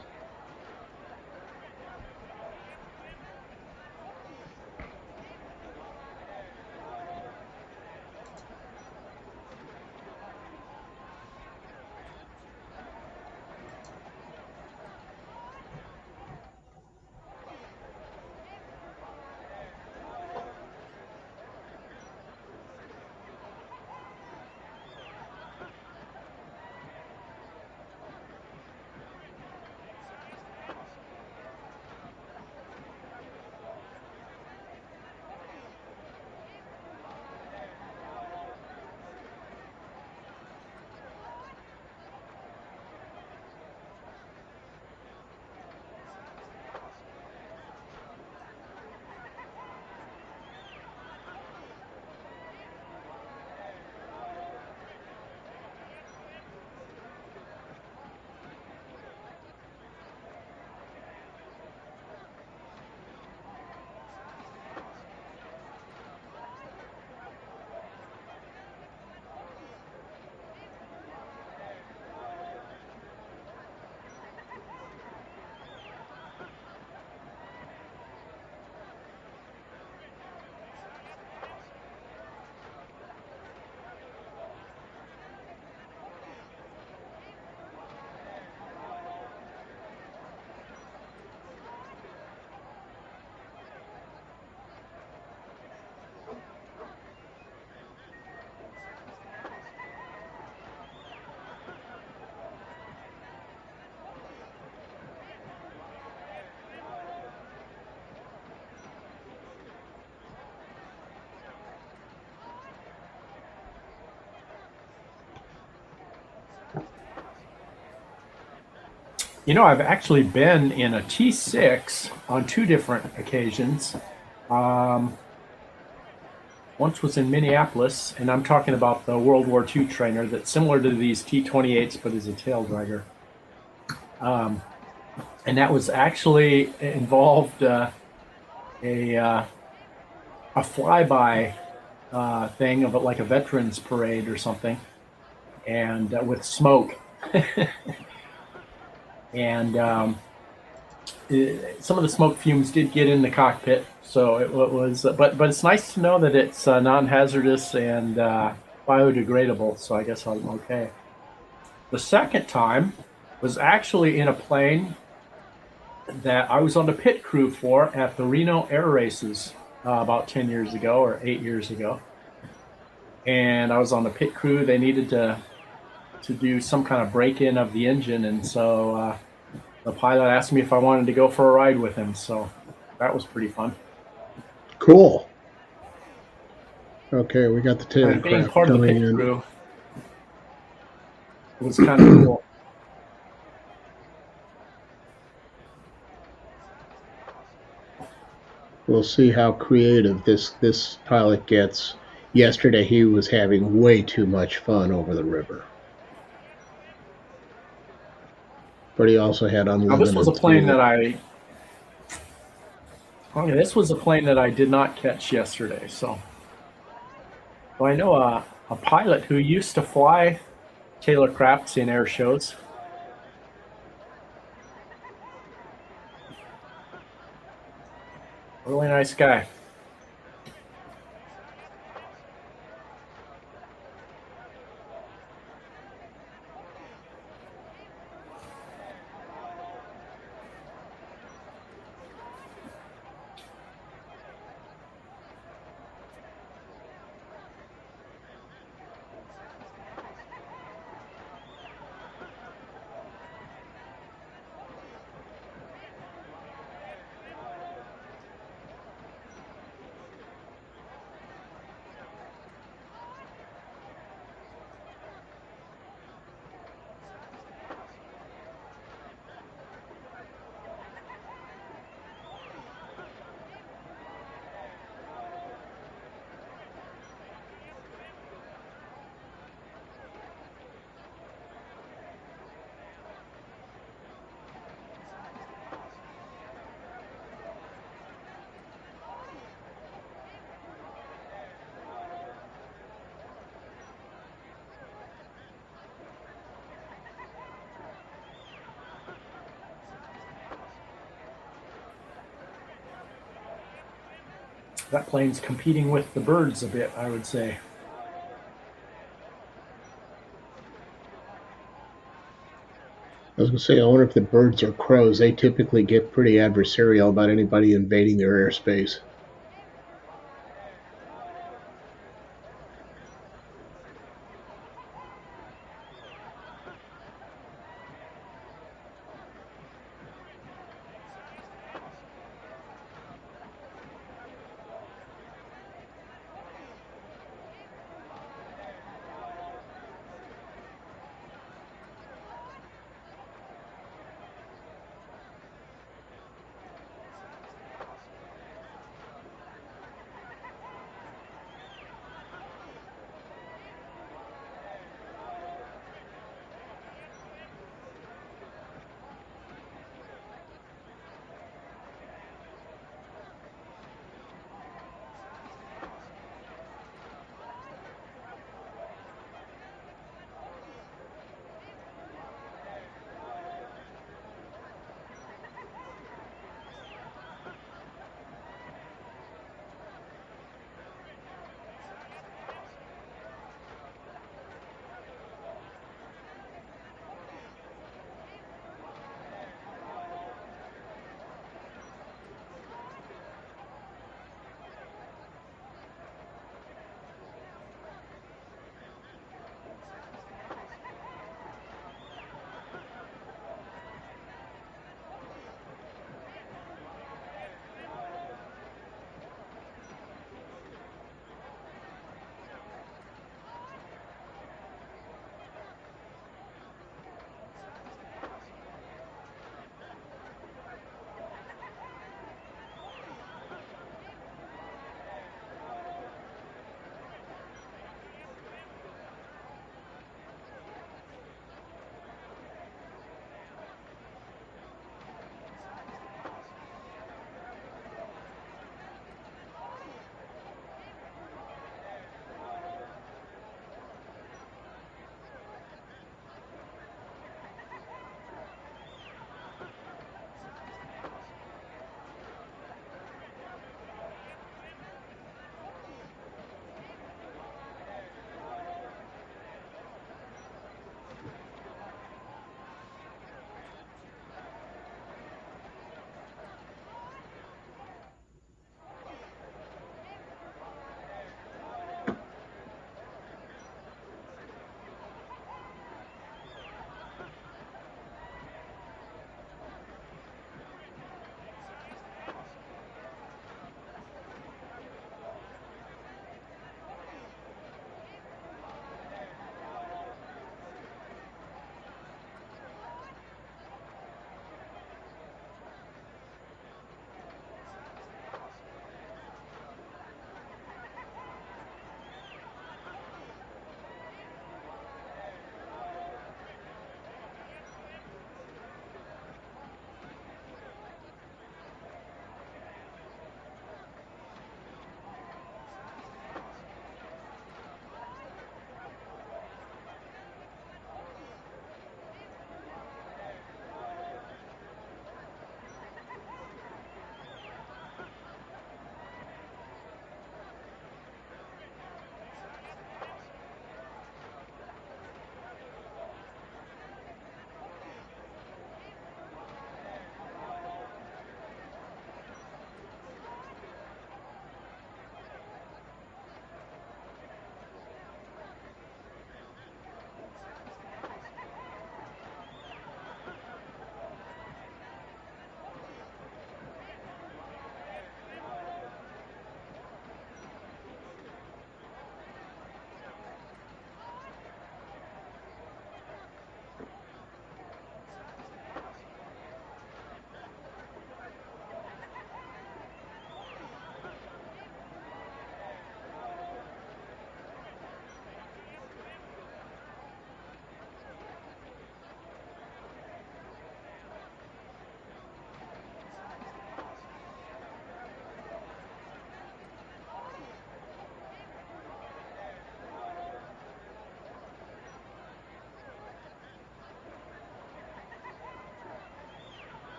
You know, I've actually been in a T6 on two different occasions. Um, Once was in Minneapolis, and I'm talking about the World War II trainer that's similar to these T-28s, but is a tail dragger. And that was actually involved a flyby thing of it, like a veterans parade or something, and with smoke. And some of the smoke fumes did get in the cockpit, so it was. But it's nice to know that it's non-hazardous and biodegradable. So I guess I'm okay. The second time was actually in a plane that I was on the pit crew for at the Reno Air Races about 10 years ago or 8 years ago, and I was on the pit crew. They needed to do some kind of break-in of the engine, and so the pilot asked me if I wanted to go for a ride with him. So that was pretty fun. Cool. Okay, we got the tail And being craft part of the coming pit in. crew, It was kind of cool. We'll see how creative this pilot gets. Yesterday he was having way too much fun over the river, but he also had Now, this was a unlimited plane fuel. that this was a plane that I did not catch yesterday. So I know a pilot who used to fly Taylor Crafts in air shows. Really nice guy. That plane's competing with the birds a bit, I would say. I was going to say, I wonder if the birds are crows. They typically get pretty adversarial about anybody invading their airspace.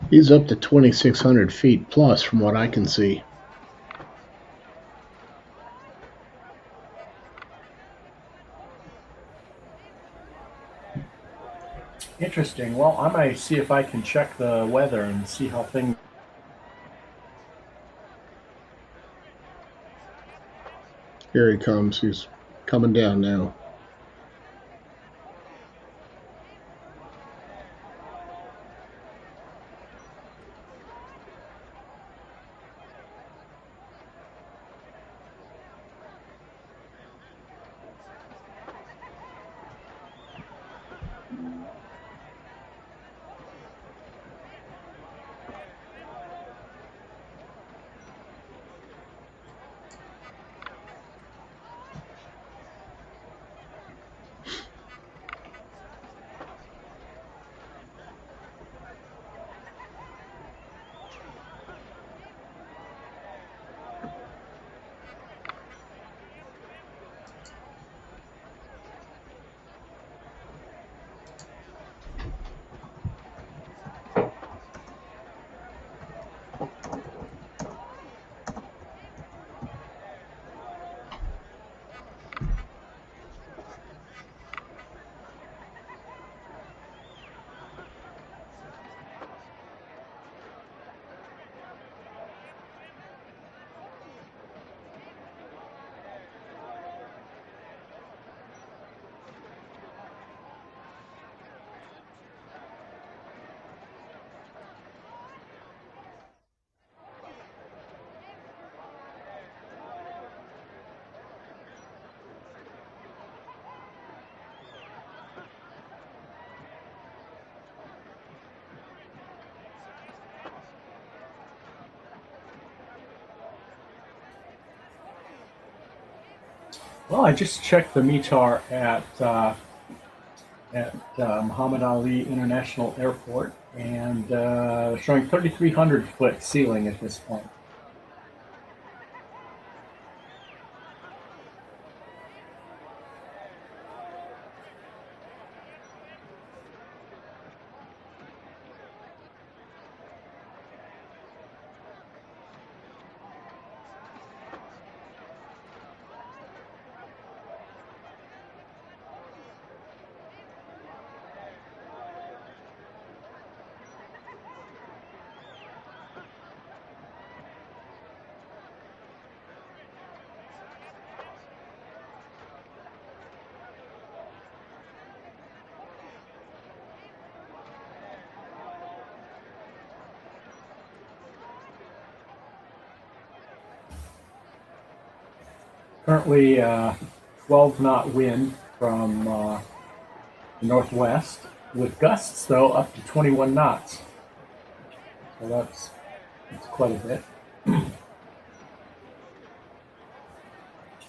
He's up to 2,600 feet plus from what I can see. Interesting. Well, I might see if I can check the weather and see how things. Here he comes. He's coming down now. Well, I just checked the METAR at Muhammad Ali International Airport, and showing 3,300 foot ceiling at this point. Currently, 12 knot wind from the northwest, with gusts though up to 21 knots. So that's quite a bit.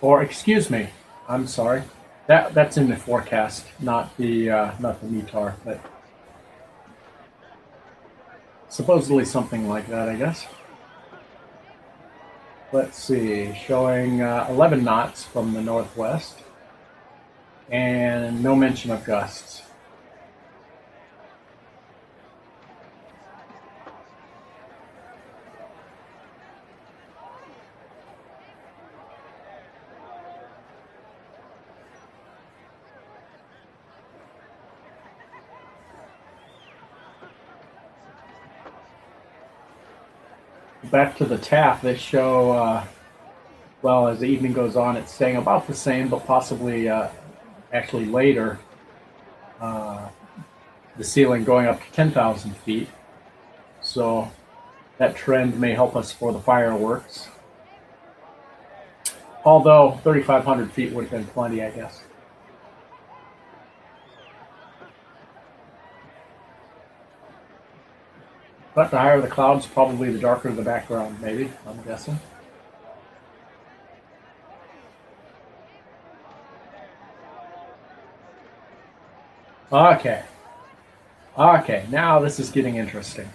Or excuse me, I'm sorry. That's in the forecast, not the METAR, but supposedly something like that, I guess. Let's see, showing 11 knots from the northwest, and no mention of gusts. Back to the TAF, they show, well, as the evening goes on, it's staying about the same, but possibly actually later, uh, the ceiling going up to 10,000 feet. So that trend may help us for the fireworks. Although 3,500 feet would have been plenty, I guess. But the higher the clouds, probably the darker the background, maybe, I'm guessing. Okay. Okay, now this is getting interesting.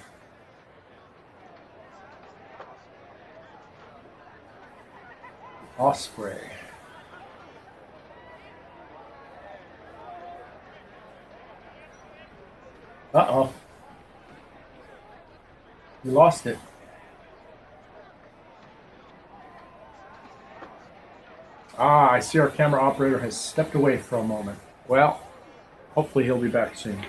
Osprey. Uh-oh. We lost it. Ah, I see our camera operator has stepped away for a moment. Well, hopefully he'll be back soon.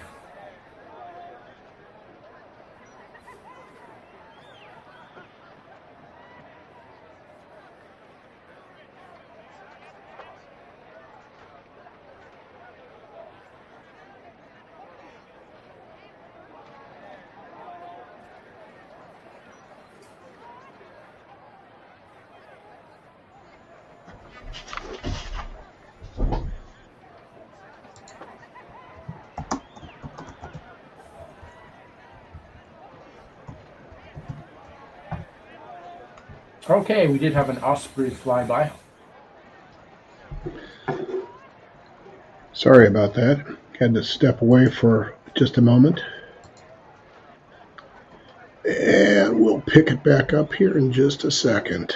Okay, we did have an osprey flyby. Sorry about that. Had to step away for just a moment. And we'll pick it back up here in just a second.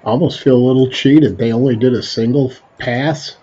Almost feel a little cheated. They only did a single pass.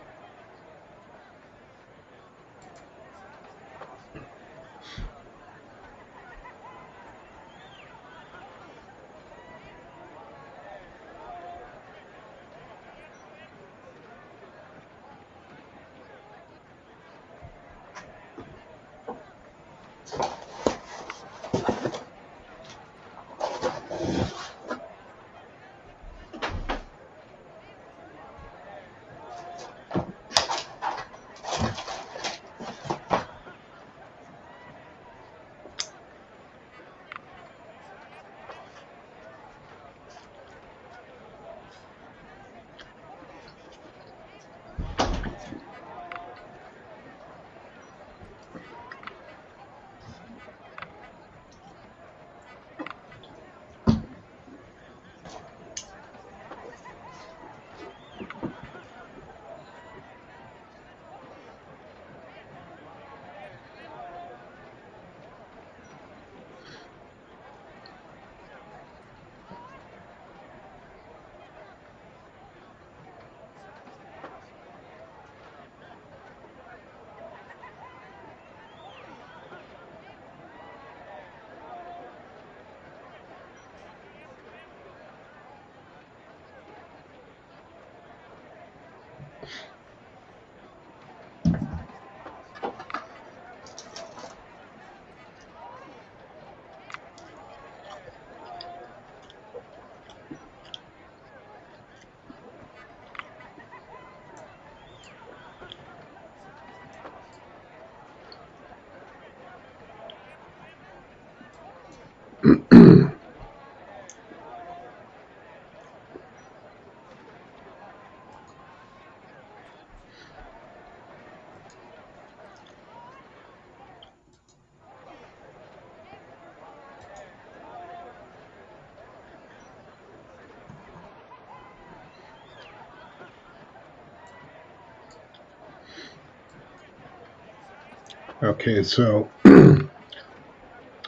Okay, so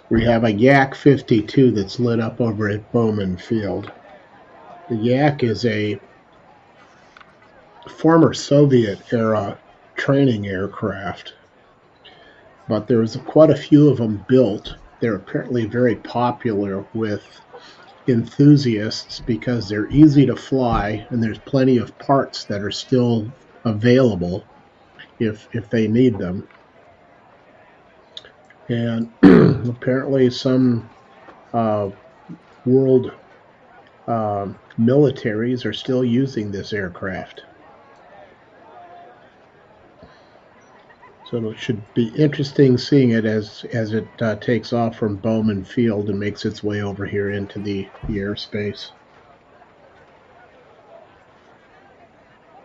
we have a Yak 52 that's lit up over at Bowman Field. The Yak is a former Soviet era training aircraft, but there's quite a few of them built. They're apparently very popular with enthusiasts because they're easy to fly and there's plenty of parts that are still available. if they need them. And apparently, some world militaries are still using this aircraft. So it should be interesting seeing it as it takes off from Bowman Field and makes its way over here into the airspace.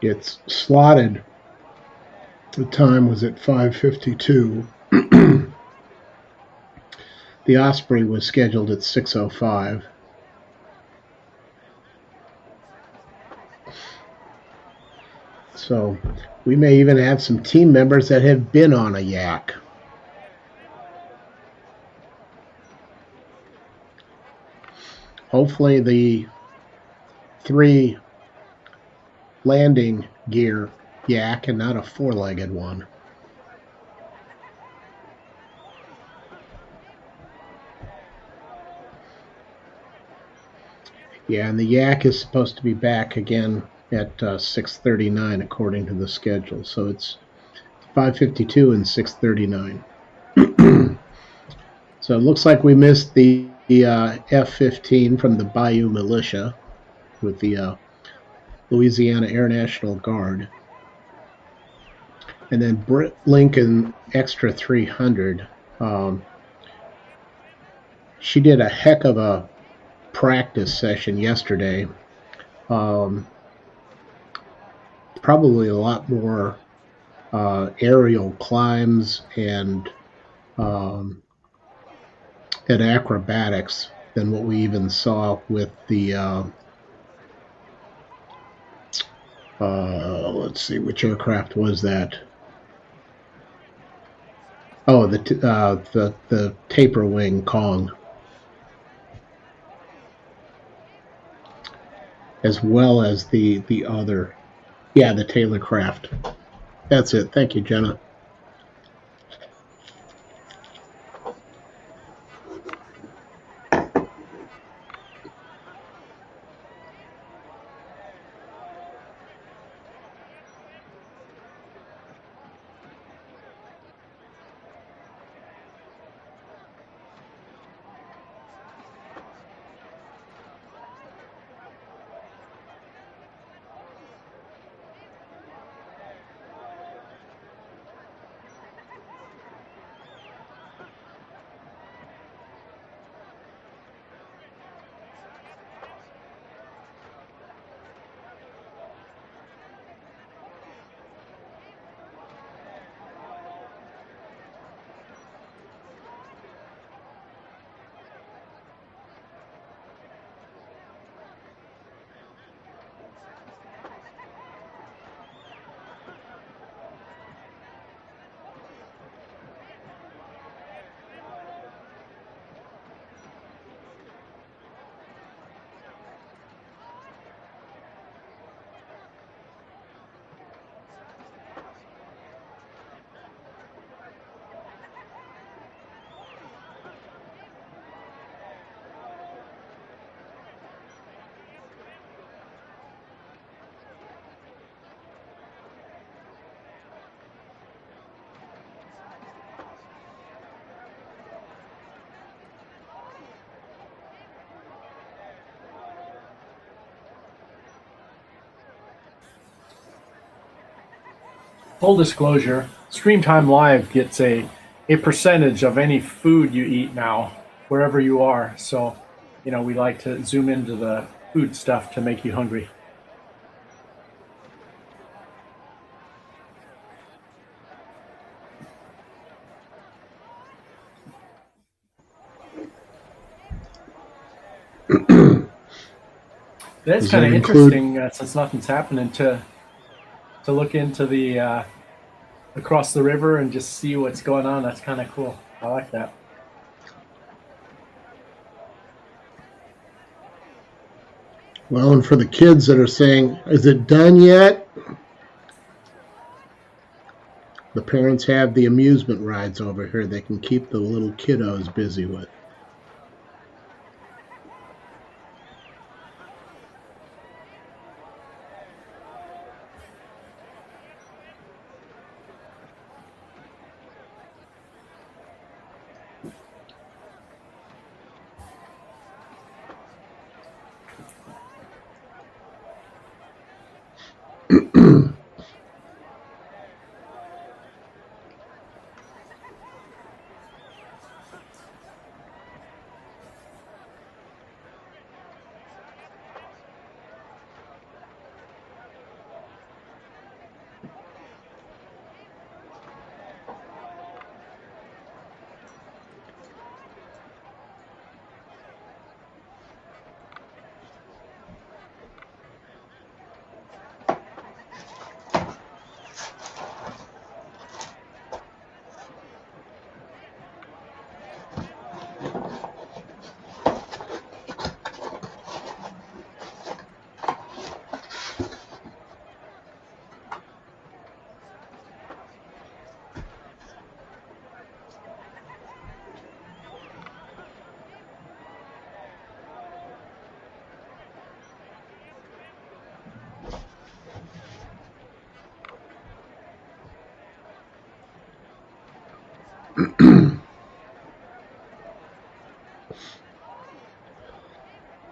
It's slotted. The time was at 5:52. The Osprey was scheduled at 6:05. So we may even have some team members that have been on a yak. Hopefully the 3 landing gear yak and not a 4-legged one. Yeah, and the yak is supposed to be back again at 6:39 according to the schedule. So it's 5:52 and 6:39. So it looks like we missed the F-15 from the Bayou Militia with the Louisiana Air National Guard. And then Britt Lincoln Extra 300. She did a heck of a practice session yesterday. Probably a lot more aerial climbs and acrobatics than what we even saw with the let's see, which aircraft was that? Oh, the taper wing Kong, as well as the other, yeah, the Taylor craft. That's it. Thank you, Jenna. Full disclosure, StreamTime Live gets a percentage of any food you eat now, wherever you are. So, we like to zoom into the food stuff to make you hungry. That's Does kind that of include? interesting since nothing's happening to look into the across the river and just see what's going on. That's kind of cool. I like that. Well, and for the kids that are saying, "Is it done yet?" The parents have the amusement rides over here they can keep the little kiddos busy with.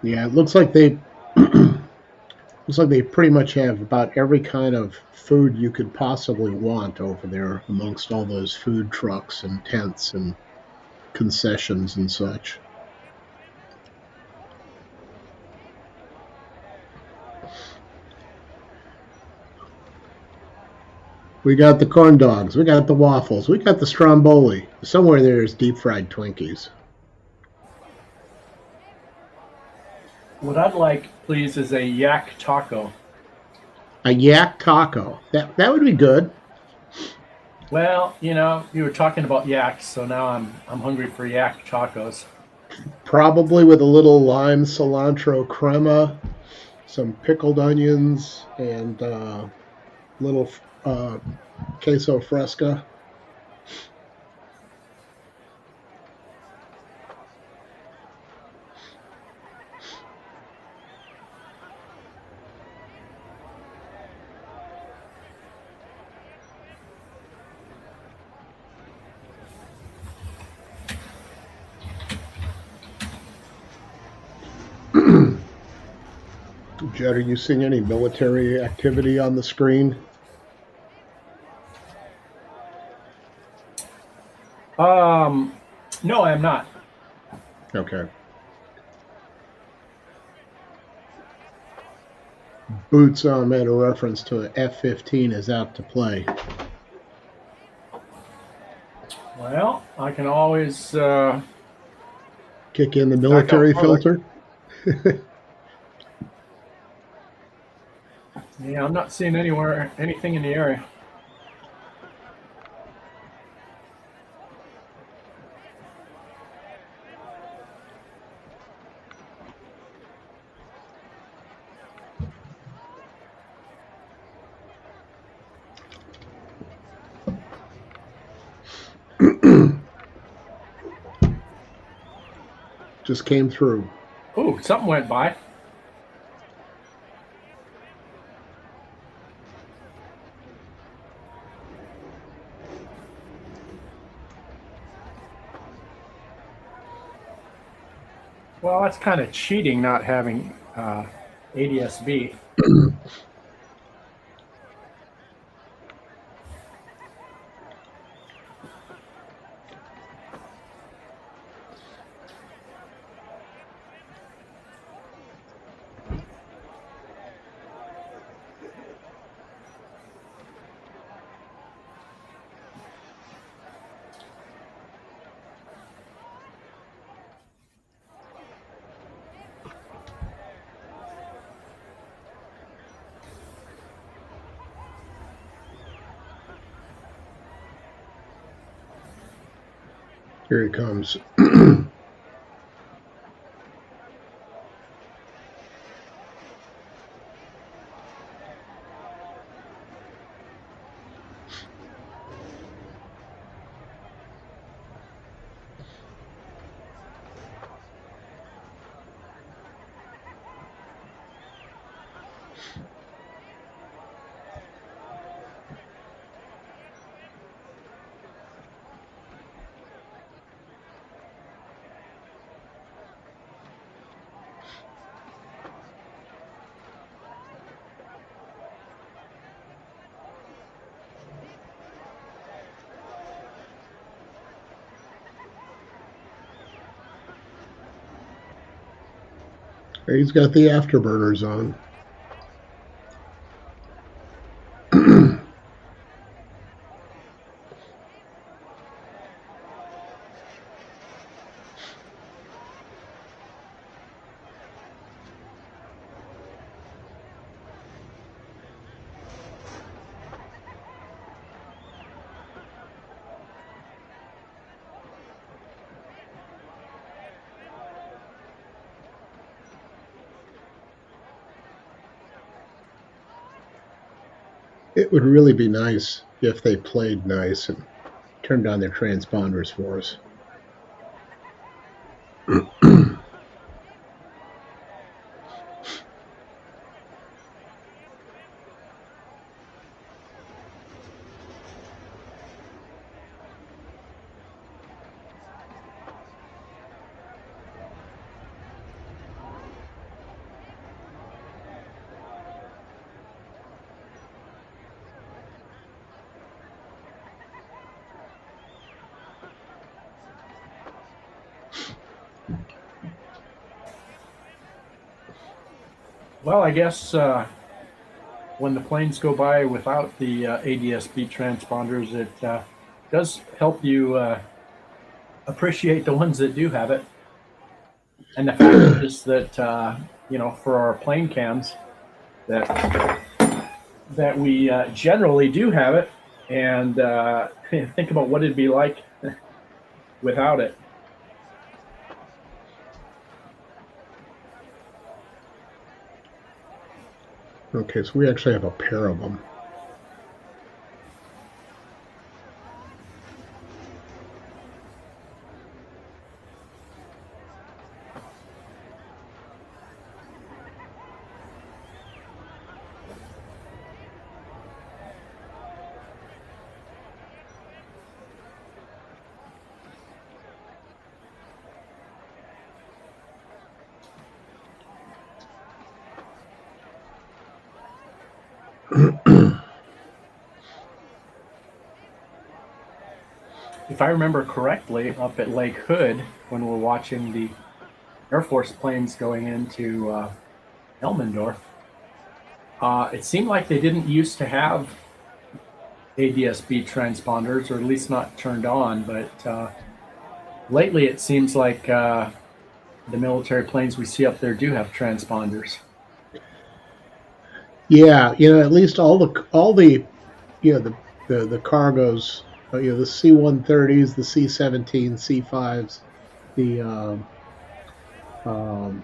Yeah, it looks like they looks like they pretty much have about every kind of food you could possibly want over there amongst all those food trucks and tents and concessions and such. We got the corn dogs, we got the waffles, we got the stromboli. Somewhere there's deep fried Twinkies. What I'd like, please, is a yak taco. A yak taco. That would be good. Well, you were talking about yaks, so now I'm hungry for yak tacos. Probably with a little lime cilantro crema, some pickled onions, and little queso fresca. Jed, are you seeing any military activity on the screen? Um, no, I'm not. Okay. Boots on made a reference to an F-15 is out to play. Well, I can always Kick in the back out military further. filter. Yeah, I'm not seeing anything in the area. Just came through. Ooh, something went by. Well, that's kind of cheating not having ADSB. Here he comes. He's got the afterburners on. It would really be nice if they played nice and turned on their transponders for us. Well, I guess when the planes go by without the ADS-B transponders, it does help you appreciate the ones that do have it. And the fact is that for our plane cams, that we generally do have it, and think about what it'd be like without it. Okay, so we actually have a pair of them. If I remember correctly, up at Lake Hood, when we're watching the Air Force planes going into Elmendorf, it seemed like they didn't used to have ADS-B transponders, or at least not turned on. But lately, it seems like the military planes we see up there do have transponders. Yeah, at least all the the cargos, the C-130s, the C-17, C-5s, the um,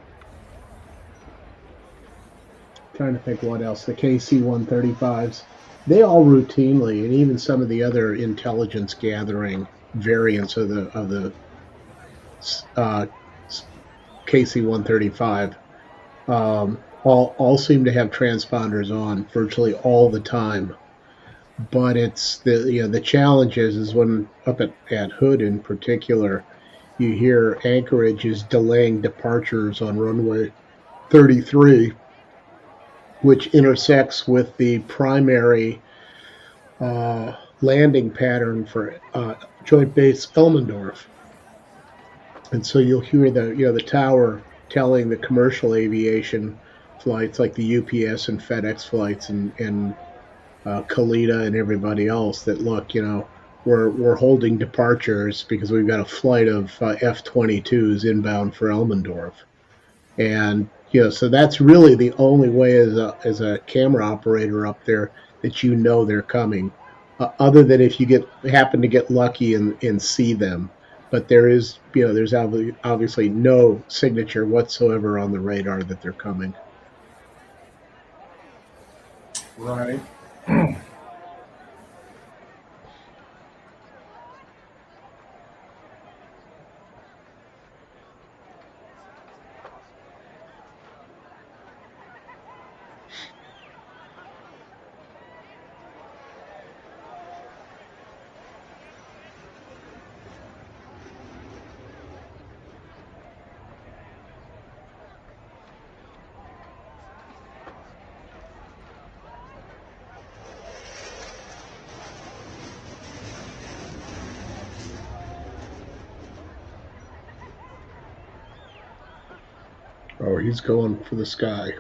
trying to think what else, the KC-135s, they all routinely, and even some of the other intelligence gathering variants of the uh, KC-135, all seem to have transponders on virtually all the time. But it's the challenge is when up at Hood in particular, you hear Anchorage is delaying departures on runway 33, which intersects with the primary landing pattern for Joint Base Elmendorf. And so you'll hear the tower telling the commercial aviation flights like the UPS and FedEx flights and Kalita and everybody else that look, we're holding departures because we've got a flight of F-22s inbound for Elmendorf, and so that's really the only way as a camera operator up there that they're coming, other than if you happen to get lucky and see them. But there's obviously no signature whatsoever on the radar that they're coming. Right. Oh, he's going for the sky.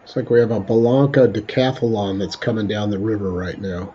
It's like we have a Belanca decathlon that's coming down the river right now.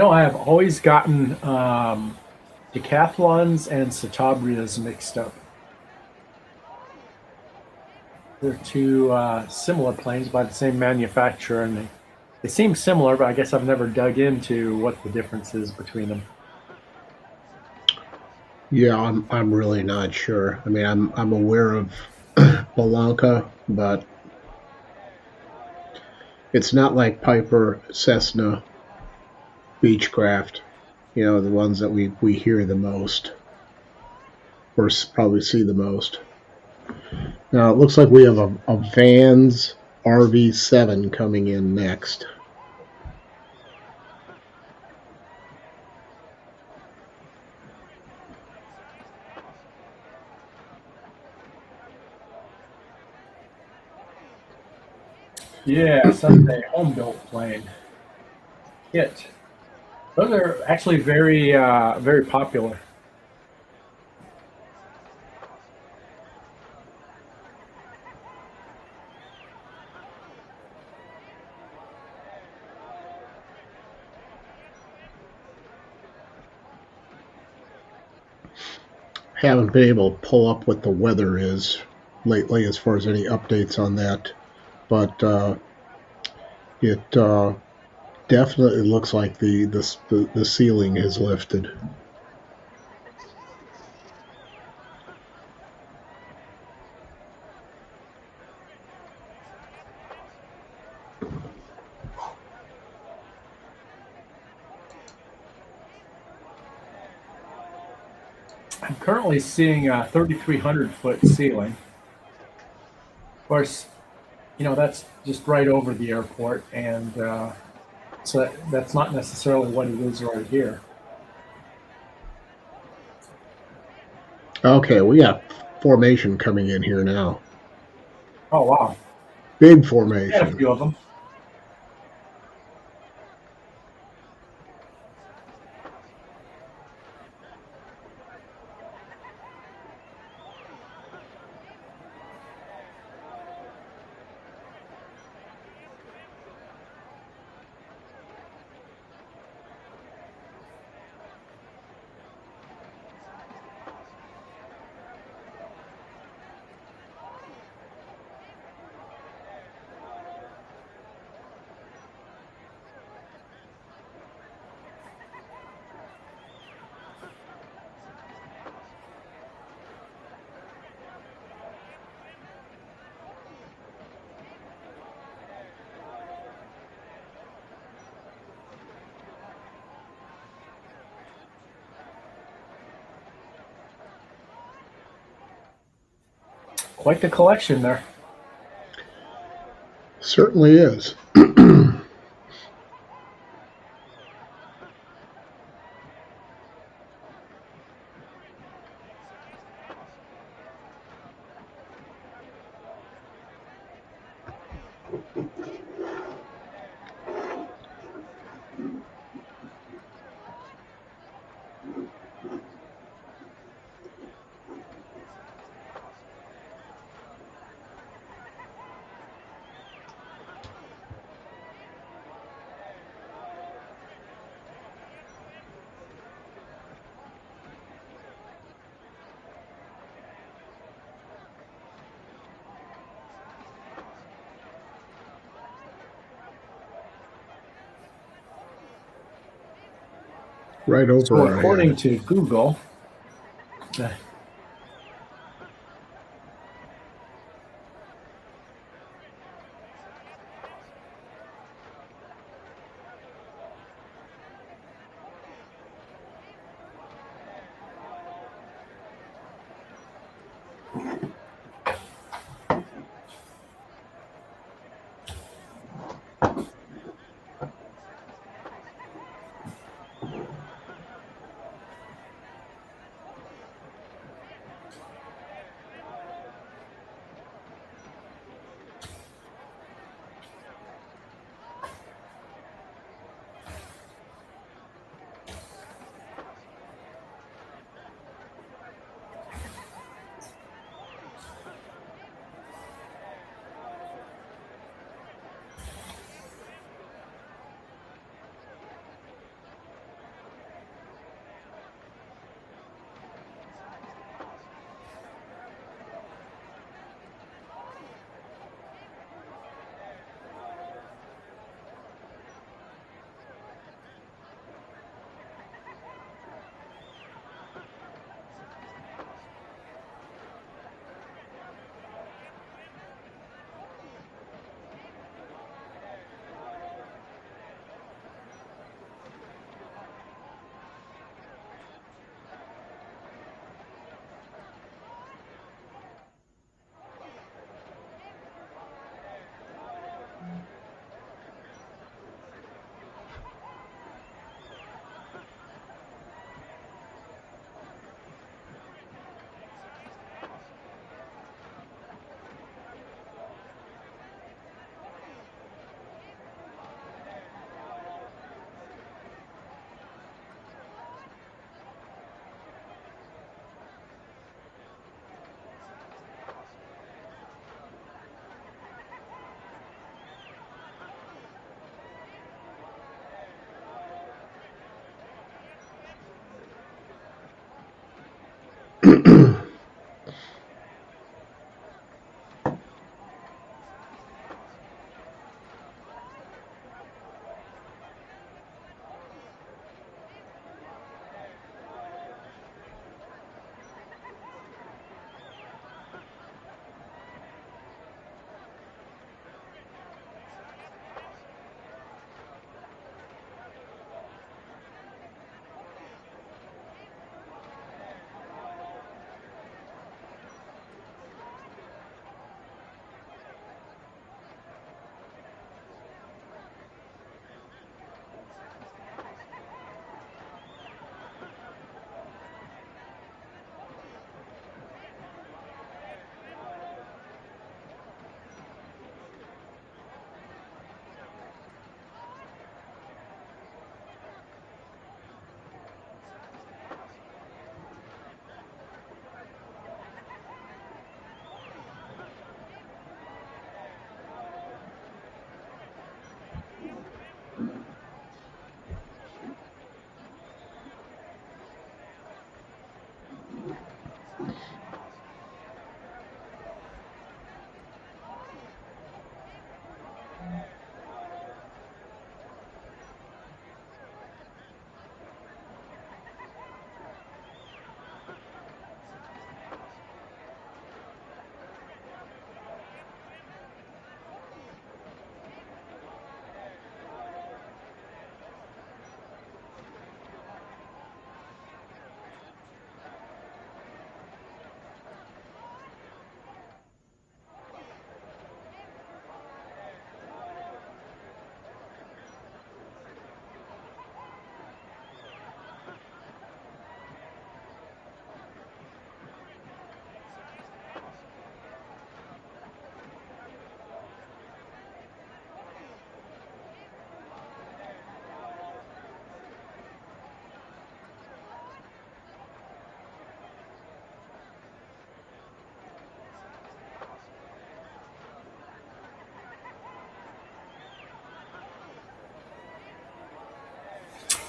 I have always gotten decathlons and Catabrias mixed up. They're two similar planes by the same manufacturer, and they seem similar, but I guess I've never dug into what the difference is between them. Yeah, I'm really not sure. I mean, I'm aware of Belanca, but it's not like Piper, Cessna, Beechcraft. The ones that we hear the most, or probably see the most. Now it looks like we have a Vans RV7 coming in next. Yeah, Sunday home built plane kit. Those are actually very popular. Haven't been able to pull up what the weather is lately as far as any updates on that, but it definitely looks like the ceiling has lifted. I'm currently seeing a 3,300-foot ceiling. Of course, that's just right over the airport, and so that's not necessarily what it is right here. Okay, we got formation coming in here now. Oh wow, Big had a formation. few of them. Quite the collection there. Certainly is. Right over So our according head. to Google,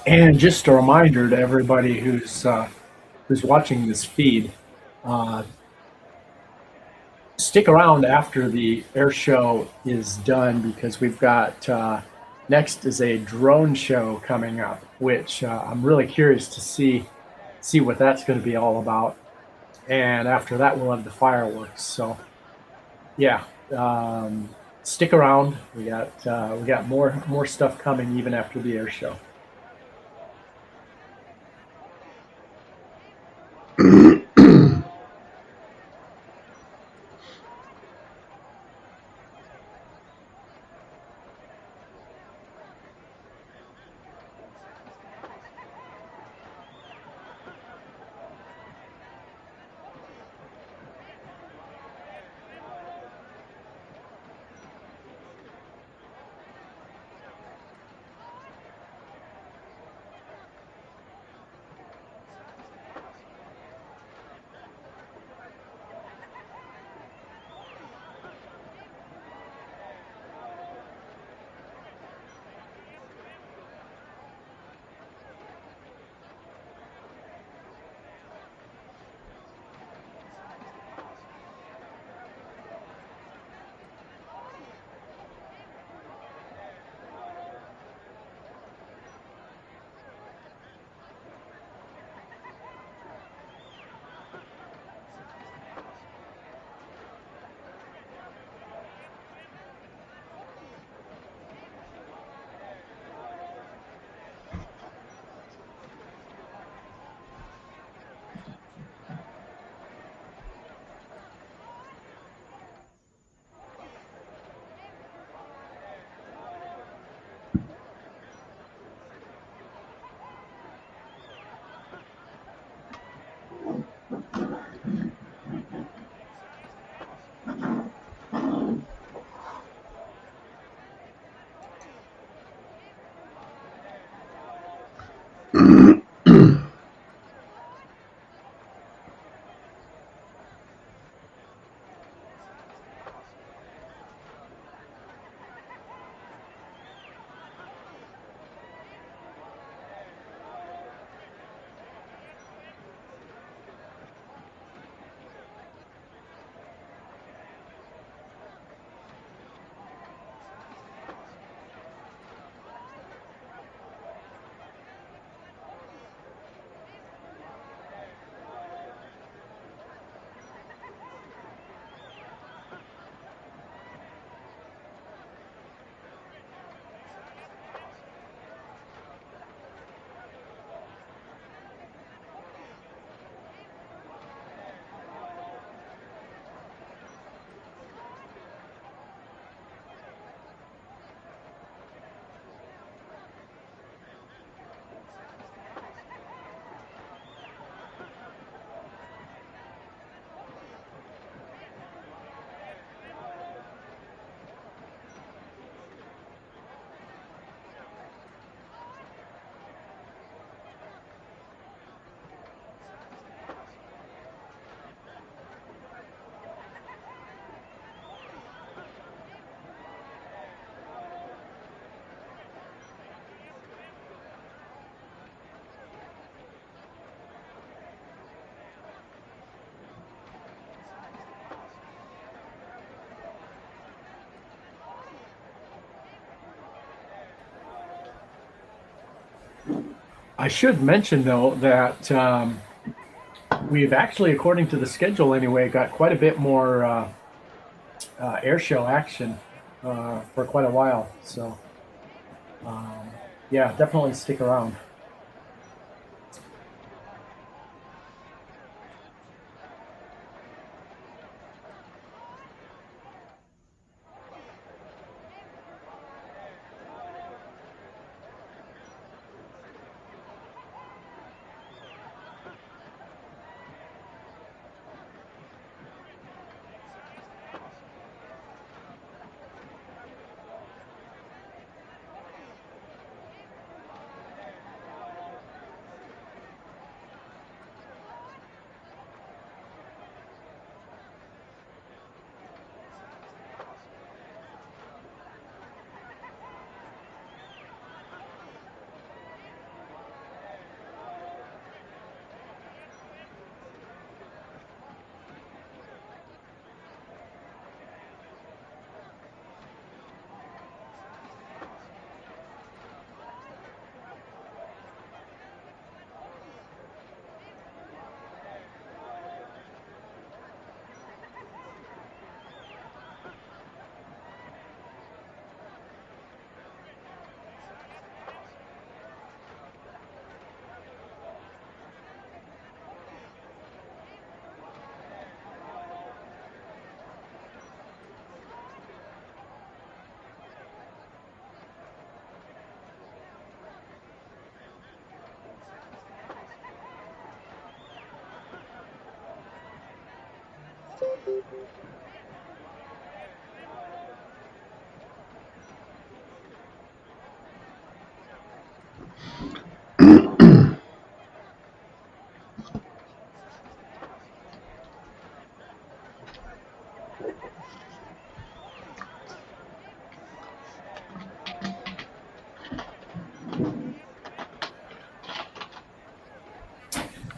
And just a reminder to everybody who's watching this feed, uh, stick around after the air show is done because we've got next is a drone show coming up, which I'm really curious to see what that's going to be all about. And after that, we'll have the fireworks. So yeah, stick around. We got more stuff coming even after the air show. I should mention though that we've actually, according to the schedule anyway, got quite a bit more air show action for quite a while. So um, yeah, definitely stick around.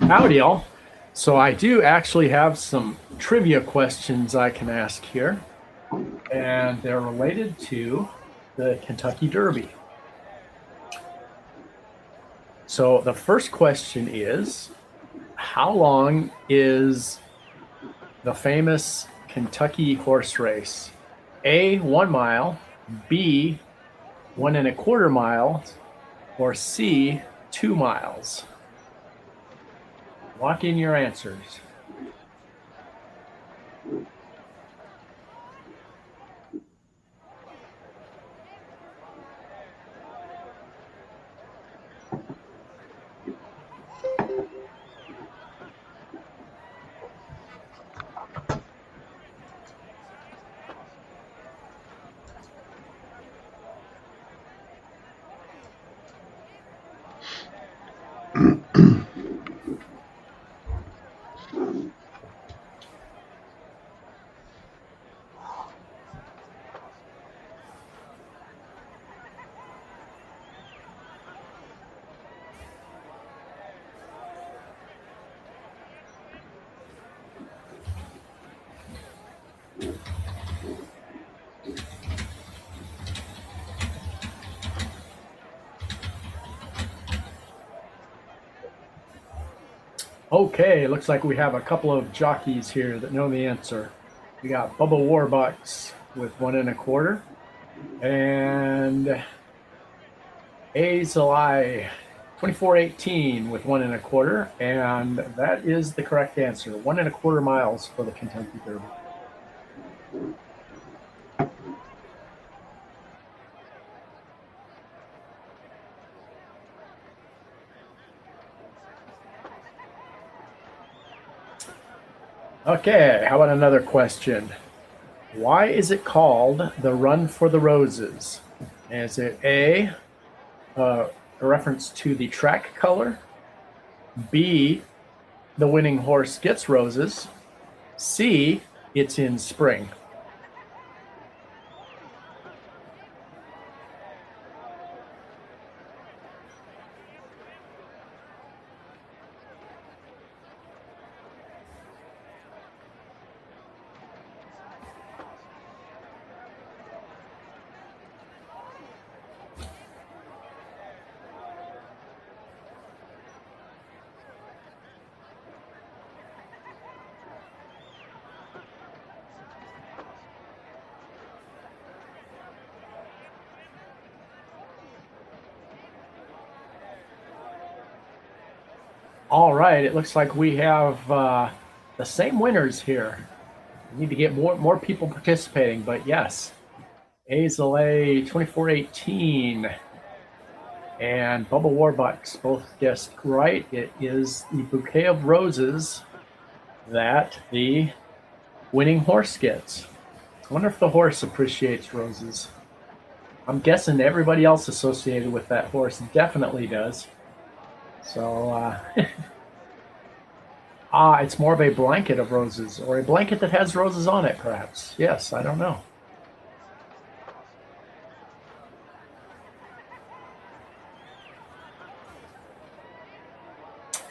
Howdy, all. So I do actually have some trivia questions I can ask here, and they're related to the Kentucky Derby. So the first question is, how long is the famous Kentucky horse race? A, 1 mile, B, 1¼ miles, or C, 2 miles? Lock in your answers. Okay, looks like we have a couple of jockeys here that know the answer. We got Bubba Warbucks with 1¼ and Azalai 2418 with 1¼ and that is the correct answer. 1¼ miles for the Kentucky Derby. Okay, how about another question? Why is it called the Run for the Roses? Is it A, a reference to the track color, B, the winning horse gets roses, C, it's in spring? All right, it looks like we have the same winners here. We need to get more people participating, but yes, Azalea 2418 and Bubba Warbucks both guessed right. It is the bouquet of roses that the winning horse gets. I wonder if the horse appreciates roses. I'm guessing everybody else associated with that horse definitely does. So, it's more of a blanket of roses, or a blanket that has roses on it, perhaps. Yes, I don't know.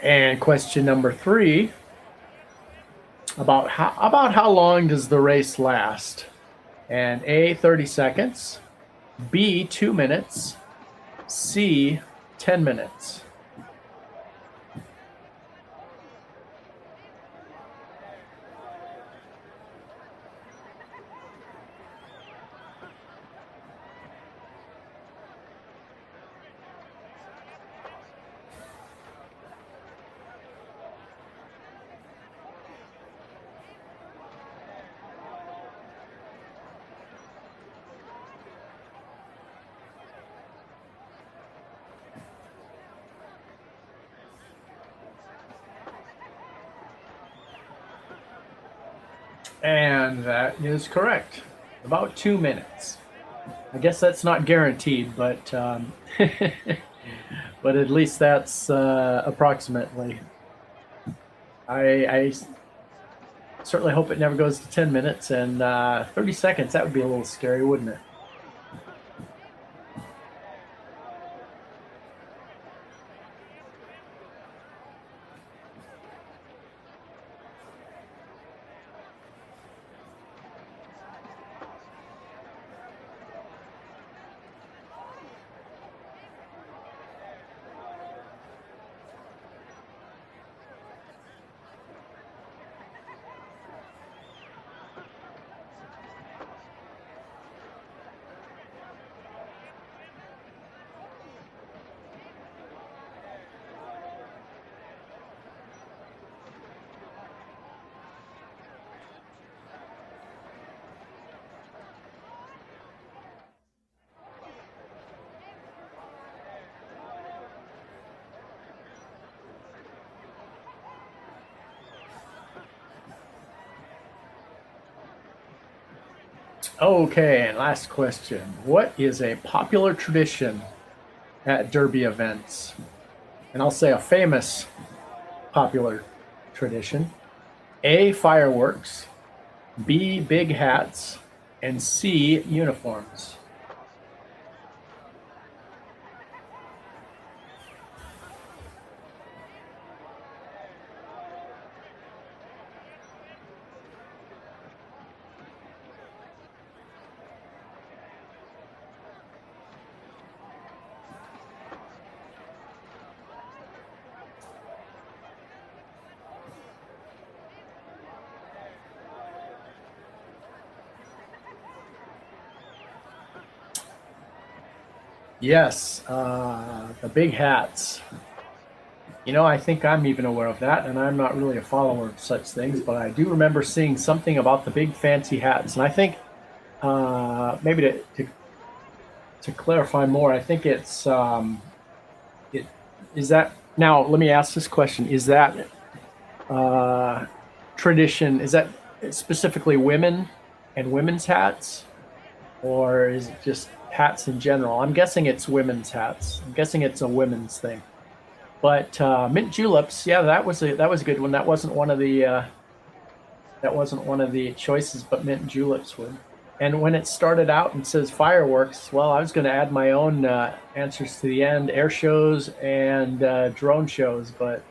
And question number 3, about how long does the race last? And A, 30 seconds, B, 2 minutes, C, 10 minutes. And that is correct. About 2 minutes. I guess that's not guaranteed, but but at least that's approximately. I certainly hope it never goes to 10 minutes and 30 seconds. That would be a little scary, wouldn't it? Okay, and last question. What is a popular tradition at Derby events? And I'll say a famous popular tradition. A, fireworks. B, big hats. And C, uniforms. Yes, the big hats. I think I'm even aware of that, and I'm not really a follower of such things, but I do remember seeing something about the big fancy hats. And I think maybe to clarify more, I think it is that. Now, let me ask this question: Is that uh, tradition? Is that specifically women and women's hats, or is it just hats in general? I'm guessing it's women's hats. I'm guessing it's a women's thing. But mint juleps, yeah, that was a good one. That wasn't one of the choices, but mint juleps would. And when it started out and says fireworks, well, I was going to add my own answers to the end: air shows and drone shows, but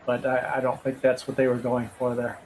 I don't think that's what they were going for there.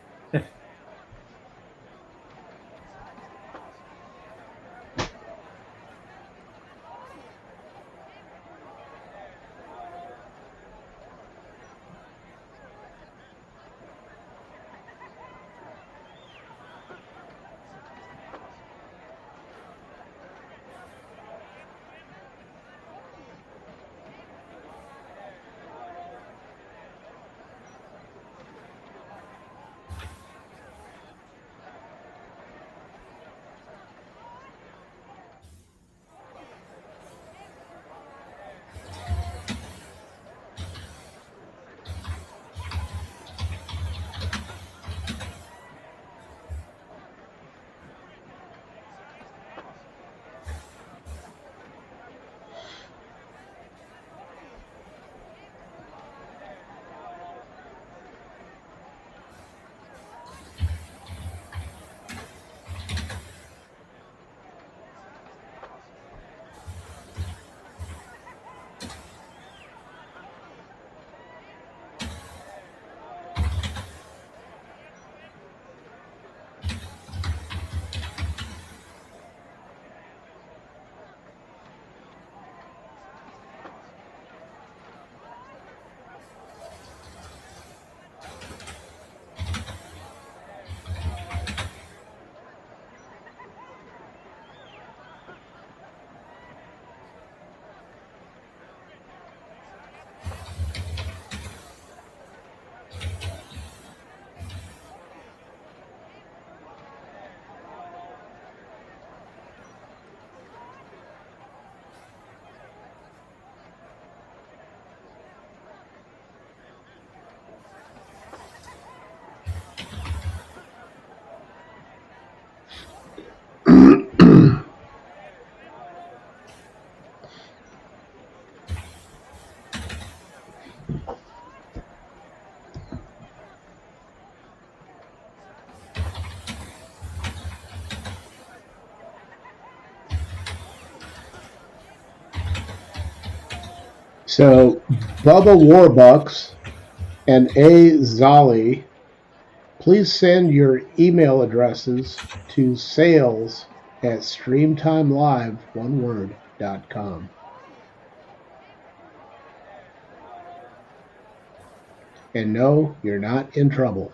So, Bubba Warbucks and A. Zali, please send your email addresses to sales@streamtimelive.com. And no, you're not in trouble.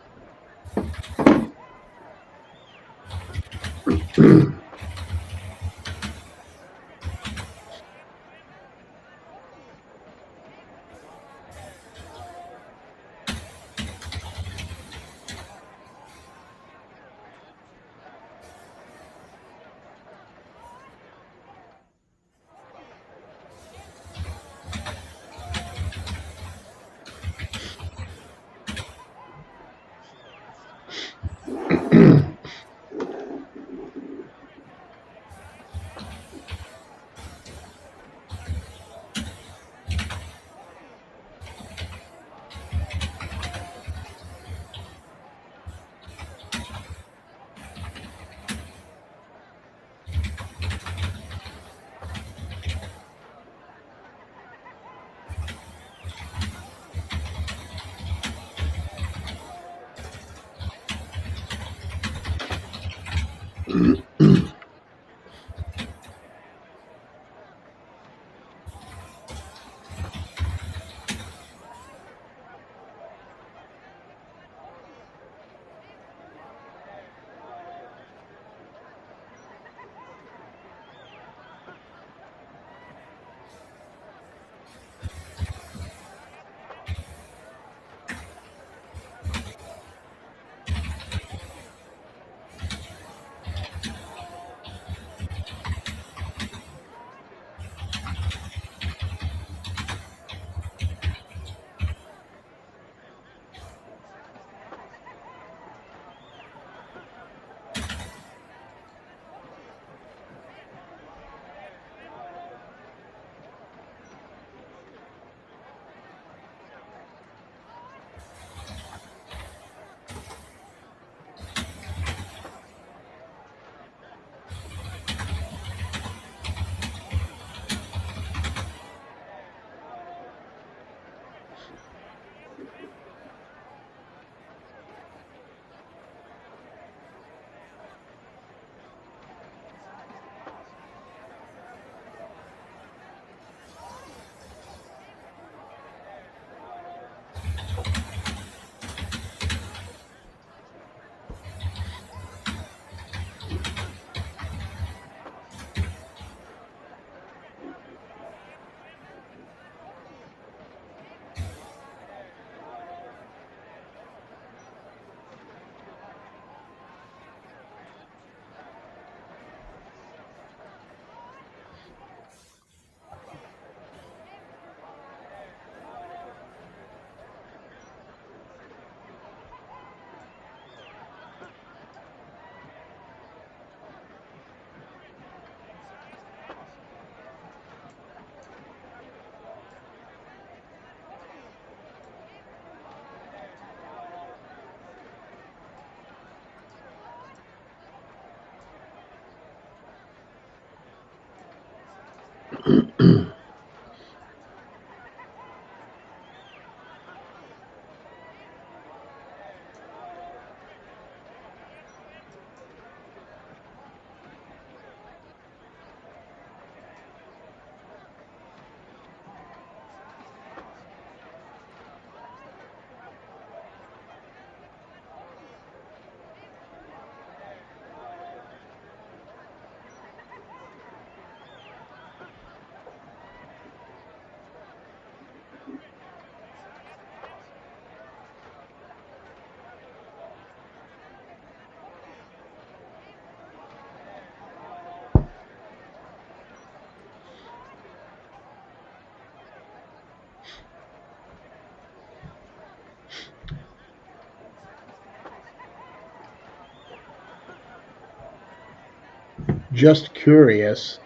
Just curious,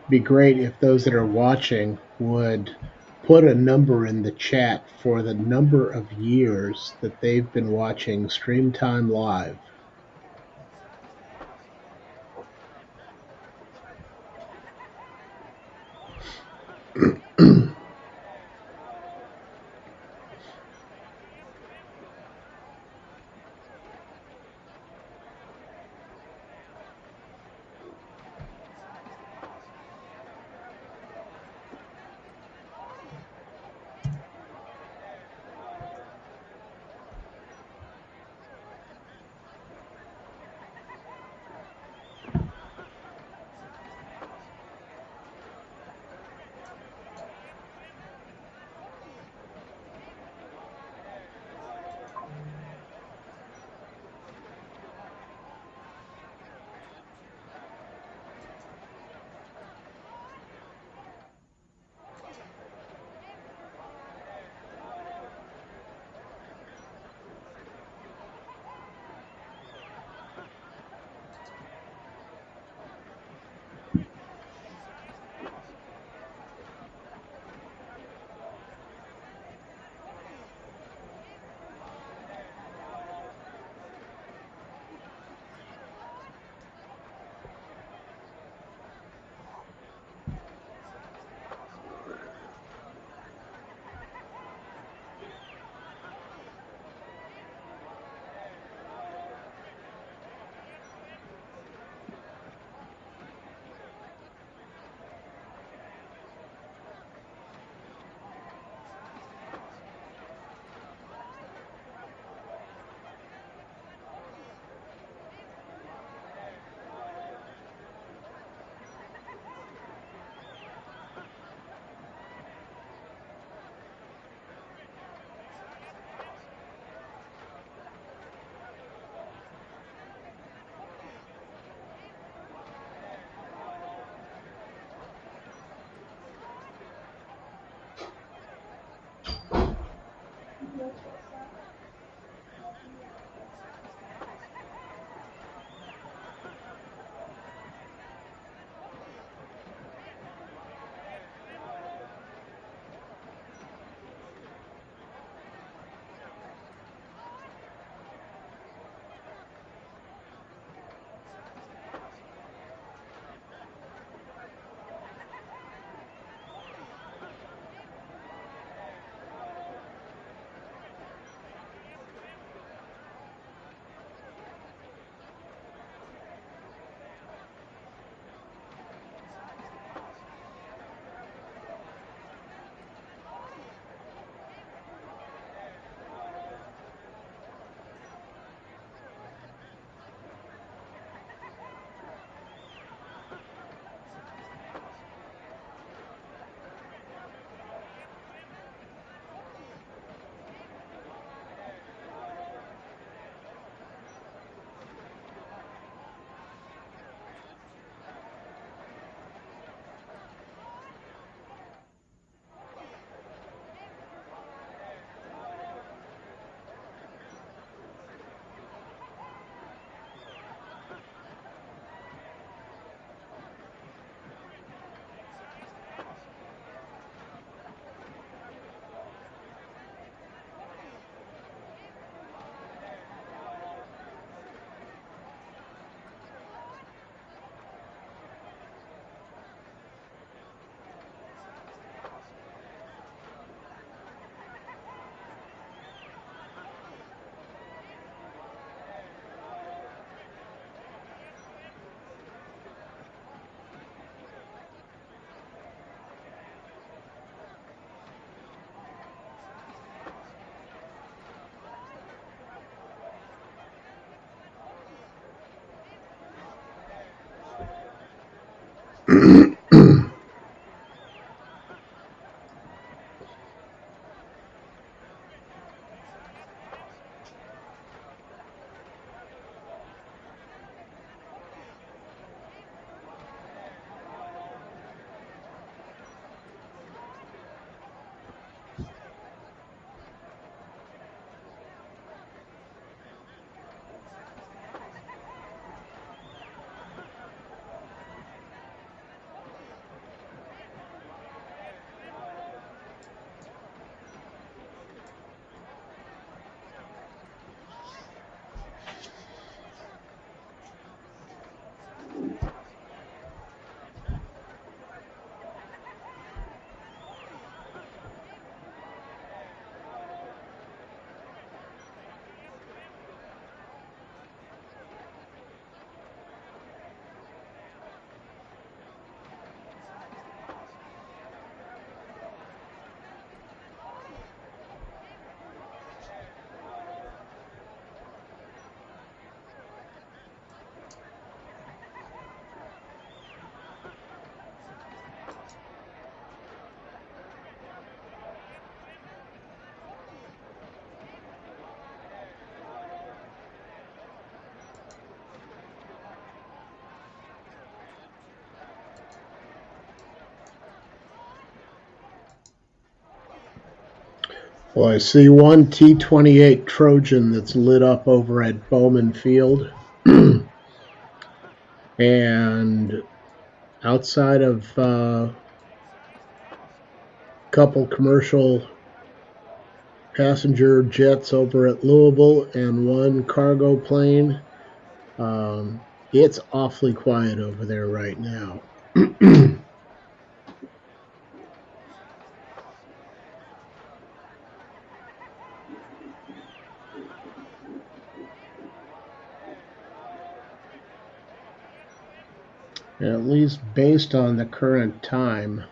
be great if those that are watching would put a number in the chat for the number of years that they've been watching StreamTime Live. Well, I see one T-28 Trojan that's lit up over at Bowman Field. And outside of a couple commercial passenger jets over at Louisville and one cargo plane, it's awfully quiet over there right now. At least based on the current time,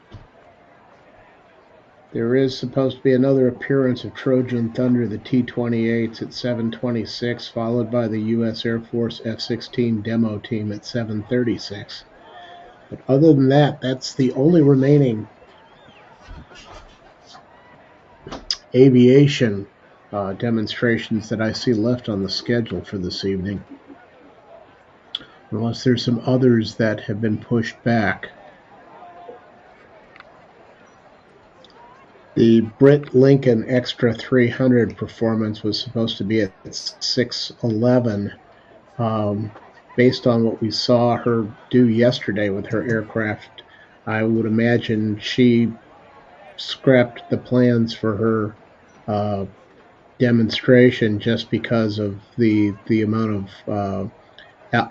there is supposed to be another appearance of Trojan Thunder, the T-28s at 7:26, followed by the U.S. Air Force F-16 demo team at 7:36. But other than that, that's the only remaining aviation demonstrations that I see left on the schedule for this evening, unless there's some others that have been pushed back. The Britt Lincoln Extra 300 performance was supposed to be at 6:11. Based on what we saw her do yesterday with her aircraft, I would imagine she scrapped the plans for her demonstration just because of the amount of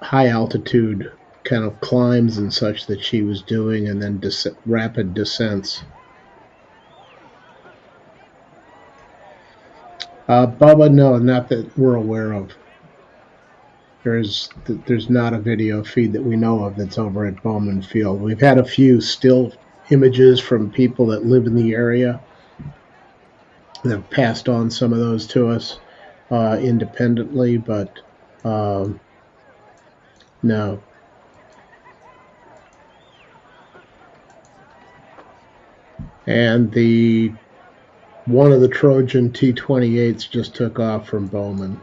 high altitude kind of climbs and such that she was doing, and then rapid descents. Bubba, no, not that we're aware of. There's not a video feed that we know of that's over at Bowman Field. We've had a few still images from people that live in the area that have passed on some of those to us independently, but no. And one of the Trojan T-28s just took off from Bowman.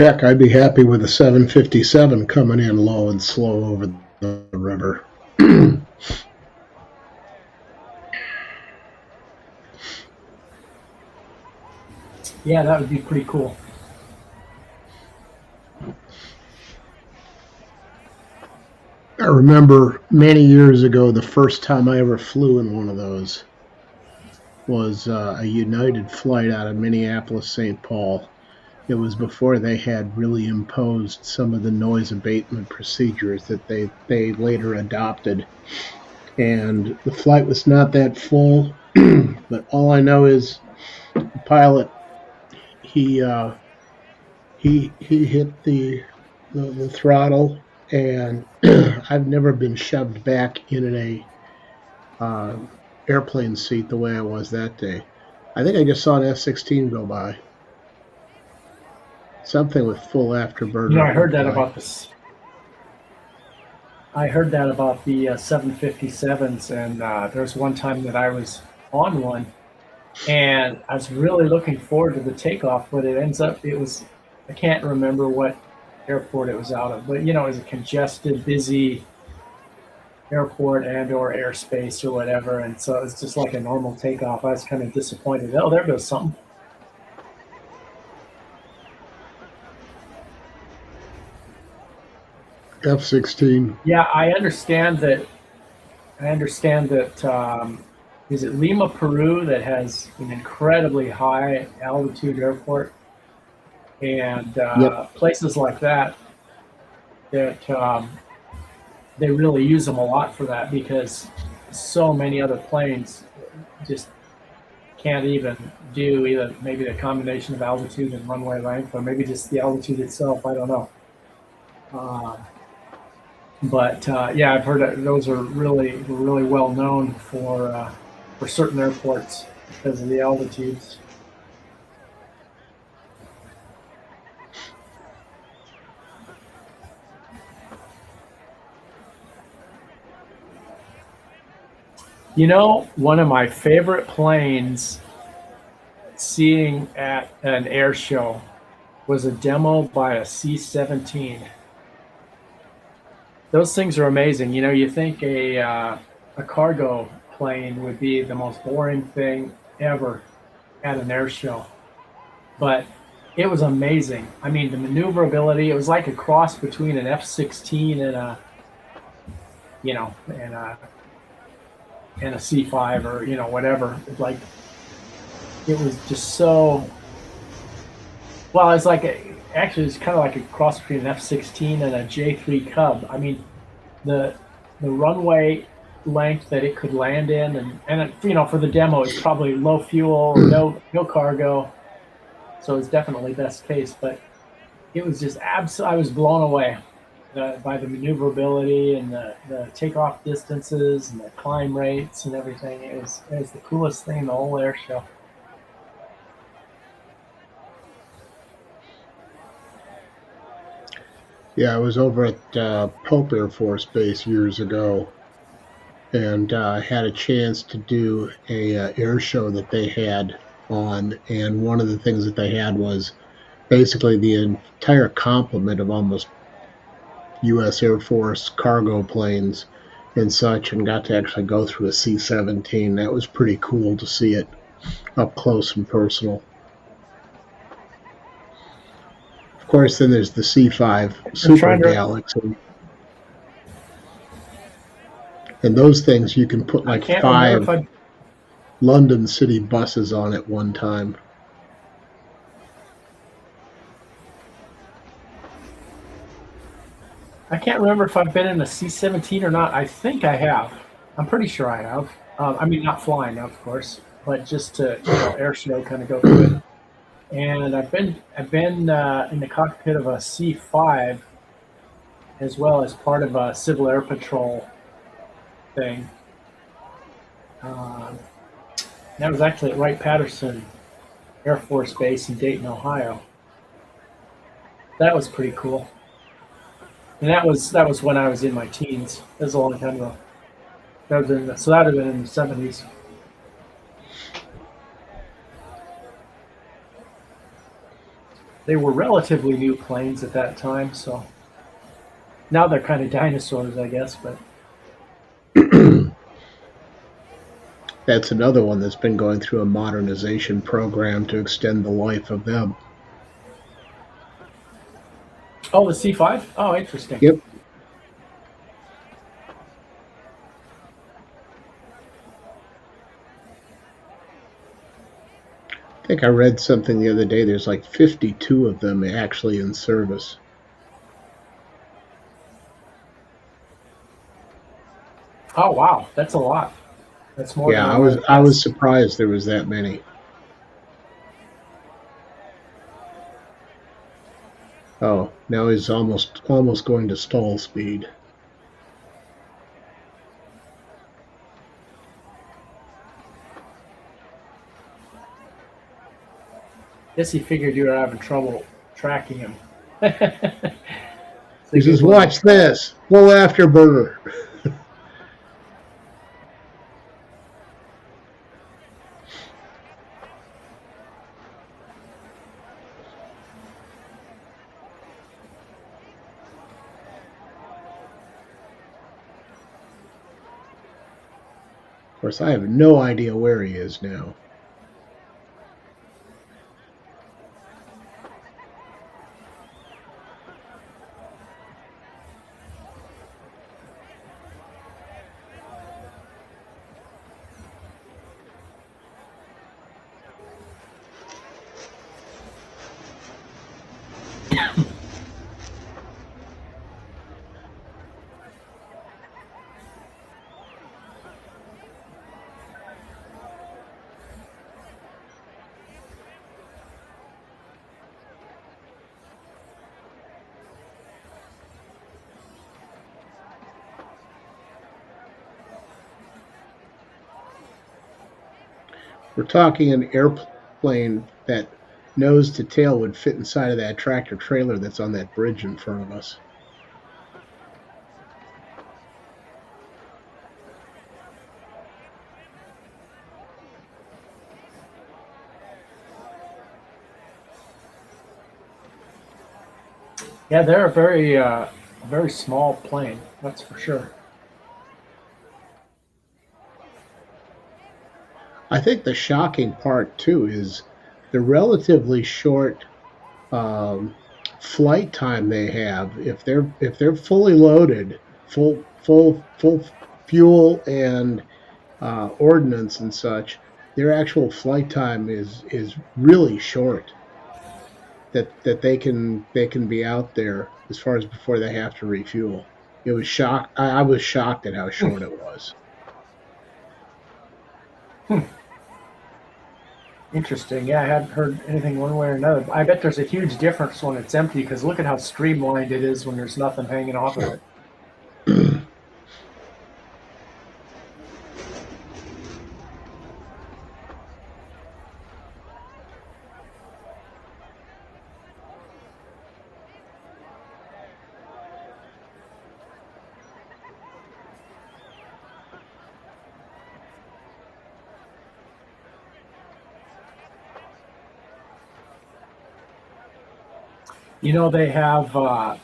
Heck, I'd be happy with a 757 coming in low and slow over the river. Yeah, that would be pretty cool. I remember many years ago, the first time I ever flew in one of those was a United flight out of Minneapolis, St. Paul. It was before they had really imposed some of the noise abatement procedures that they later adopted. And the flight was not that full, but all I know is the pilot he hit the throttle, and I've never been shoved back in uh, airplane seat the way I was that day. I think I just saw an F-16 go by. Something with full You know, afterburner I it heard looked that like. about this. I heard that about the 757s, and there's one time that I was on one, and I was really looking forward to the takeoff, but it was, I can't remember what airport it was out of, but you know, it was a congested, busy airport and or airspace or whatever, and so it's just like a normal takeoff. I was kind of disappointed. Oh, there goes something. F-16. Yeah, I understand that. I understand that. Is it Lima, Peru, that has an incredibly high altitude airport, and Yep. places like that that they really use them a lot for that because so many other planes just can't even do either maybe the combination of altitude and runway length, or maybe just the altitude itself. I don't know. Uh, but yeah, I've heard that those are really well known for certain airports because of the altitudes. You know, one of my favorite planes seeing at an air show was a demo by a C-17. Those things are amazing. You know, you think a cargo plane would be the most boring thing ever at an air show, but it was amazing. I mean, the maneuverability. It was like a cross between an F-16 and a you know and a C-5 or you know whatever. Like it was just so well. It's like actually it's kind of like a cross between an F-16 and a J-3 Cub. I mean, the the runway length that it could land in, and it, you know for the demo it's probably low fuel, no cargo, so it's definitely best case. But it was just I was blown away by the maneuverability and the takeoff distances and the climb rates and everything. It was the coolest thing in the whole air show. Yeah, I was over at Pope Air Force Base years ago, and had a chance to do a air show that they had on. And one of the things that they had was basically the entire complement of almost U.S. Air Force cargo planes and such, and got to actually go through a C-17. That was pretty cool to see it up close and personal. Of course, then there's the C-5 I'm Super trying to. Galaxy, and those things you can put I like can't remember if 5 I. London City buses on at one time. I can't remember if I've been in a C-17 or not. I think I have. I'm pretty sure I have. I mean, not flying, of course, but just to air show kind of go through it. And I've been in the cockpit of a C-5 as well as part of a Civil Air Patrol thing. Um, that was actually at Wright-Patterson Air Force Base in Dayton, Ohio. That was pretty cool. And that was when I was in my teens. That was a long time ago. So that would have been in the 70s. they were relatively new planes at that time, so now they're kind of dinosaurs, I guess. But That's another one that's been going through a modernization program to extend the life of them. oh, the C5. Oh, interesting. Yep. I think I read something the other day. There's like 52 of them actually in service. Oh, wow, that's a lot. That's more than Yeah, I I might was have I was guessed. surprised there was that many. Oh, now he's almost going to stall speed. Guess he figured you were having trouble tracking him. It's a He good says, one. "Watch this, full afterburner." Of course, I have no idea where he is now. We're talking an airplane that nose to tail would fit inside of that tractor trailer that's on that bridge in front of us. Yeah, they're a very small plane. That's for sure. I think the shocking part too is the relatively short um, flight time they have. If they're fully loaded, full fuel and ordnance and such, their actual flight time is really short. That they can be out there as far as before they have to refuel. It was shock. I was shocked at how short it was. Hmm. Interesting. Yeah, I hadn't heard anything one way or another. I bet there's a huge difference when it's empty because look at how streamlined it is when there's nothing hanging off of it. You know, they have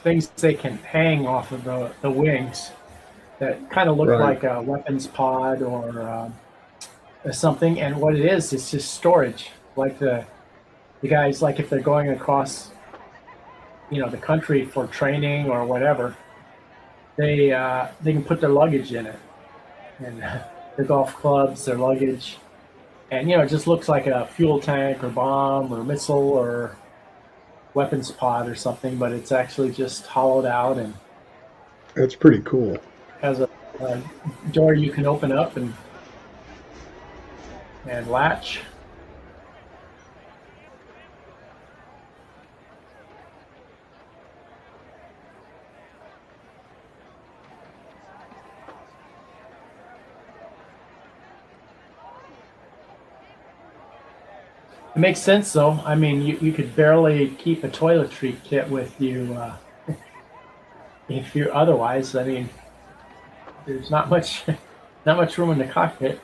things they can hang off of the wings that kind of look Right. like a weapons pod or something. And what it is, it's just storage. Like the guys, like if they're going across, the country for training or whatever, they can put their luggage in it and their golf clubs, their luggage, and it just looks like a fuel tank or bomb or missile or weapons pod or something, but it's actually just hollowed out and That's pretty cool. has a door you can open up and latch. It makes sense though. I mean, you could barely keep a toiletry kit with you if you otherwise. I mean, there's not much not much room in the cockpit.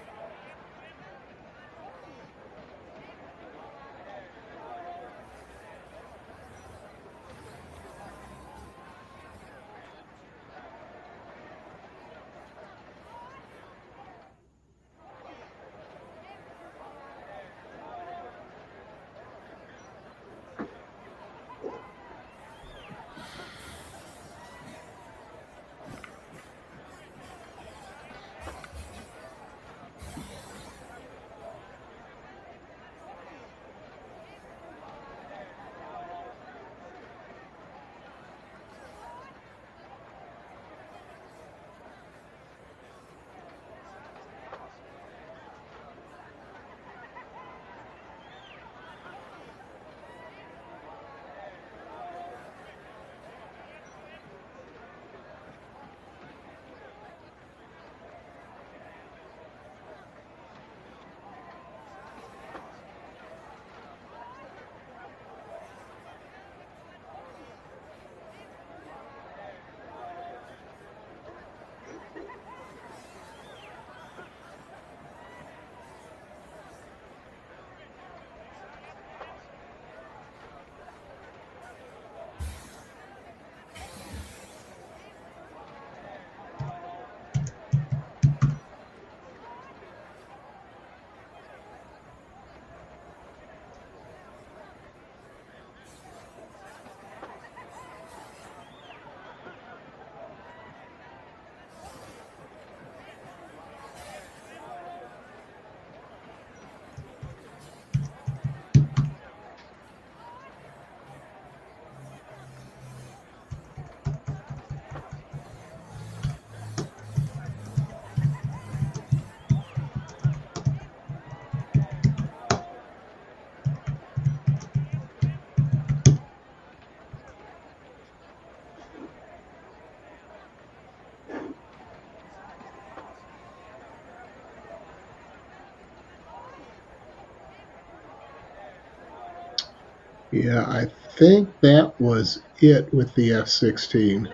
Yeah, I think that was it with the F-16.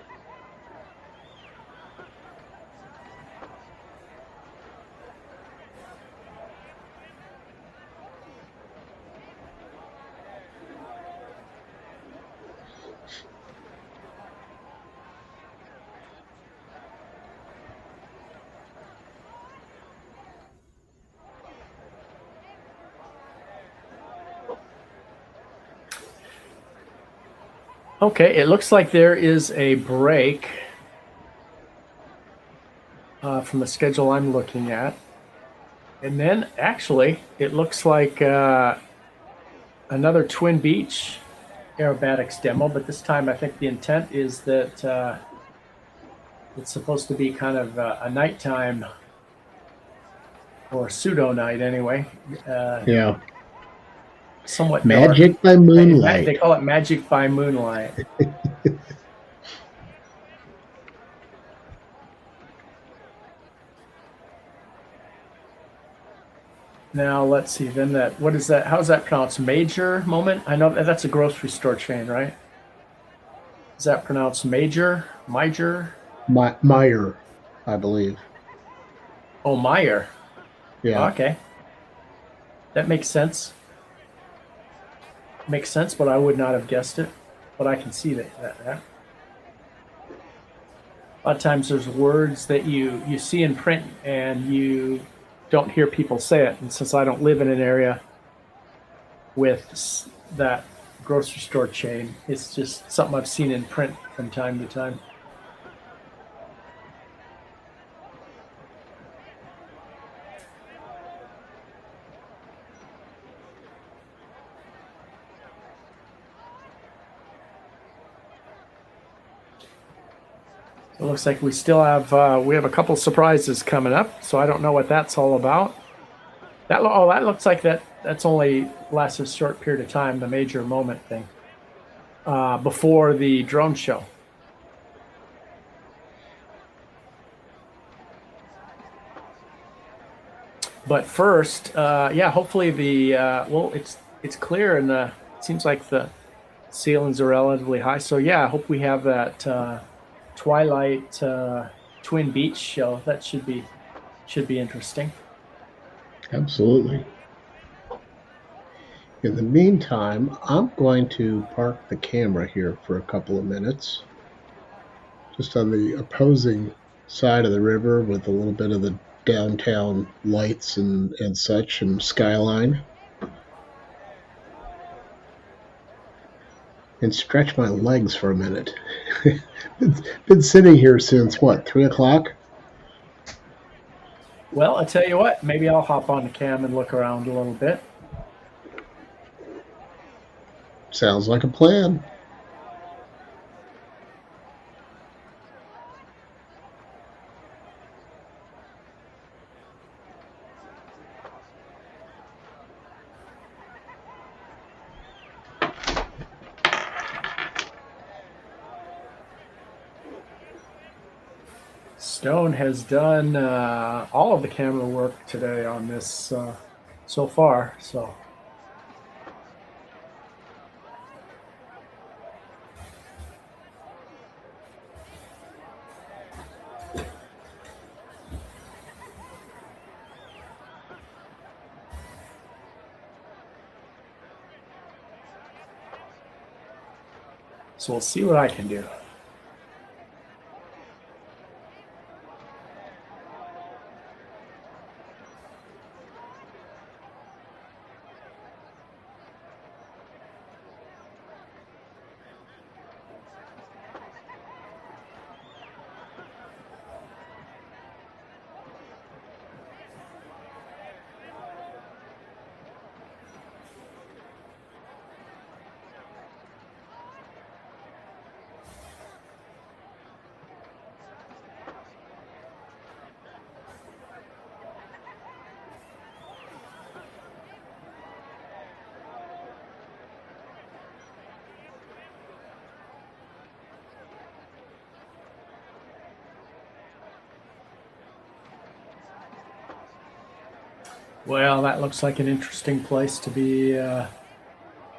Okay, it looks like there is a break from the schedule I'm looking at. And then actually, it looks like another Twin Beach aerobatics demo, but this time I think the intent is that it's supposed to be kind of a nighttime or pseudo night anyway, Yeah, somewhat dark. Magic by They Moonlight. call it Magic by Moonlight. Now let's see. Then that what is that? How is that pronounced? Major moment? I know that's a grocery store chain, right? Is that pronounced major? Major? Meyer, I believe. Oh, Meyer. Yeah, Okay, that makes sense. Makes sense, but I would not have guessed it. But I can see that. A lot of times there's words that you see in print and you don't hear people say it. And since I don't live in an area with that grocery store chain, it's just something I've seen in print from time to time. It looks like we still have we have a couple surprises coming up, so I don't know what that's all about. That looks like that's only lasts a short period of time. The major moment thing before the drone show. But first, yeah, hopefully the well, it's clear and it seems like the ceilings are relatively high. So yeah, I hope we have that Twilight Twin Beach show. That should be interesting. absolutely. In the meantime, I'm going to park the camera here for a couple of minutes, just on the opposing side of the river with a little bit of the downtown lights and such and skyline, and stretch my legs for a minute. Been sitting here since what, 3 o'clock? Well, I tell you what, maybe I'll hop on the cam and look around a little bit. Sounds like a plan. Stone has done all of the camera work today on this so far. So we'll see what I can do. Well, that looks like an interesting place to be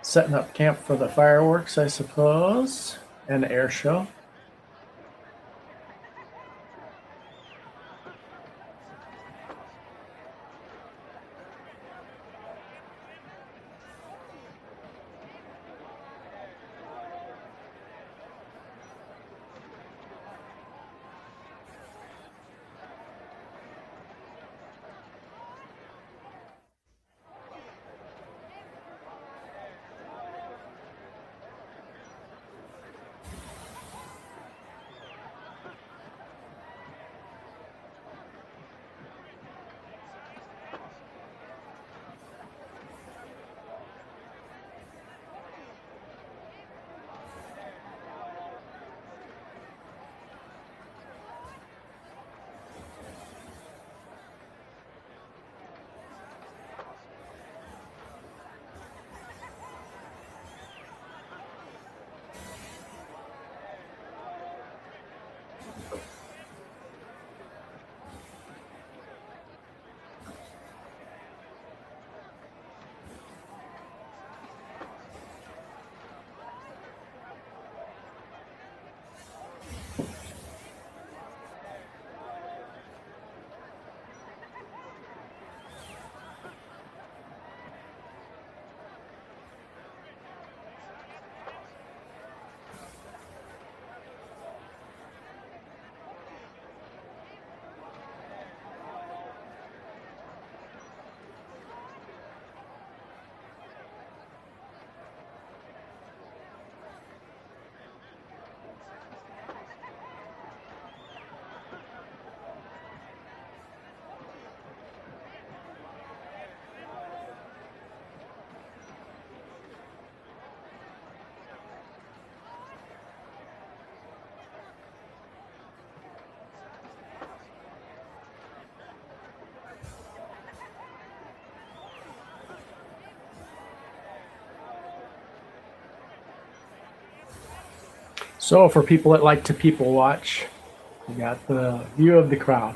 setting up camp for the fireworks, I suppose, and the air show. So for people that like to people watch, we got the view of the crowd.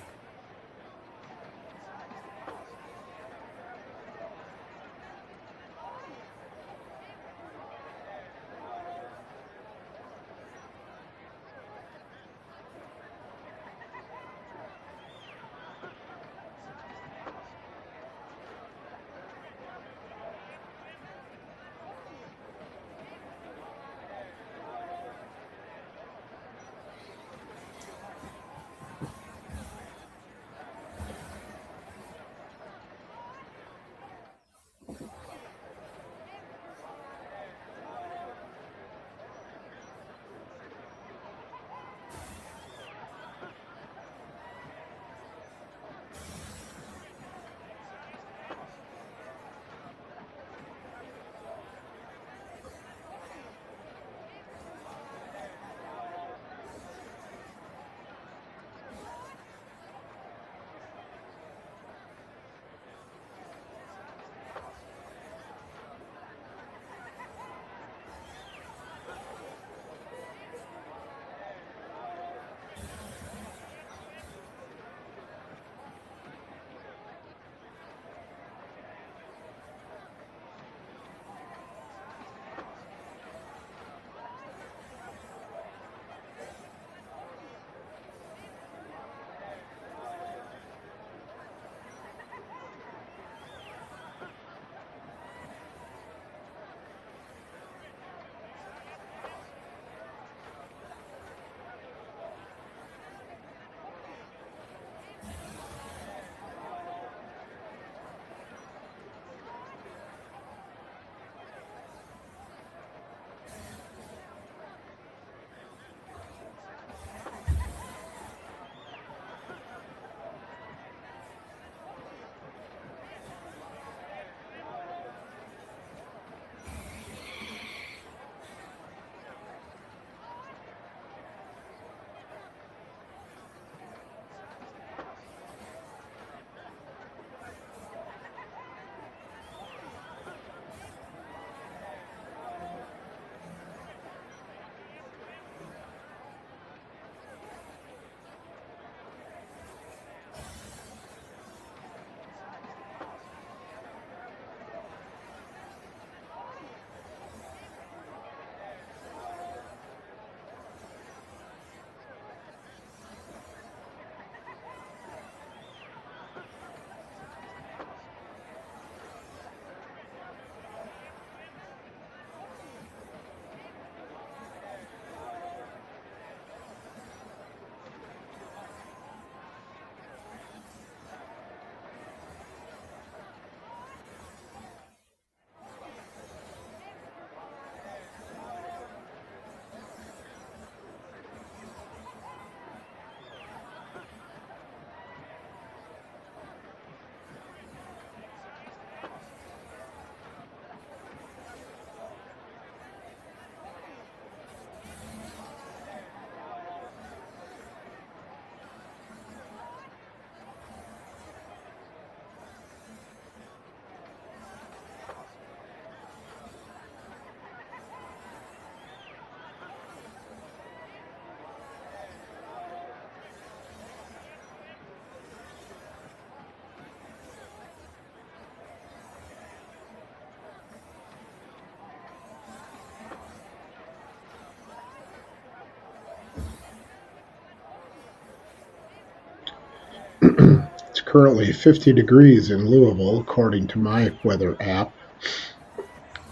It's currently 50 degrees in Louisville, according to my weather app.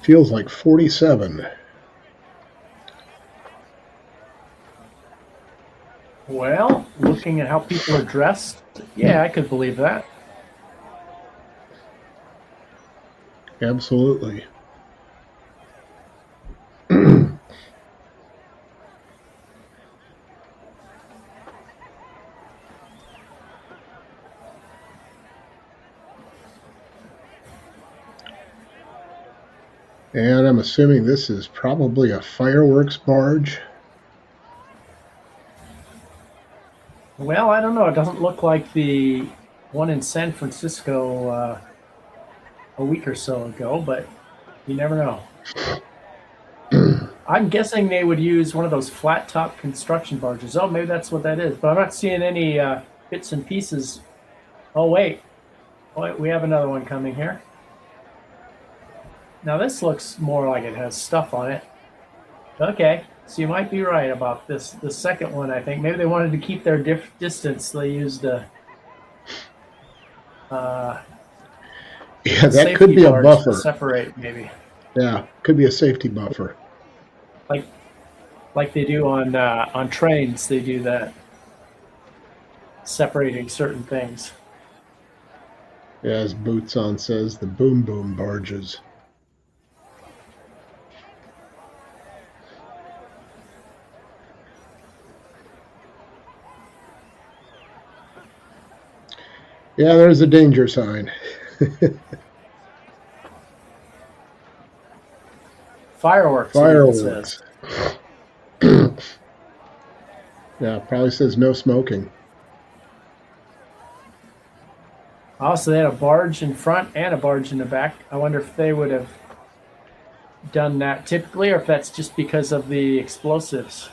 Feels like 47. Well, looking at how people are dressed, yeah, I could believe that. Absolutely. And I'm assuming this is probably a fireworks barge. Well, I don't know. It doesn't look like the one in San Francisco a week or so ago, but you never know. I'm guessing they would use one of those flat top construction barges. Oh, maybe that's what that is. But I'm not seeing any bits and pieces. Oh, wait. Oh, wait. We have another one coming here. Now, this looks more like it has stuff on it. Okay. So you might be right about this. The second one, I think. Maybe they wanted to keep their distance. They used a Yeah, that could safety be a barge to buffer. separate, maybe. Yeah, could be a safety buffer. Like like they do on trains, they do that, separating certain things. As Boots on says, the boom boom barges. Yeah, there's a danger sign. Fireworks, it even says. Fireworks. Yeah, probably says no smoking. Also, they had a barge in front and a barge in the back. I wonder if they would have done that typically, or if that's just because of the explosives.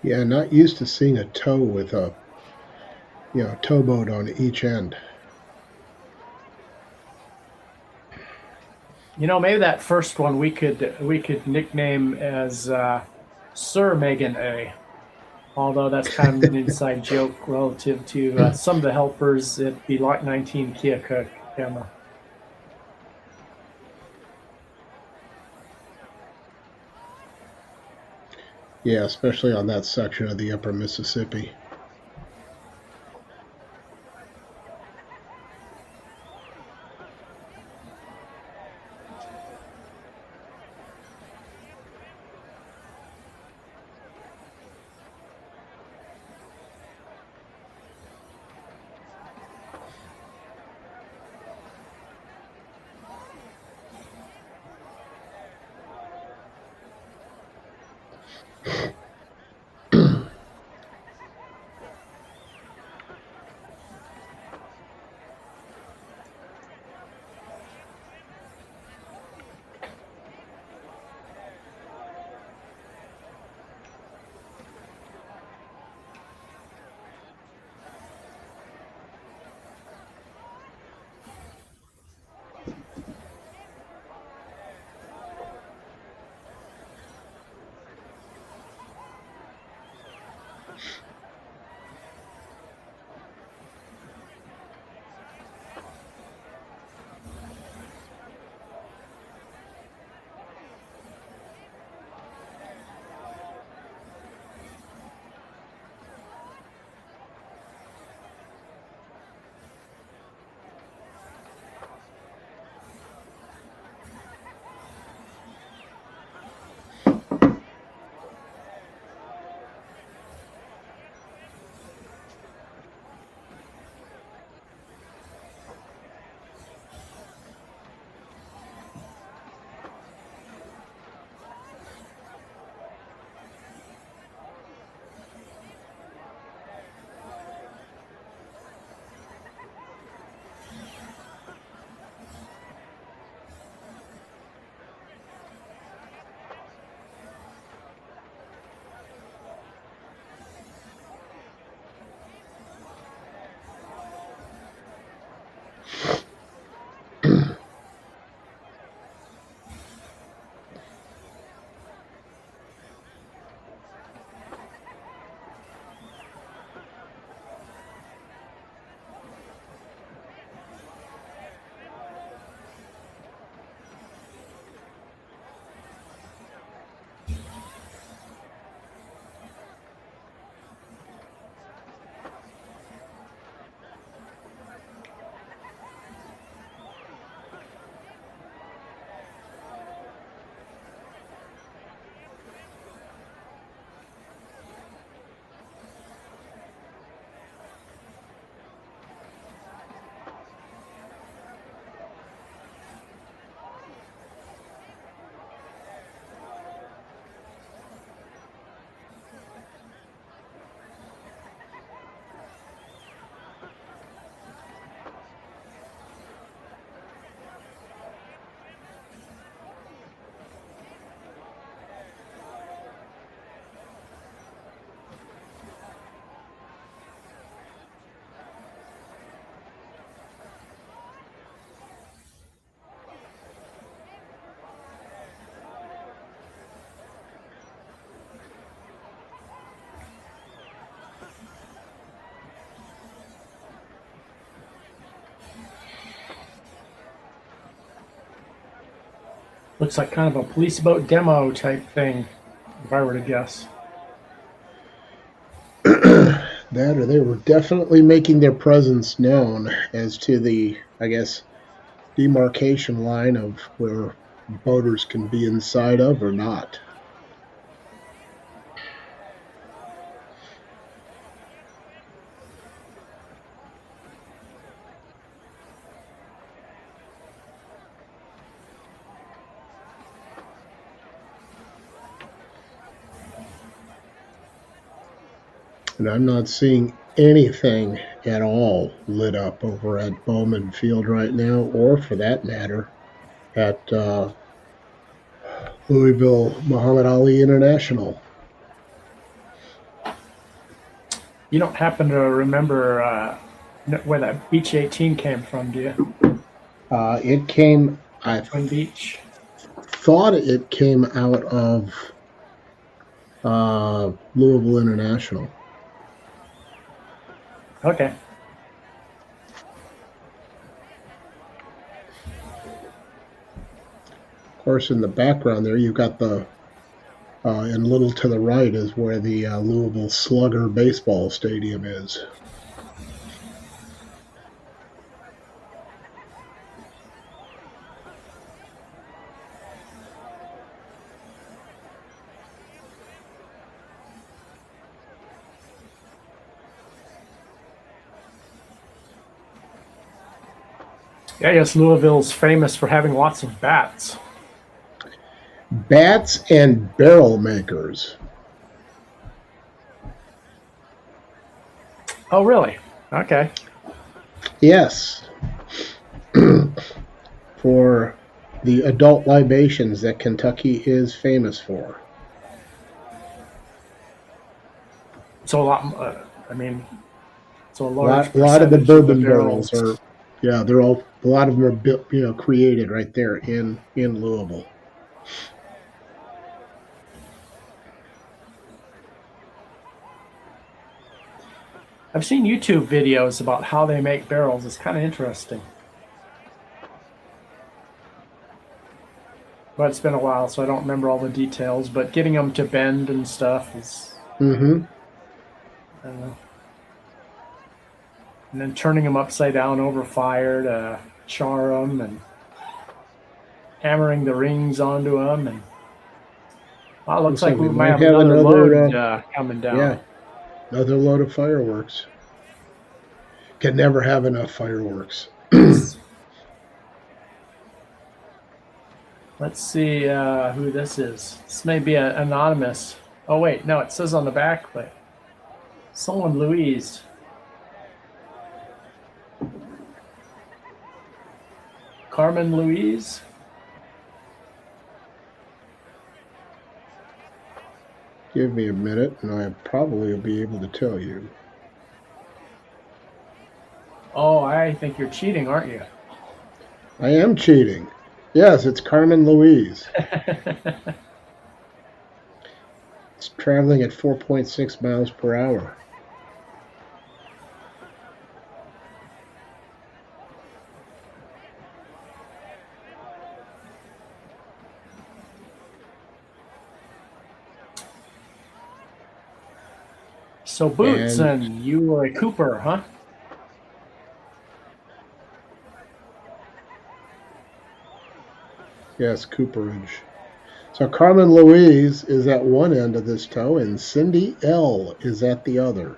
Yeah, not used to seeing a tow with a towboat on each end. Maybe that first one we could nickname as Sir Megan A. Although that's kind of an inside joke relative to some of the helpers at the Lot 19 Kia Cook camera. Yeah, especially on that section of the upper Mississippi. Looks like kind of a police boat demo type thing, if I were to guess. That or they were definitely making their presence known as to the, I guess, demarcation line of where boaters can be inside of or not. And I'm not seeing anything at all lit up over at Bowman Field right now, or for that matter, at Louisville Muhammad Ali International. You don't happen to remember where that Beach 18 came from, do you? It came, I Twin Beach? thought it came out of Louisville International. Okay. Of course, in the background there, you've got the, and a little to the right is where the Louisville Slugger baseball stadium is. Yeah, yes, Louisville's famous for having lots of bats. Bats and barrel makers. Oh, really? Okay. Yes. For the adult libations that Kentucky is famous for. So a lot, so a A large lot of the percentage of the bourbon barrels barrels. are, yeah, they're all, a lot of them are built, created right there in Louisville. I've seen YouTube videos about how they make barrels. It's kind of interesting. But it's been a while, so I don't remember all the details. But getting them to bend and stuff is, Mm-hmm. I don't know. And then turning them upside down over fire to char them, and hammering the rings onto them. And well, it looks like we might have have another another, load coming down. yeah, another load of fireworks. Can never have enough fireworks. Let's see who this is. This may be anonymous. Oh, wait. No, it says on the back, but someone Louise. Carmen Louise? Give me a minute, and I probably will be able to tell you. Oh, I think you're cheating, aren't you? I am cheating. Yes, it's Carmen Louise. It's traveling at 4.6 miles per hour. So, Boots, And and you were a Cooper, huh? yes, Cooperage. So Carmen Louise is at one end of this tow, and Cindy L is at the other.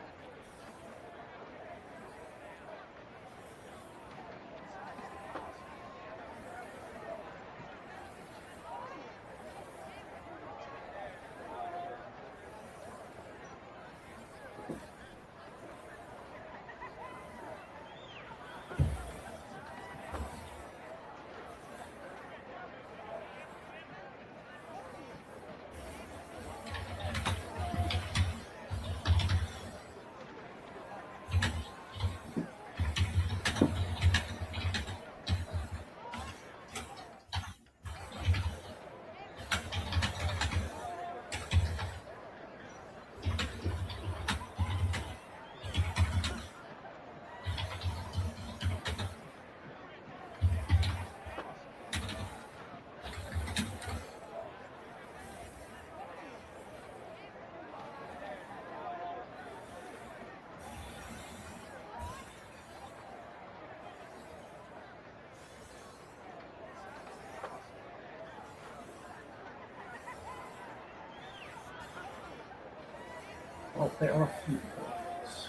Oh, they are fleet boats.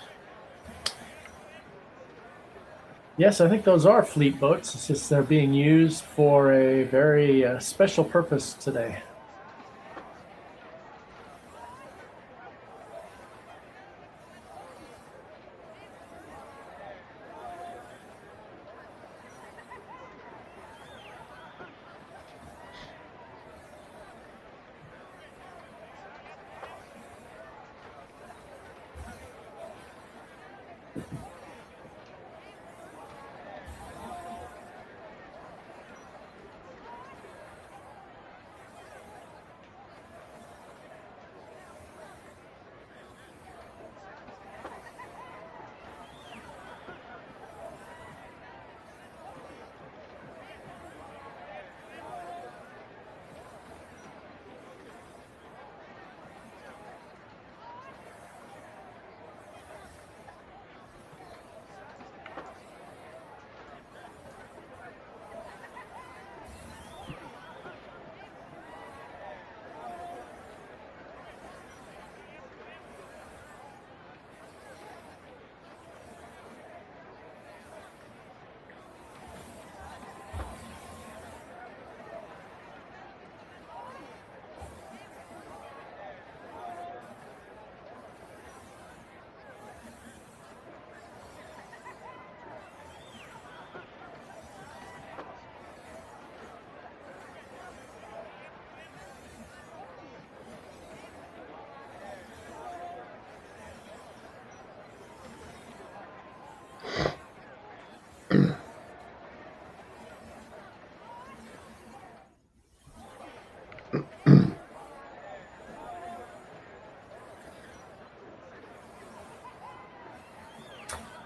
Yes, I think those are fleet boats. It's just they're being used for a very special purpose today.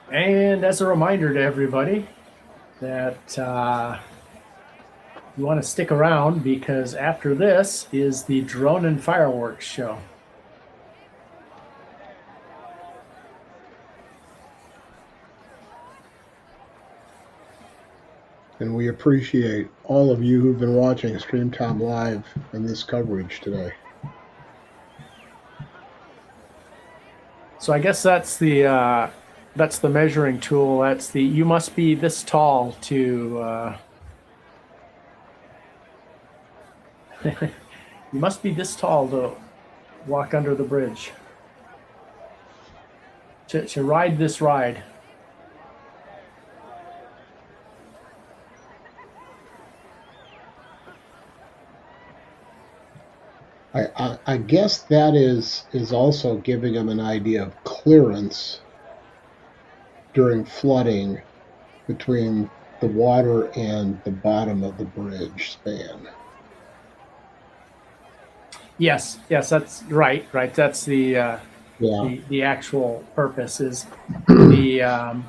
And as a reminder to everybody that you want to stick around because after this is the drone and fireworks show. And we appreciate all of you who've been watching StreamTime Live and this coverage today. So I guess that's the measuring tool. That's the you must be this tall to you must be this tall to walk under the bridge. To ride this ride. I guess that is also giving them an idea of clearance during flooding between the water and the bottom of the bridge span. Yes, that's right. That's the actual purpose is the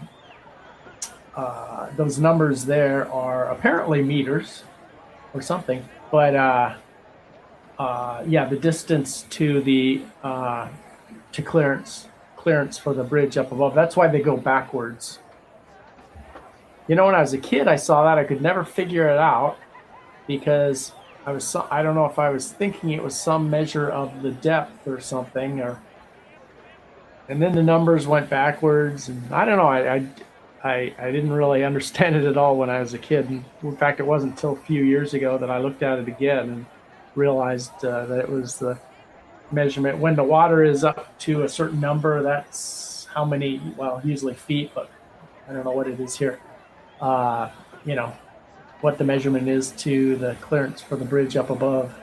those numbers there are apparently meters or something, but the distance to the to clearance for the bridge up above. That's why they go backwards. You know, when I was a kid, I saw that. I could never figure it out because I don't know if I was thinking it was some measure of the depth or something, and then the numbers went backwards, and I don't know. I didn't really understand it at all when I was a kid. And in fact, it wasn't until a few years ago that I looked at it again and realized that it was the measurement. When the water is up to a certain number, that's how many, well, usually feet, but I don't know what it is here. You know, what the measurement is to the clearance for the bridge up above.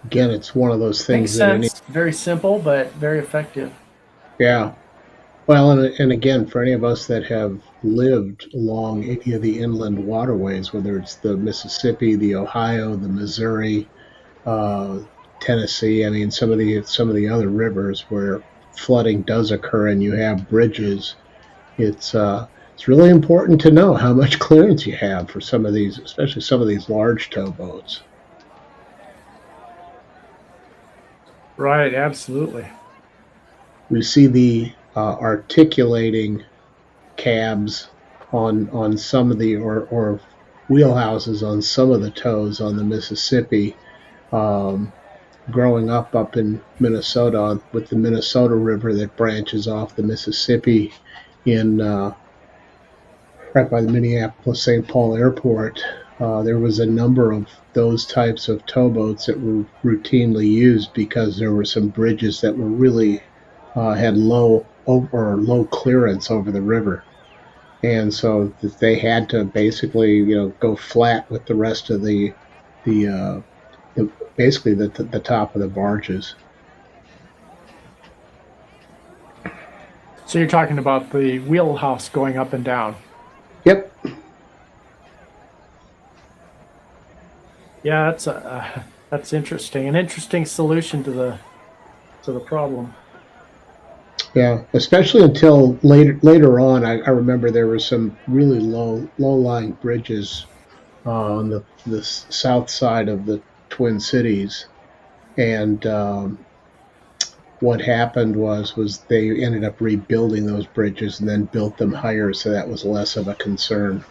Again, it's one of those things Makes sense. Very simple, but very effective. Yeah. Well, and again, for any of us that have lived along any of the inland waterways, whether it's the Mississippi, the Ohio, the Missouri, Tennessee, I mean, some of the other rivers where flooding does occur and you have bridges, it's really important to know how much clearance you have for some of these, especially some of these large towboats. Right, absolutely. We see the articulating cabs on some of the or wheelhouses on some of the tows on the Mississippi. Um, Growing up in Minnesota with the Minnesota River that branches off the Mississippi in right by the Minneapolis St. Paul Airport, there was a number of those types of towboats that were routinely used because there were some bridges that were really had low clearance over the river, and so they had to basically go flat with the rest of the, uh, basically the top of the barges. So you're talking about the wheelhouse going up and down. Yep. Yeah, that's interesting. An interesting solution to the problem. Yeah, especially until later on, I remember there were some really low lying bridges on the south side of the Twin Cities, and what happened was they ended up rebuilding those bridges and then built them higher, so that was less of a concern.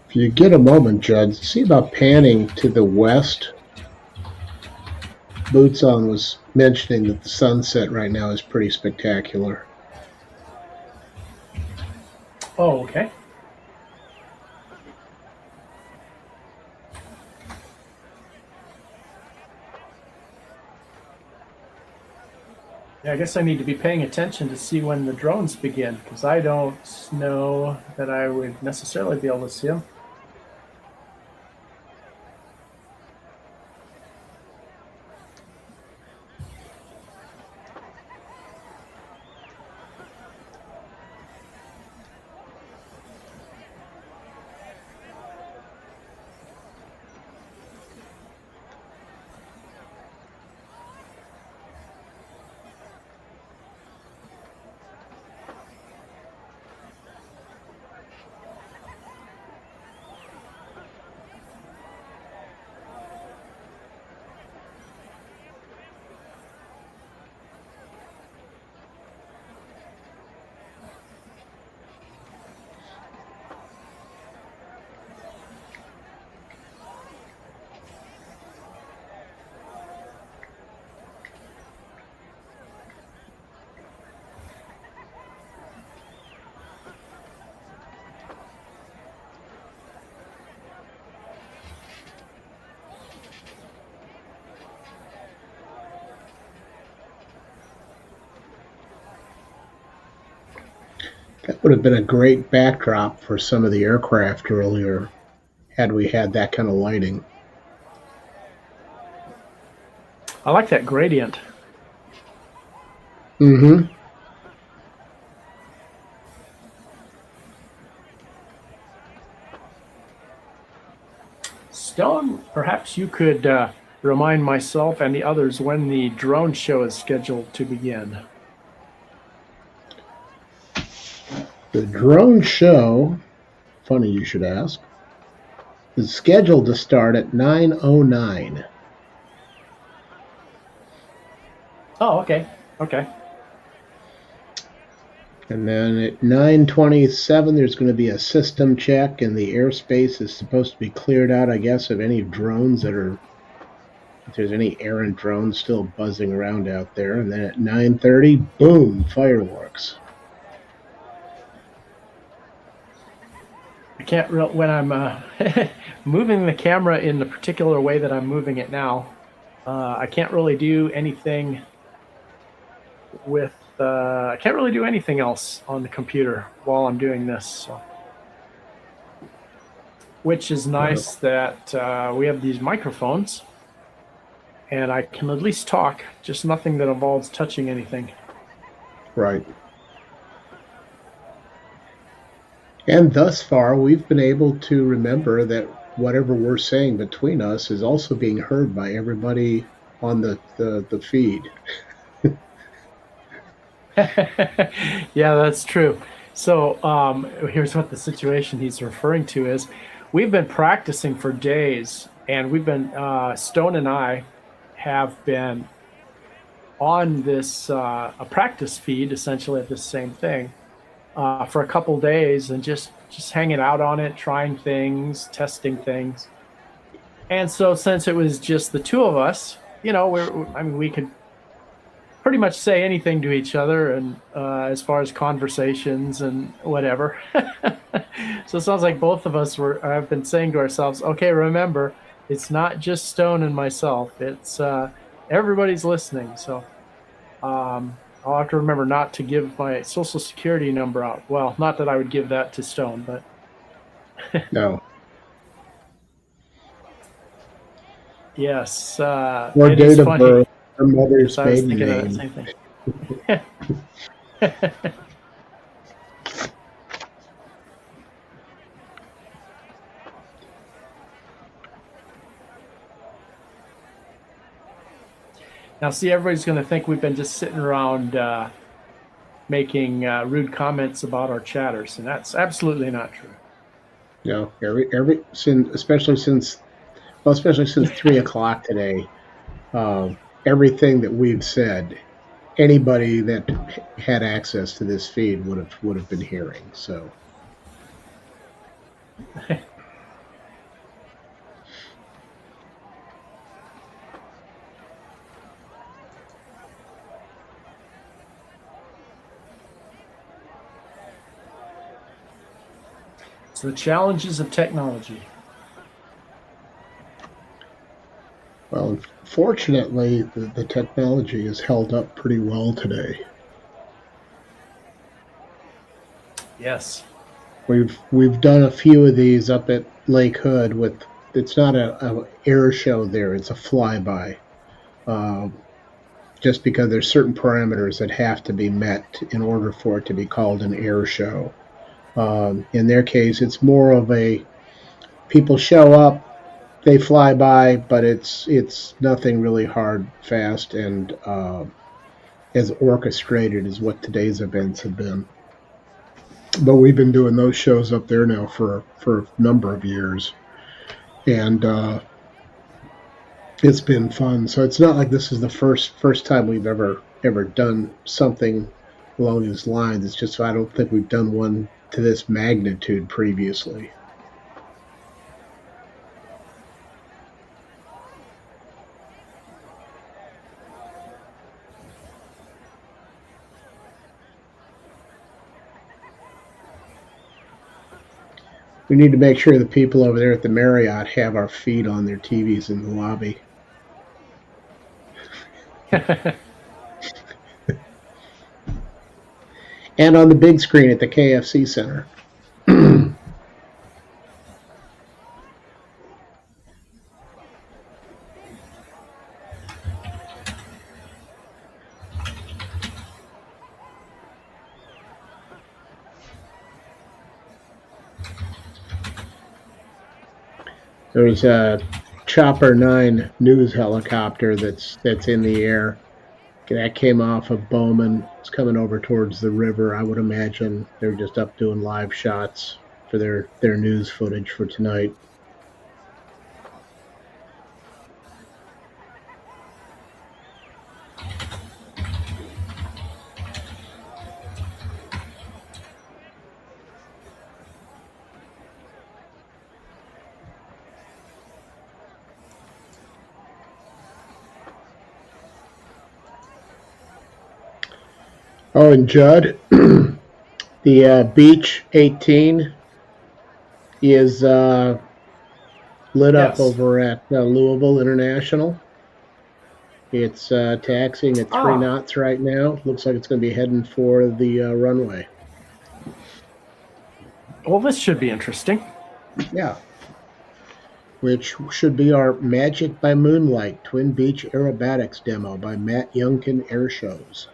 If you get a moment, Judd, see about panning to the west. Boots on was mentioning that the sunset right now is pretty spectacular. Oh, okay. Yeah, I guess I need to be paying attention to see when the drones begin, because I don't know that I would necessarily be able to see them. That would have been a great backdrop for some of the aircraft earlier, had we had that kind of lighting. I like that gradient. Mm-hmm. Stone, perhaps you could remind myself and the others when the drone show is scheduled to begin. The drone show, funny you should ask, is scheduled to start at 9:09. Oh, okay. Okay. And then at 9:27, there's going to be a system check, and the airspace is supposed to be cleared out, I guess, of any drones that are, if there's any errant drones still buzzing around out there. And then at 9:30, boom, fireworks. I can't when I'm moving the camera in the particular way that I'm moving it now. I can't really do anything with. I can't really do anything else on the computer while I'm doing this. So. Which is nice that we have these microphones, and I can at least talk. Just nothing that involves touching anything. Right. And thus far, we've been able to remember that whatever we're saying between us is also being heard by everybody on the feed. Yeah, that's true. So here's what the situation he's referring to is. We've been practicing for days, and we've been, Stone and I have been on this, a practice feed, essentially at the same thing, for a couple days, and just hanging out on it, trying things, testing things. And so since it was just the two of us, we could pretty much say anything to each other, and as far as conversations and whatever. So it sounds like both of us have been saying to ourselves, okay, remember, it's not just Stone and myself. It's everybody's listening. So I'll have to remember not to give my social security number out. Well, not that I would give that to Stone, but No. Yes. Or date of birth, or mother's maiden name. I was thinking of that same thing. Now, see, everybody's going to think we've been just sitting around making rude comments about our chatters, and that's absolutely not true. No, especially since 3 o'clock today, everything that we've said, anybody that had access to this feed would have been hearing. So. It's the challenges of technology. Well, fortunately, the technology has held up pretty well today. Yes. We've done a few of these up at Lake Hood with. It's not a air show there; it's a flyby. Just because there's certain parameters that have to be met in order for it to be called an air show. In their case, it's more of a people show up, they fly by, but it's nothing really hard, fast, and as orchestrated as what today's events have been. But we've been doing those shows up there now for a number of years, and it's been fun. So it's not like this is the first time we've ever done something along these lines. It's just I don't think we've done one to this magnitude previously. We need to make sure the people over there at the Marriott have our feed on their TVs in the lobby. And on the big screen at the KFC Center. There's a Chopper 9 news helicopter that's in the air. That came off of Bowman. It's coming over towards the river. I would imagine they're just up doing live shots for their news footage for tonight. Oh, and Judd, the Beach 18 is lit up Yes. over at Louisville International. It's taxiing at 3 knots right now. Looks like it's going to be heading for the runway. Well, this should be interesting. Yeah. Which should be our Magic by Moonlight Twin Beach Aerobatics demo by Matt Youngkin Air Shows.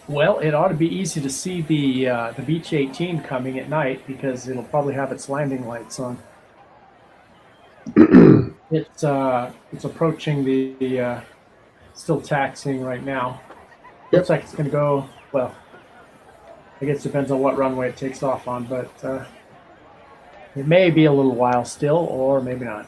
Well, it ought to be easy to see the Beach 18 coming at night because it'll probably have its landing lights on. It's approaching the still taxiing right now. Looks Yep. like it's going to go well. I guess it depends on what runway it takes off on, but it may be a little while still, or maybe not.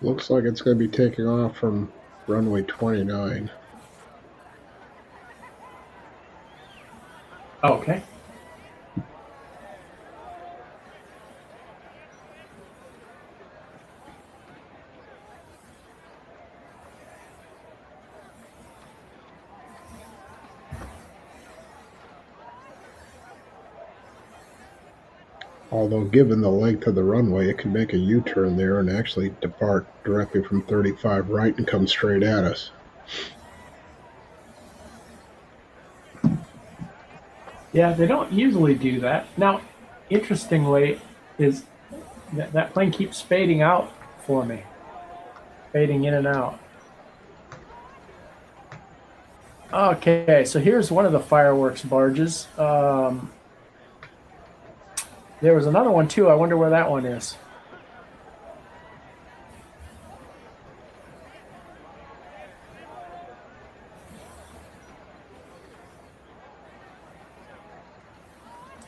Looks like it's going to be taking off from runway 29. Okay. Although, given the length of the runway, it can make a U-turn there and actually depart directly from 35 right and come straight at us. Yeah, they don't usually do that. Now, interestingly, is that plane keeps fading out for me, fading in and out. Okay, so here's one of the fireworks barges. There was another one too. I wonder where that one is.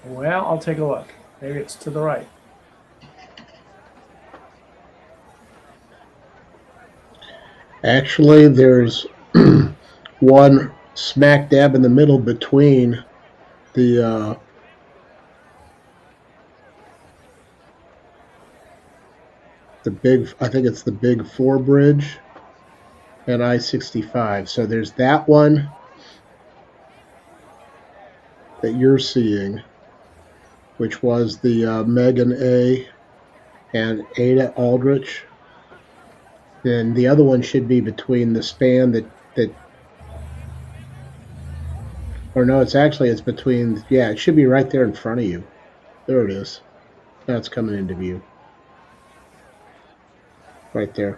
Well, I'll take a look. Maybe it's to the right. Actually, there's one smack dab in the middle between the big, I think it's the Big Four Bridge and I-65. So there's that one that you're seeing, which was the Megan A and Ada Aldrich. Then the other one should be between the span that or no, it's between, yeah, it should be right there in front of you. There it is. Now it's coming into view. Right there.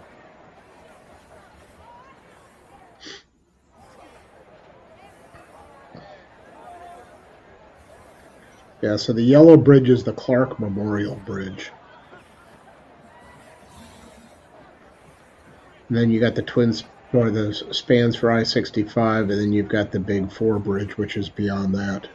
Yeah, so the yellow bridge is the Clark Memorial Bridge. And then you got the twins, or the spans for I-65, and then you've got the Big Four Bridge, which is beyond that.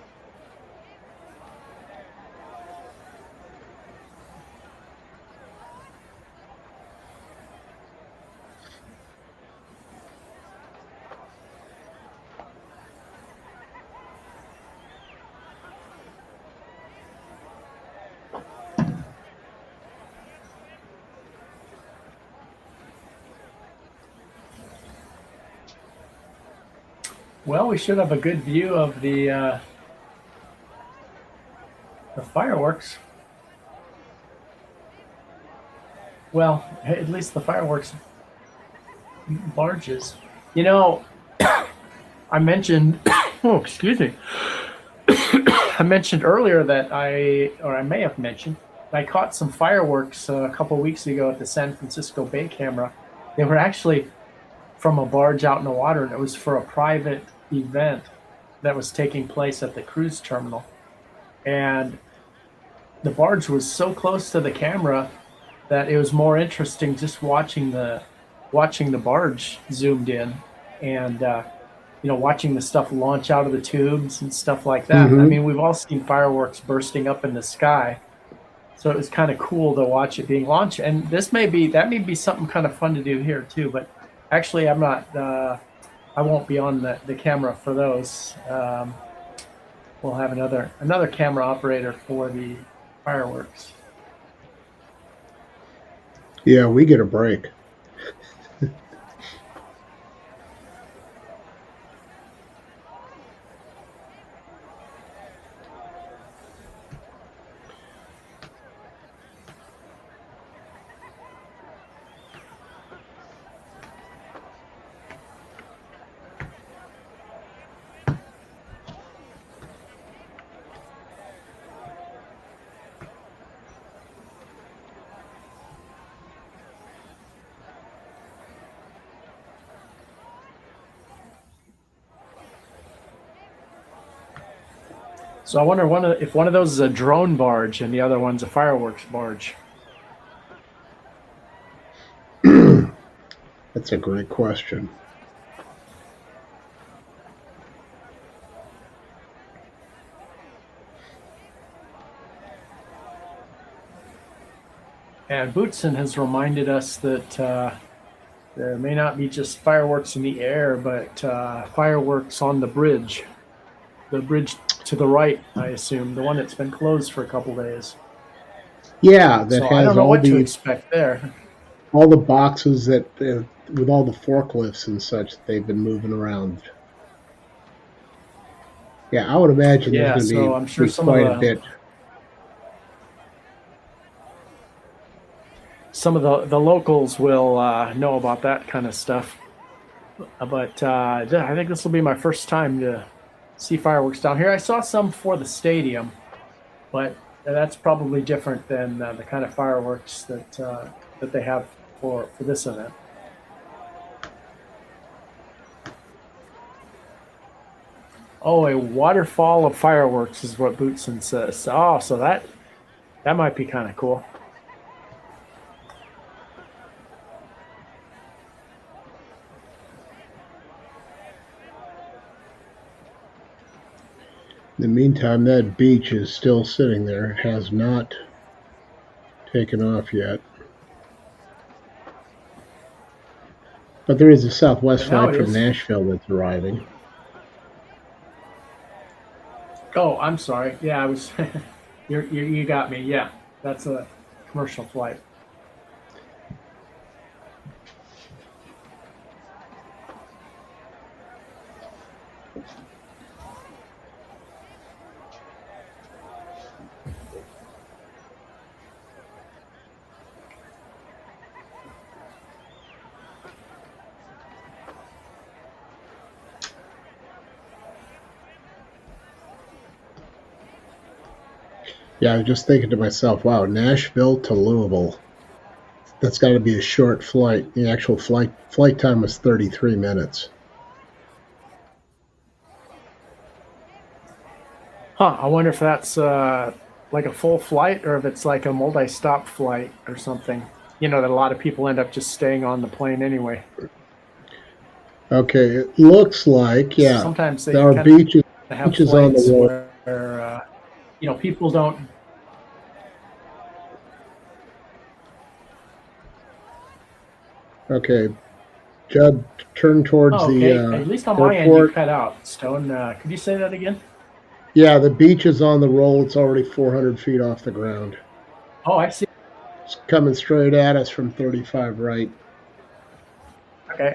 Well, we should have a good view of the fireworks. Well, at least the fireworks barges. You know, I mentioned, oh, excuse me. I mentioned earlier that I may have mentioned, I caught some fireworks a couple weeks ago at the San Francisco Bay Camera. They were actually from a barge out in the water, and it was for a private event that was taking place at the cruise terminal. And the barge was so close to the camera that it was more interesting just watching the barge zoomed in, and watching the stuff launch out of the tubes and stuff like that. Mm-hmm. I mean, we've all seen fireworks bursting up in the sky, so it was kind of cool to watch it being launched. And that may be something kind of fun to do here too. But actually, I'm not. I won't be on the camera for those. We'll have another camera operator for the fireworks. Yeah, we get a break. So I wonder if one of those is a drone barge and the other one's a fireworks barge. That's a great question. And Bootson has reminded us that there may not be just fireworks in the air, but fireworks on the bridge. The bridge to the right, I assume, the one that's been closed for a couple days. Yeah, that so has I don't know all what to the expect there. all the boxes that with all the forklifts and such that they've been moving around. Yeah, I would imagine Yeah, there's so going I'm sure to be some of quite a the bit. some of the locals will know about that kind of stuff. But I think this will be my first time to see fireworks down here. I saw some for the stadium, but that's probably different than the kind of fireworks that they have for this event. Oh, a waterfall of fireworks is what Bootson says. Oh, so that might be kind of cool. In the meantime, that beach is still sitting there. It has not taken off yet. But there is a Southwest flight from Nashville that's arriving. Oh, I'm sorry. Yeah, I was. You got me. Yeah, that's a commercial flight. Yeah, I was just thinking to myself, wow, Nashville to Louisville. That's got to be a short flight. The actual flight time was 33 minutes. Huh, I wonder if that's like a full flight or if it's like a multi-stop flight or something. You know, that a lot of people end up just staying on the plane anyway. Okay, it looks like, yeah. Sometimes they there are beaches on the road. Where you know, people don't. Okay, Judd, turn towards the at least on airport. my end, you cut out. Stone, could you say that again? Yeah, the beach is on the roll. It's already 400 feet off the ground. Oh, I see. It's coming straight at us from 35 right. Okay.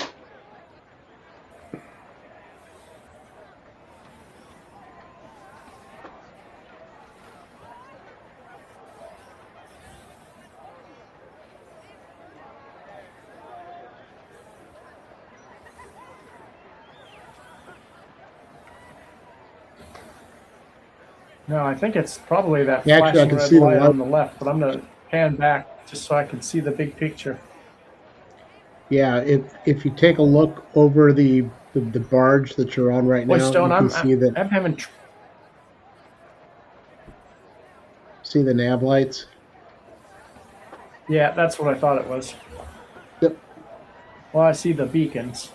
No, I think it's probably that flashing red light on the left, but I'm going to pan back just so I can see the big picture. Yeah, if you take a look over the barge that you're on right now, Stone, you can see that. I'm having. See the nav lights? Yeah, that's what I thought it was. Yep. Well, I see the beacons.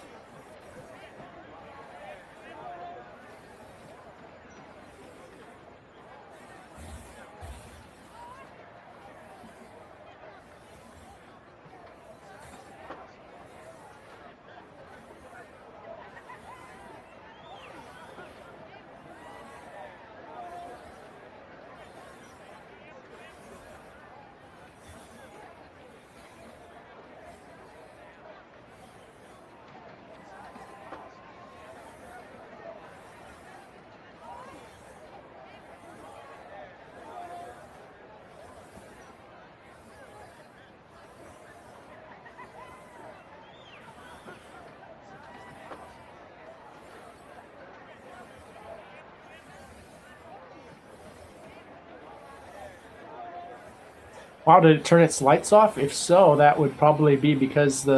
Wow, did it turn its lights off? If so, that would probably be because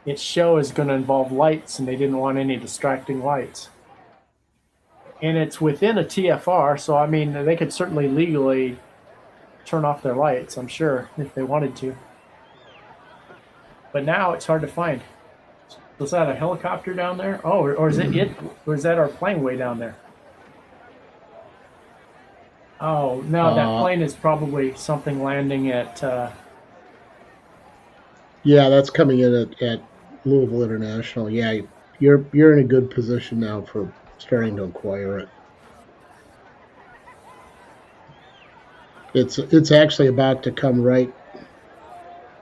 its show is going to involve lights and they didn't want any distracting lights. And it's within a TFR, so I mean, they could certainly legally turn off their lights, I'm sure, if they wanted to. But now it's hard to find. Was that a helicopter down there? Oh, or is or is that our plane way down there? Oh, no, that plane is probably something landing at... Yeah, that's coming in at Louisville International. Yeah, you're in a good position now for starting to acquire it. It's actually about to come right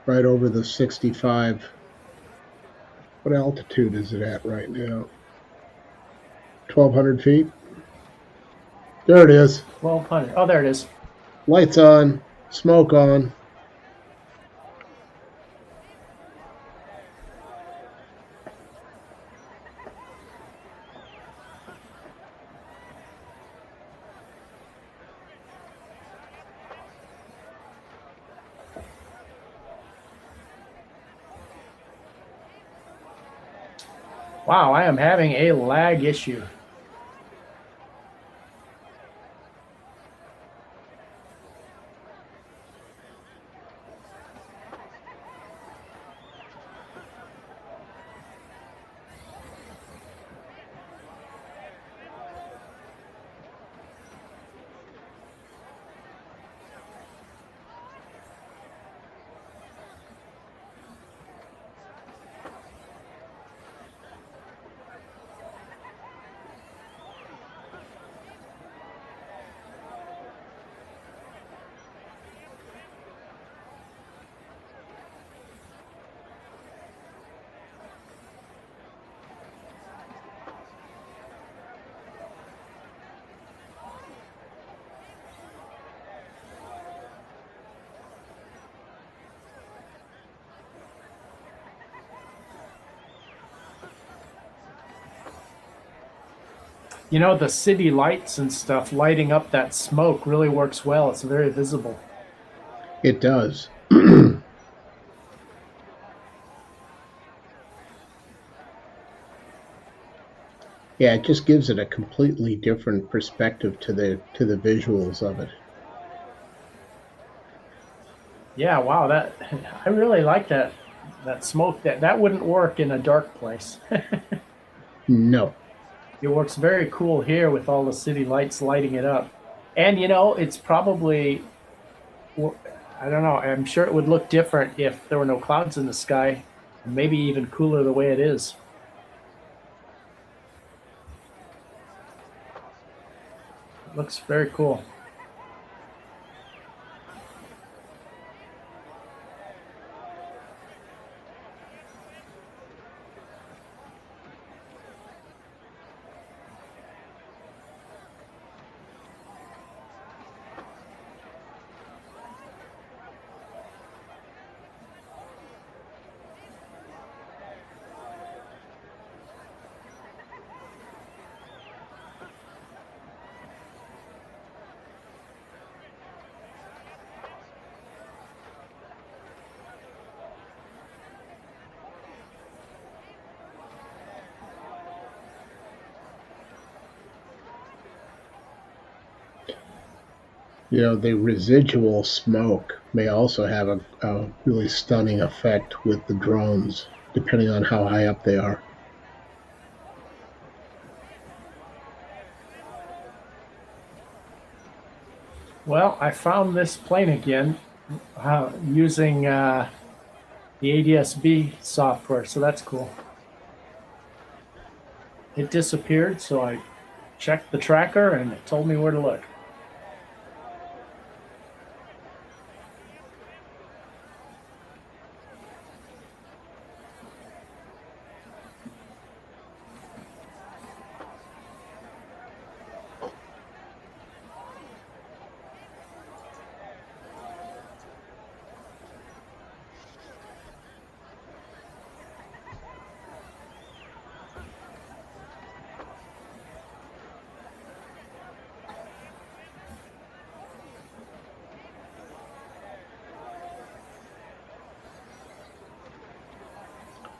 over the 65. What altitude is it at right now? 1,200 feet? There it is. 1,200. Oh, there it is. Lights on, smoke on. Wow, I am having a lag issue. You know, the city lights and stuff lighting up that smoke really works well. It's very visible. It does. Yeah, it just gives it a completely different perspective to the visuals of it. Yeah, wow, that I really like that smoke. That wouldn't work in a dark place. No. It works very cool here with all the city lights lighting it up. And you know, it's probably I don't know, I'm sure it would look different if there were no clouds in the sky, and maybe even cooler the way it is. It looks very cool. You know, the residual smoke may also have a really stunning effect with the drones, depending on how high up they are. Well, I found this plane again using the ADSB software, so that's cool. It disappeared, so I checked the tracker and it told me where to look.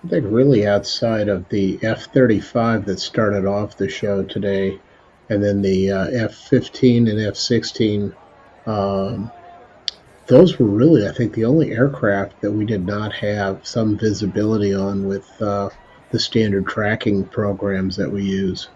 I think really outside of the F-35 that started off the show today, and then the F-15 and F-16, um, those were really, I think, the only aircraft that we did not have some visibility on with the standard tracking programs that we use.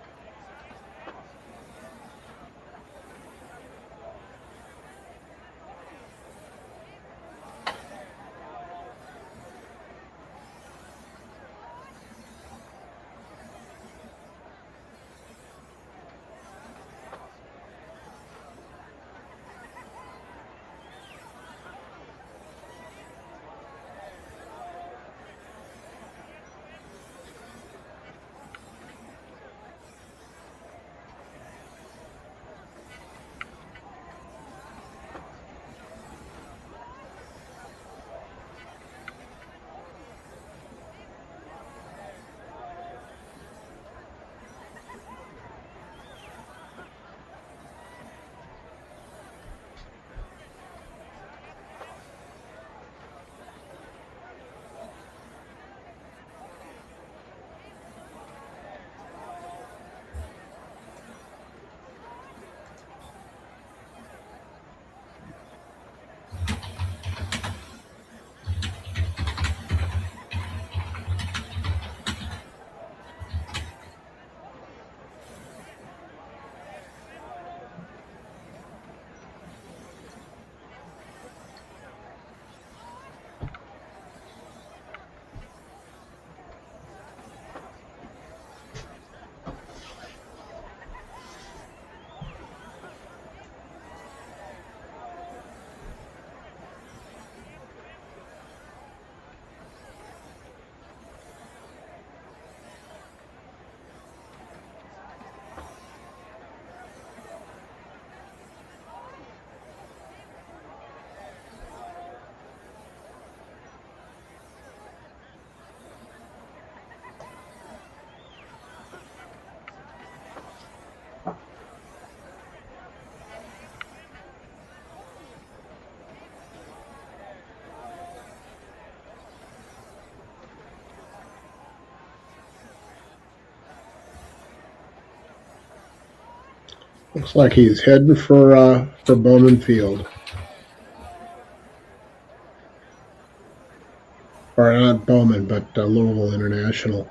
Looks like he's heading for Bowman Field. Or not Bowman, but Louisville International.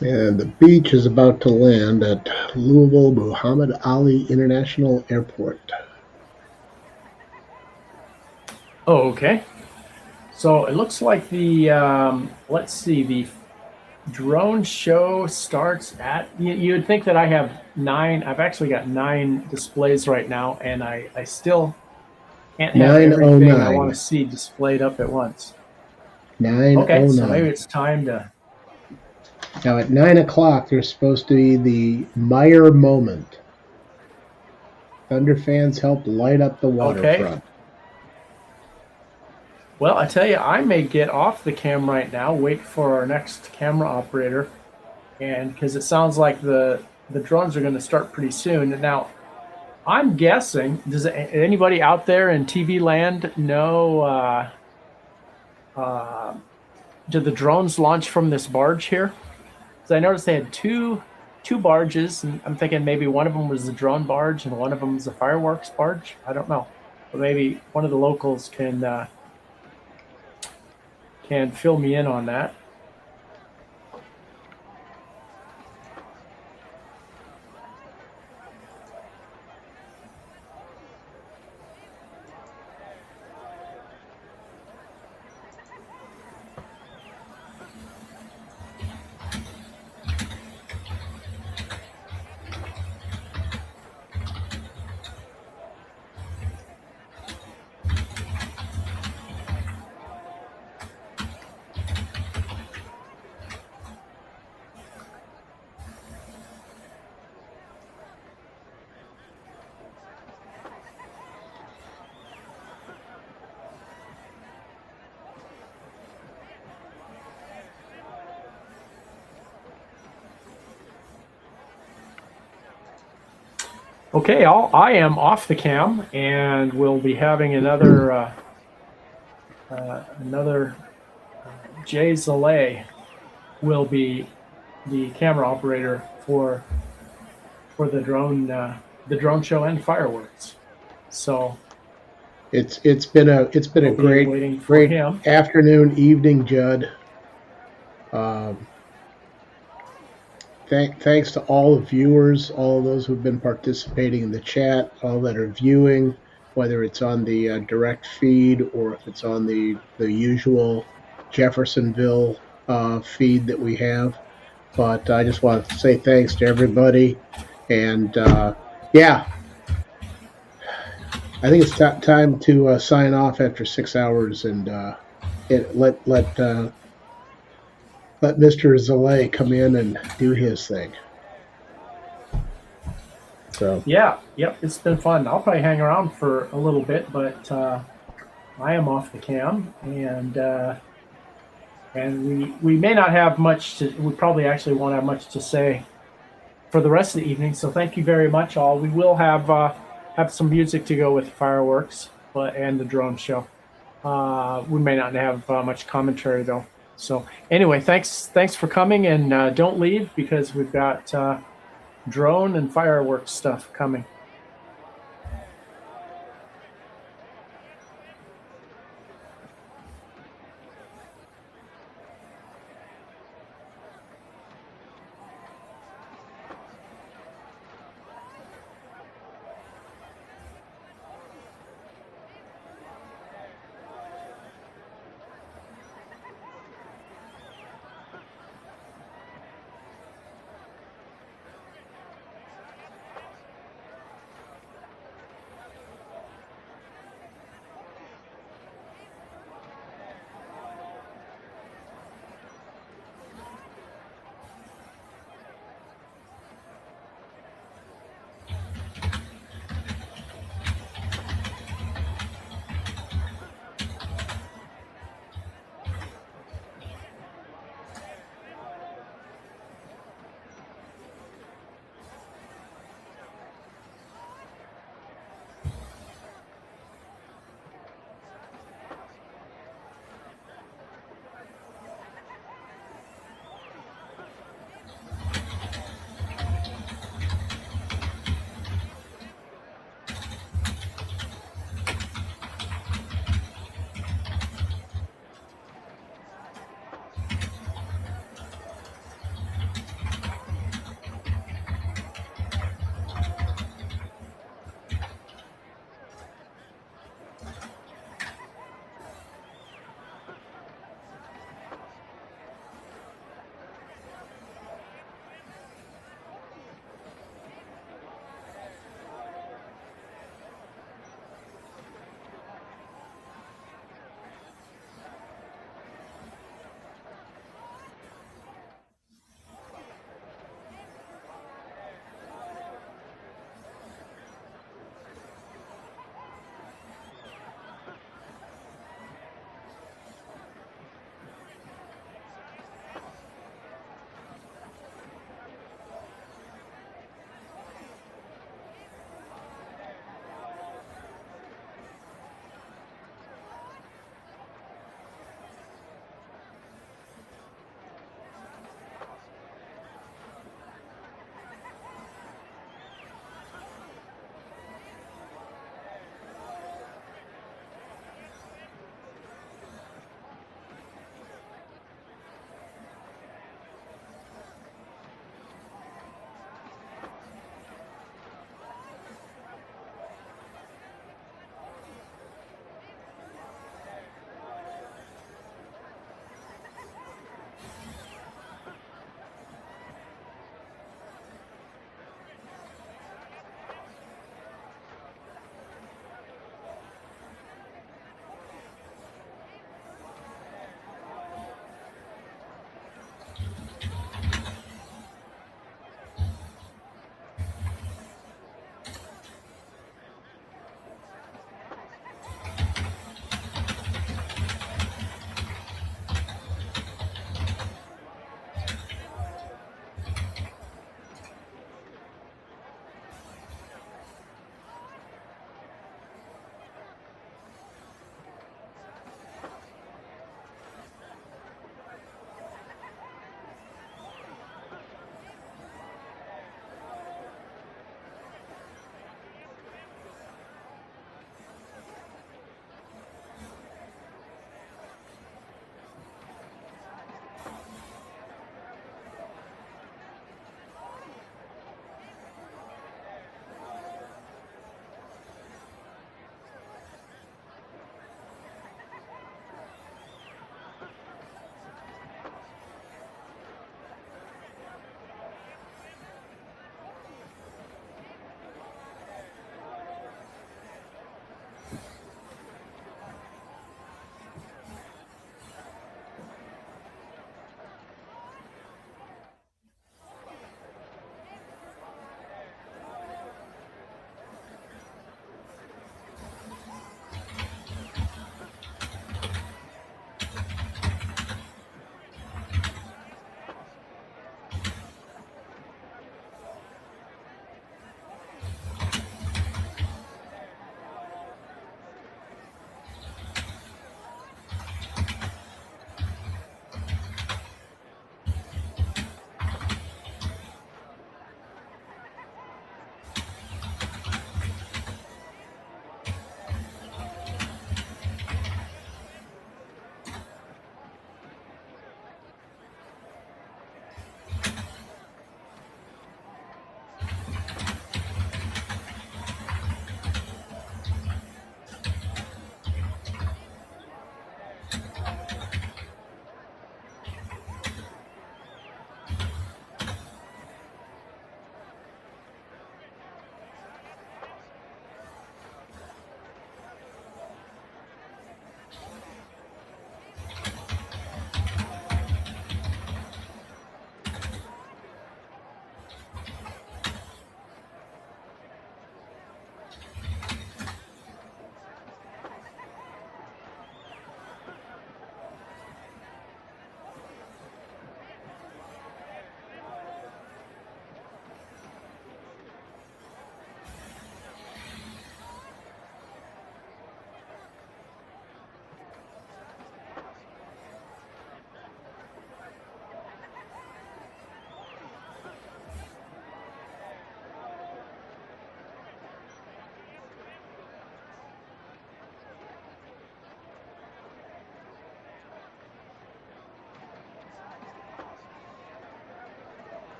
And the beach is about to land at Louisville Muhammad Ali International Airport. Oh, okay. So it looks like the let's see, the drone show starts at. You'd think that I have 9. I've actually got 9 displays right now, and I still can't have everything I want to 909. see displayed up at once. 909. Okay, so maybe it's time to. Now at 9 o'clock, there's supposed to be the Meyer moment. Thunder fans help light up the waterfront. Well, I tell you, I may get off the cam right now, wait for our next camera operator, and because it sounds like the drones are going to start pretty soon. Now, I'm guessing, does anybody out there in TV land know, did the drones launch from this barge here? Because I noticed they had two barges, and I'm thinking maybe one of them was the drone barge and one of them was the fireworks barge. I don't know, but maybe one of the locals can fill me in on that. Okay, I am off the cam, and we'll be having another Jay Zalay will be the camera operator for the drone show and fireworks. So it's been a we'll be great him. afternoon, evening, Judd. Thanks to all the viewers, all of those who've been participating in the chat, all that are viewing, whether it's on the direct feed or if it's on the usual Jeffersonville feed that we have. But I just want to say thanks to everybody. And yeah, I think it's time to sign off after 6 hours and let Mr. Zalay come in and do his thing. So Yeah, yep, it's been fun. I'll probably hang around for a little bit, but I am off the cam, and we may not have much to. We probably actually won't have much to say for the rest of the evening. So thank you very much, all. We will have some music to go with the fireworks, and the drone show. We may not have much commentary though. So anyway, thanks for coming, and don't leave because we've got drone and fireworks stuff coming.